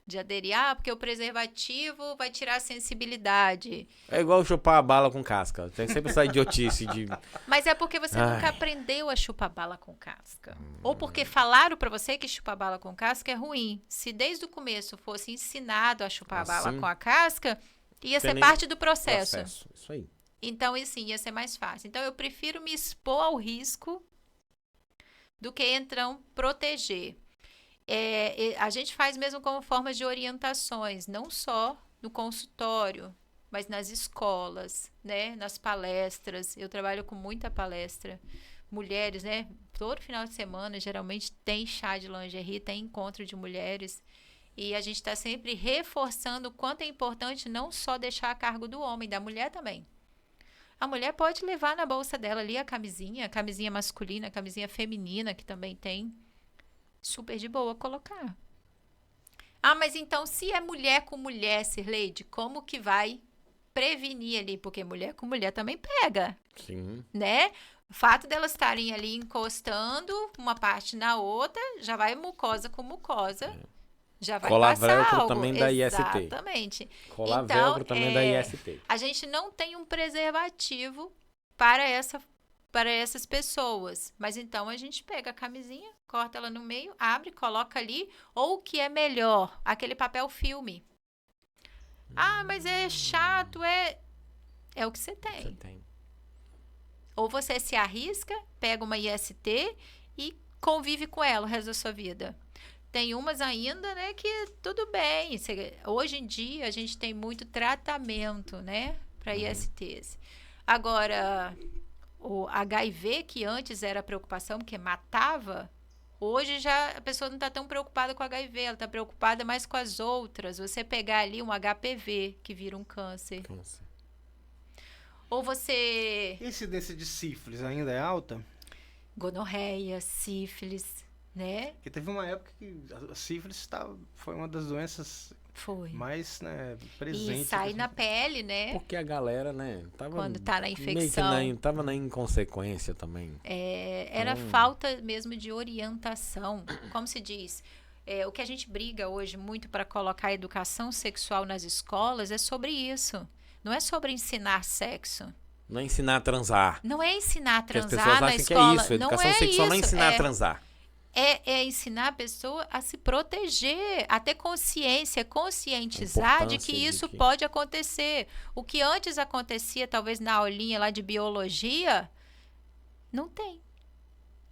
de aderir. Porque o preservativo vai tirar a sensibilidade. É igual chupar a bala com casca. Tem sempre essa idiotice de... Mas é porque você nunca aprendeu a chupar bala com casca. Ou porque falaram pra você que chupar bala com casca é ruim. Se desde o começo fosse ensinado a chupar a bala com a casca, ia ser parte do processo. Isso aí. Então, assim, ia ser mais fácil. Então, eu prefiro me expor ao risco do que, então, proteger. A gente faz mesmo como formas de orientações, não só no consultório, mas nas escolas, né? Nas palestras. Eu trabalho com muita palestra. Mulheres, né? Todo final de semana, geralmente, tem chá de lingerie, tem encontro de mulheres. E a gente está sempre reforçando o quanto é importante não só deixar a cargo do homem, da mulher também. A mulher pode levar na bolsa dela ali a camisinha masculina, a camisinha feminina, que também tem. Super de boa colocar. Mas então, se é mulher com mulher, Sirleide, como que vai prevenir ali? Porque mulher com mulher também pega. Sim. Né? O fato delas estarem ali encostando uma parte na outra, já vai mucosa com mucosa. Já vai Colar passar velcro algo. também da IST. Exatamente. Colar Então, velcro também da IST. A gente não tem um preservativo para essas pessoas. Mas então a gente pega a camisinha, corta ela no meio, abre, coloca ali. Ou o que é melhor, aquele papel filme. Mas é chato, é o que você tem. Ou você se arrisca, pega uma IST e convive com ela o resto da sua vida. Tem umas ainda, né, que tudo bem. Hoje em dia, a gente tem muito tratamento, né, para ISTs. Agora, o HIV, que antes era preocupação, porque matava, hoje já a pessoa não está tão preocupada com HIV, ela está preocupada mais com as outras. Você pegar ali um HPV, que vira um câncer. Ou você... A incidência de sífilis ainda é alta? Gonorreia, sífilis, né? Porque teve uma época que a sífilis foi uma das doenças mais, né, presentes. E sai na pele, né? Porque a galera, né, tava quando tá na infecção. Meio que tava na inconsequência também. Era falta mesmo de orientação. Como se diz, o que a gente briga hoje muito para colocar a educação sexual nas escolas é sobre isso. Não é sobre ensinar sexo. Não é ensinar a transar. Não é ensinar a transar as pessoas na acham escola. Que é isso. Educação sexual não é ensinar a transar. É ensinar a pessoa a se proteger, a ter consciência, conscientizar de que isso pode acontecer. O que antes acontecia, talvez na aulinha lá de biologia, não tem.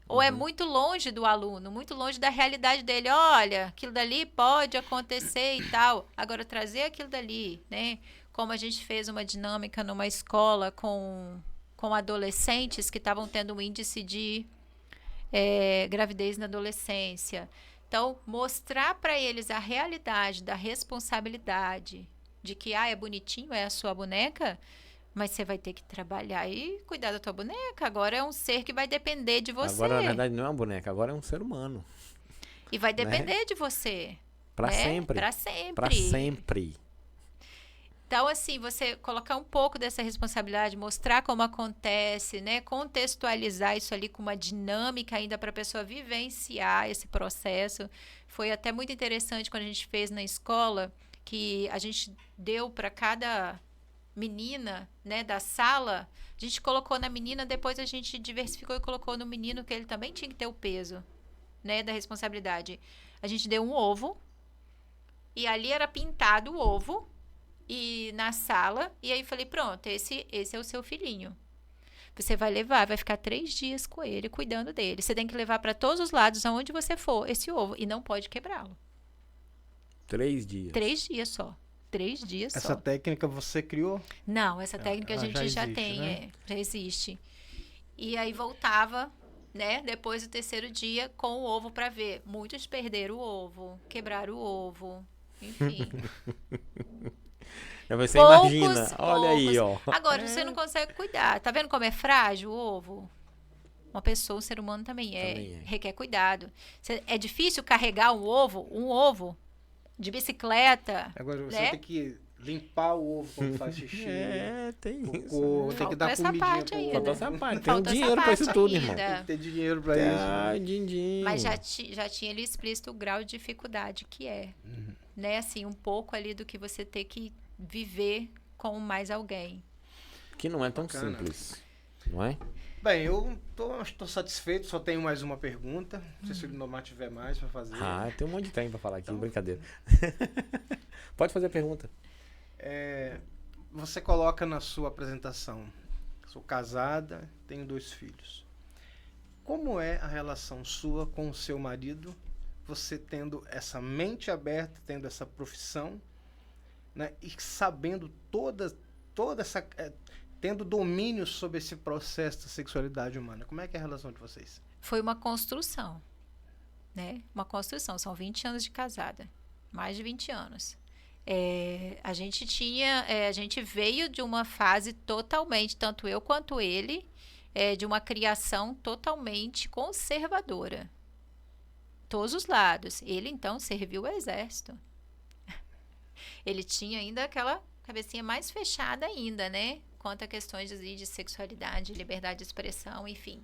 Ou é muito longe do aluno, muito longe da realidade dele. Olha, aquilo dali pode acontecer e tal. Agora, trazer aquilo dali, né? Como a gente fez uma dinâmica numa escola com adolescentes que estavam tendo um índice de gravidez na adolescência. Então, mostrar para eles a realidade da responsabilidade de que, é bonitinho, é a sua boneca, mas você vai ter que trabalhar e cuidar da tua boneca. Agora é um ser que vai depender de você. Agora, na verdade, não é uma boneca, agora é um ser humano. E vai depender de você. Para sempre. Para sempre. Para sempre. Então, assim, você colocar um pouco dessa responsabilidade, mostrar como acontece, né? Contextualizar isso ali com uma dinâmica ainda para a pessoa vivenciar esse processo. Foi até muito interessante quando a gente fez na escola, que a gente deu para cada menina, né, da sala, a gente colocou na menina, depois a gente diversificou e colocou no menino, que ele também tinha que ter o peso, né, da responsabilidade. A gente deu um ovo, e ali era pintado o ovo, e na sala, e aí falei, pronto, esse é o seu filhinho. Você vai levar, vai ficar 3 dias com ele, cuidando dele. Você tem que levar para todos os lados, aonde você for, esse ovo, e não pode quebrá-lo. 3 dias. 3 dias só. 3 dias só. Essa técnica você criou? Não, essa técnica a gente já existe, tem, né? já existe. E aí voltava, né, depois do 3º dia, com o ovo para ver. Muitos perderam o ovo, quebraram o ovo, enfim. Você Poucos, imagina. Olha aí, ó. Agora, você não consegue cuidar. Tá vendo como é frágil o ovo? Uma pessoa, um ser humano também requer cuidado. É difícil carregar um ovo de bicicleta. Agora você né? tem que limpar o ovo quando faz xixi. Tem isso. Cocô, tem que Falta dar essa comidinha parte pro ainda. Falta ovo. essa parte. Tem Falta essa dinheiro pra isso parte tudo, ainda. irmão. Tem que ter dinheiro pra isso. Ah, din-din. Mas já tinha ali explícito o grau de dificuldade que é. Né? Assim, um pouco ali do que você ter que viver com mais alguém. Que não é tão Bacana. simples. Não é? Bem, eu tô satisfeito, só tenho mais uma pergunta. Não sei se o Lindomar tiver mais pra fazer. Ah, tem um monte de tempo pra falar aqui, Então. brincadeira. Pode fazer a pergunta. Você coloca na sua apresentação, sou casada, tenho 2 filhos. Como é a relação sua com o seu marido, você tendo essa mente aberta, tendo essa profissão, né, e sabendo toda essa... tendo domínio sobre esse processo da sexualidade humana? Como é que é a relação de vocês? Foi uma construção, né? Uma construção. São 20 anos de casada. Mais de 20 anos. A gente veio de uma fase totalmente, tanto eu quanto ele, de uma criação totalmente conservadora. Todos os lados. Ele, então, serviu o exército. Ele tinha ainda aquela cabecinha mais fechada ainda, né? Quanto a questões de sexualidade, liberdade de expressão, enfim.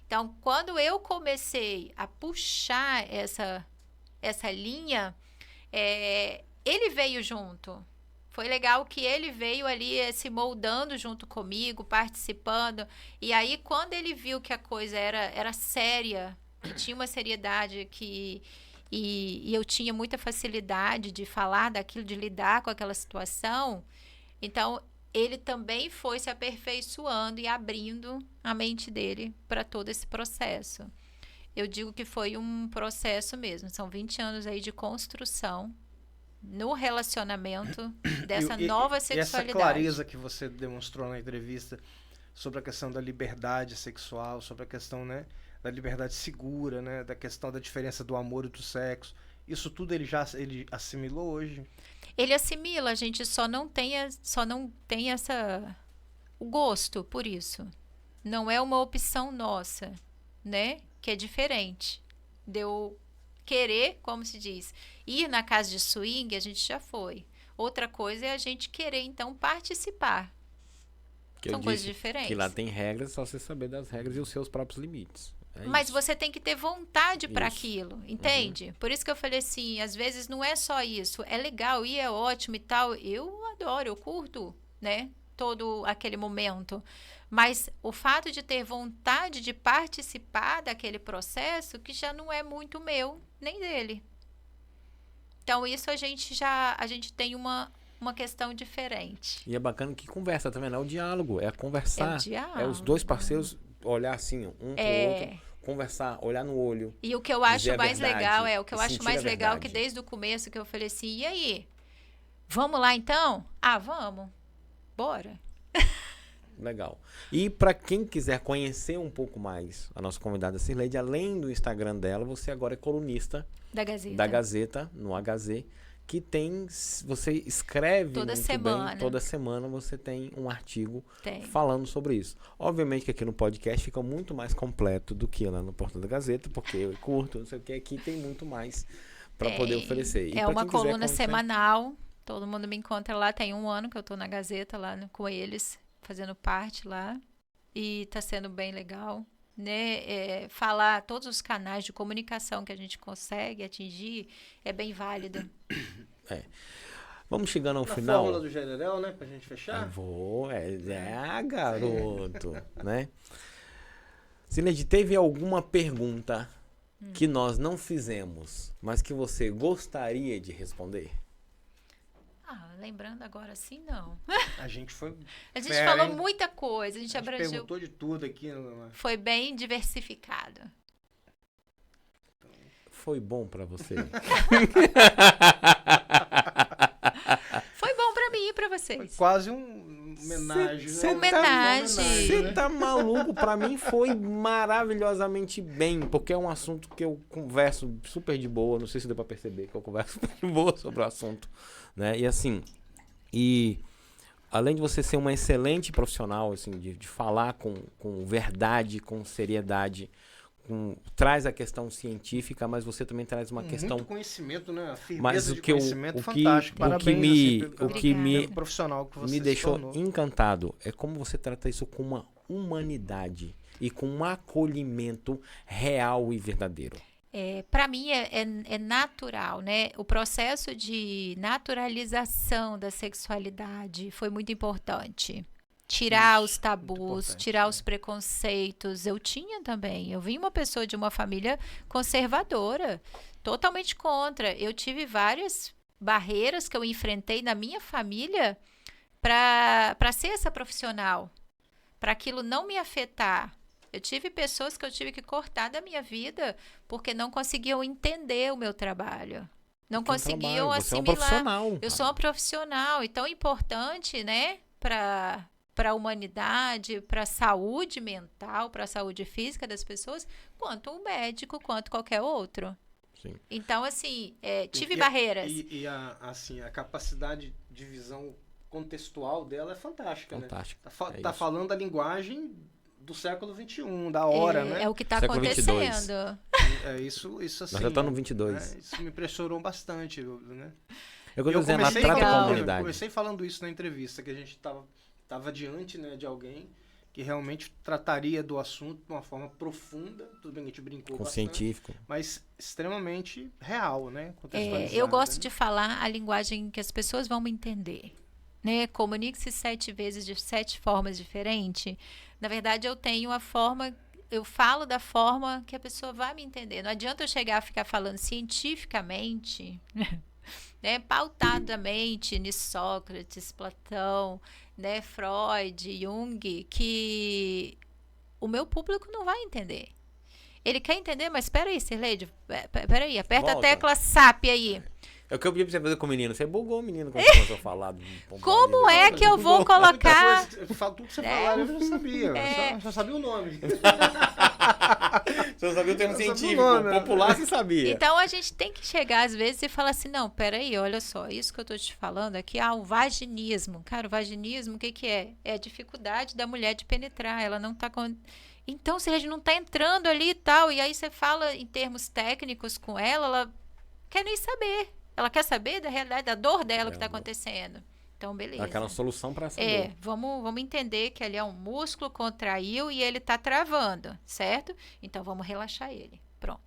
Então, quando eu comecei a puxar essa linha, ele veio junto. Foi legal que ele veio ali se moldando junto comigo, participando. E aí, quando ele viu que a coisa era séria, que tinha uma seriedade, e eu tinha muita facilidade de falar daquilo, de lidar com aquela situação, então ele também foi se aperfeiçoando e abrindo a mente dele para todo esse processo. Eu digo que foi um processo mesmo. São 20 anos aí de construção no relacionamento dessa nova sexualidade. E essa clareza que você demonstrou na entrevista sobre a questão da liberdade sexual, sobre a questão, né, da liberdade segura, né, da questão da diferença do amor e do sexo, isso tudo ele assimilou hoje? Ele assimila, a gente só não tem o gosto por isso. Não é uma opção nossa, né? Que é diferente. De eu querer, como se diz, ir na casa de swing, a gente já foi. Outra coisa é a gente querer, então, participar. Que São coisas diferentes. Que lá tem regras, só você saber das regras e os seus próprios limites. Mas você tem que ter vontade para aquilo, entende? Por isso que eu falei assim, às vezes não é só isso, é legal e é ótimo e tal. Eu adoro, eu curto, né? Todo aquele momento. Mas o fato de ter vontade de participar daquele processo, que já não é muito meu, nem dele. Então, isso a gente tem uma questão diferente. E é bacana que conversa também, não é o diálogo, é conversar. É o diálogo. É os dois parceiros olhar assim, um pro outro. Conversar, olhar no olho. E o que eu acho mais legal sentir que desde o começo que eu falei assim, e aí? Vamos lá então? Ah, vamos. Bora. Legal. E para quem quiser conhecer um pouco mais a nossa convidada Cirleide, além do Instagram dela, você agora é colunista da Gazeta, no HZ, que tem, você escreve toda muito semana. bem, toda semana você tem um artigo Tem. falando sobre isso. Obviamente que aqui no podcast fica muito mais completo do que lá no Portal da Gazeta, porque eu curto, não sei o que, aqui tem muito mais para poder oferecer. E é pra uma quem quiser coluna conhecer, semanal, todo mundo me encontra lá, tem 1 ano que eu tô na Gazeta lá com eles, fazendo parte lá, e tá sendo bem legal. Né, falar todos os canais de comunicação que a gente consegue atingir é bem válido. Vamos chegando ao Na final. fórmula do General, né, pra gente fechar? Garoto, né? Cirleide, teve alguma pergunta que nós não fizemos, mas que você gostaria de responder? Lembrando agora assim, não. A gente foi... A gente falou muita coisa, a gente abrangeu. Perguntou de tudo aqui. Né? Foi bem diversificado. Foi bom pra você? Foi bom pra mim e pra vocês. Foi quase um homenagem. Você tá maluco? Pra mim foi maravilhosamente bem, porque é um assunto que eu converso super de boa, não sei se deu pra perceber que eu converso super de boa sobre o assunto, né? E assim, E além de você ser uma excelente profissional, assim, de falar com verdade, com seriedade, traz a questão científica, mas você também traz uma questão... Muito conhecimento, né? A Mas firmeza o de que eu- conhecimento o que- fantástico. o Parabéns, que me- assim, pelo, o que me- pelo profissional que você me se deixou tornou. encantado é como você trata isso com uma humanidade e com um acolhimento real e verdadeiro. Para mim é natural, né? O processo de naturalização da sexualidade foi muito importante. Tirar Isso, os muito tabus, importante, tirar né? os preconceitos. Eu tinha também. Eu vim uma pessoa de uma família conservadora, totalmente contra. Eu tive várias barreiras que eu enfrentei na minha família para ser essa profissional, para aquilo não me afetar. Eu tive pessoas que eu tive que cortar da minha vida porque não conseguiam entender o meu trabalho. Não conseguiam Você é um assimilar. profissional. Eu sou uma profissional e tão importante, né, para a humanidade, para a saúde mental, para a saúde física das pessoas, quanto um médico, quanto qualquer outro. Sim. Então, assim, tive E- barreiras. E assim, a capacidade de visão contextual dela é fantástica, Fantástico. né? É Tá isso. falando a linguagem do século XXI, da hora, né? É o que está Século 22. acontecendo. Isso assim... Nós já estamos no 22. né? Isso me impressionou bastante, né? É o que eu tô Eu dizendo, comecei trata com a falando- humanidade. comecei falando isso na entrevista, que a gente tava diante, né, de alguém que realmente trataria do assunto de uma forma profunda, tudo bem que a gente brincou Com bastante, científico. mas extremamente real, né? Eu gosto né? de falar a linguagem que as pessoas vão me entender. Né? Comunique-se 7 vezes de 7 formas diferentes. Na verdade, eu falo da forma que a pessoa vai me entender. Não adianta eu chegar a ficar falando cientificamente, né, pautadamente em Sócrates, Platão, né, Freud, Jung, que o meu público não vai entender. Ele quer entender, mas espera aí, Sirleide, peraí, aperta Volta. a tecla SAP aí. É o que eu pedi pra você fazer com o menino. Você bugou o menino quando começou a falar. Como é que eu vou colocar... Muita coisa, eu falo tudo que você né? falar, eu já sabia. É. Eu só sabia o nome. Você não sabia o termo Eu sabia o científico. nome, né? Popular você sabia. Então a gente tem que chegar às vezes e falar assim, não, peraí, olha só, isso que eu tô te falando aqui, o vaginismo. Cara, o vaginismo, o que que é? É a dificuldade da mulher de penetrar, ela não tá com... Então, se a gente não tá entrando ali e tal, e aí você fala em termos técnicos com ela quer nem saber. Ela quer saber da realidade, da dor dela que tá acontecendo. Então, beleza. Aquela solução pra essa dor. Vamos entender que ali é um músculo contraiu e ele tá travando, certo? Então, vamos relaxar ele. Pronto.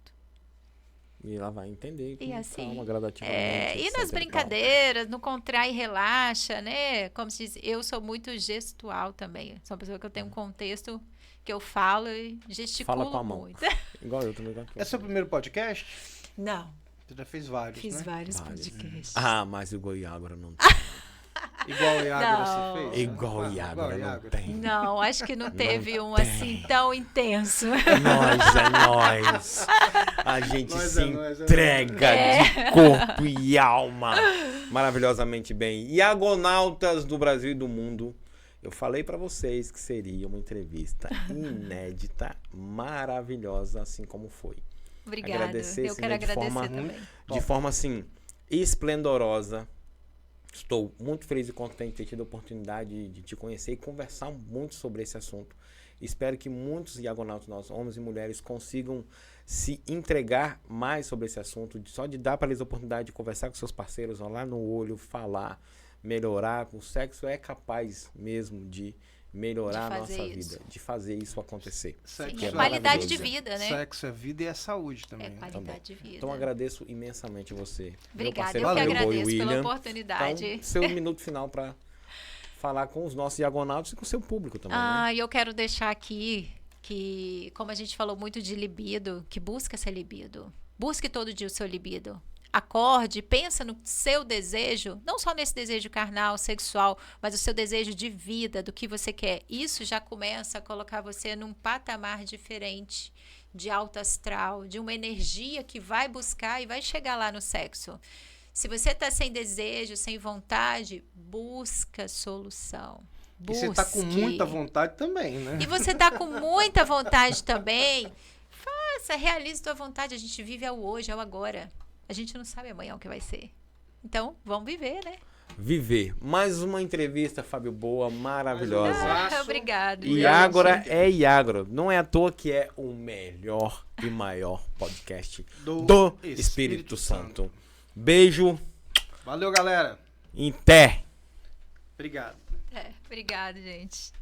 E ela vai entender com E assim, calma, gradativamente. e etc nas e tal. brincadeiras, no contrai e relaxa, né? Como se diz, eu sou muito gestual também. Sou uma pessoa que eu tenho um contexto que eu falo e gesticulo Fala com a mão. muito. Igual eu também. É seu primeiro podcast? Não, Você já fez vários, fiz né? vários Vários. podcasts. Ah, mas o Goiágora não Igual o Iagora Não. você fez? Igual o Ah, Iagora não Iagora. tem. Não, acho que não teve um assim tão intenso. Nós é nós. A gente Nós se é nós, é entrega de corpo e alma maravilhosamente bem. E agonautas do Brasil e do mundo, eu falei pra vocês que seria uma entrevista inédita, maravilhosa, assim como foi. Obrigada. Agradecer, Eu quero Cine, de forma agradecer também. De forma assim, esplendorosa. Estou muito feliz e contente de ter tido a oportunidade de te conhecer e conversar muito sobre esse assunto. Espero que muitos diagonautas nossos, homens e mulheres, consigam se entregar mais sobre esse assunto, só de dar para eles a oportunidade de conversar com seus parceiros, olhar no olho, falar, melhorar. O sexo é capaz mesmo de melhorar De a fazer nossa isso. vida, de fazer isso acontecer. Sexo Sim, é é qualidade de maravilhoso. vida, né? Sexo é vida e é saúde também. É né? qualidade de vida. Então agradeço imensamente você. meu Obrigada, parceiro eu que Fábio Boi agradeço pela William. oportunidade. Então, seu minuto final para falar com os nossos diagonautas e com o seu público também, né? Ah, e eu quero deixar aqui que, como a gente falou muito de libido, que busca essa libido. Busque todo dia o seu libido. Acorde, pensa no seu desejo, não só nesse desejo carnal, sexual, mas o seu desejo de vida, do que você quer. Isso já começa a colocar você num patamar diferente, de alto astral, de uma energia que vai buscar e vai chegar lá no sexo. Se você está sem desejo, sem vontade, busca solução. E você tá com Busque. muita vontade também, né? E você tá com muita vontade também, faça, realize tua vontade. A gente vive ao hoje, ao agora. A gente não sabe amanhã o que vai ser. Então, vamos viver, né? Viver. Mais uma entrevista, Fábio Boa, maravilhosa. abraço. Obrigado. E Iagora é Iagora. Não é à toa que é o melhor e maior podcast do Espírito Santo. Beijo. Valeu, galera. Em té. Obrigado. Obrigado, gente.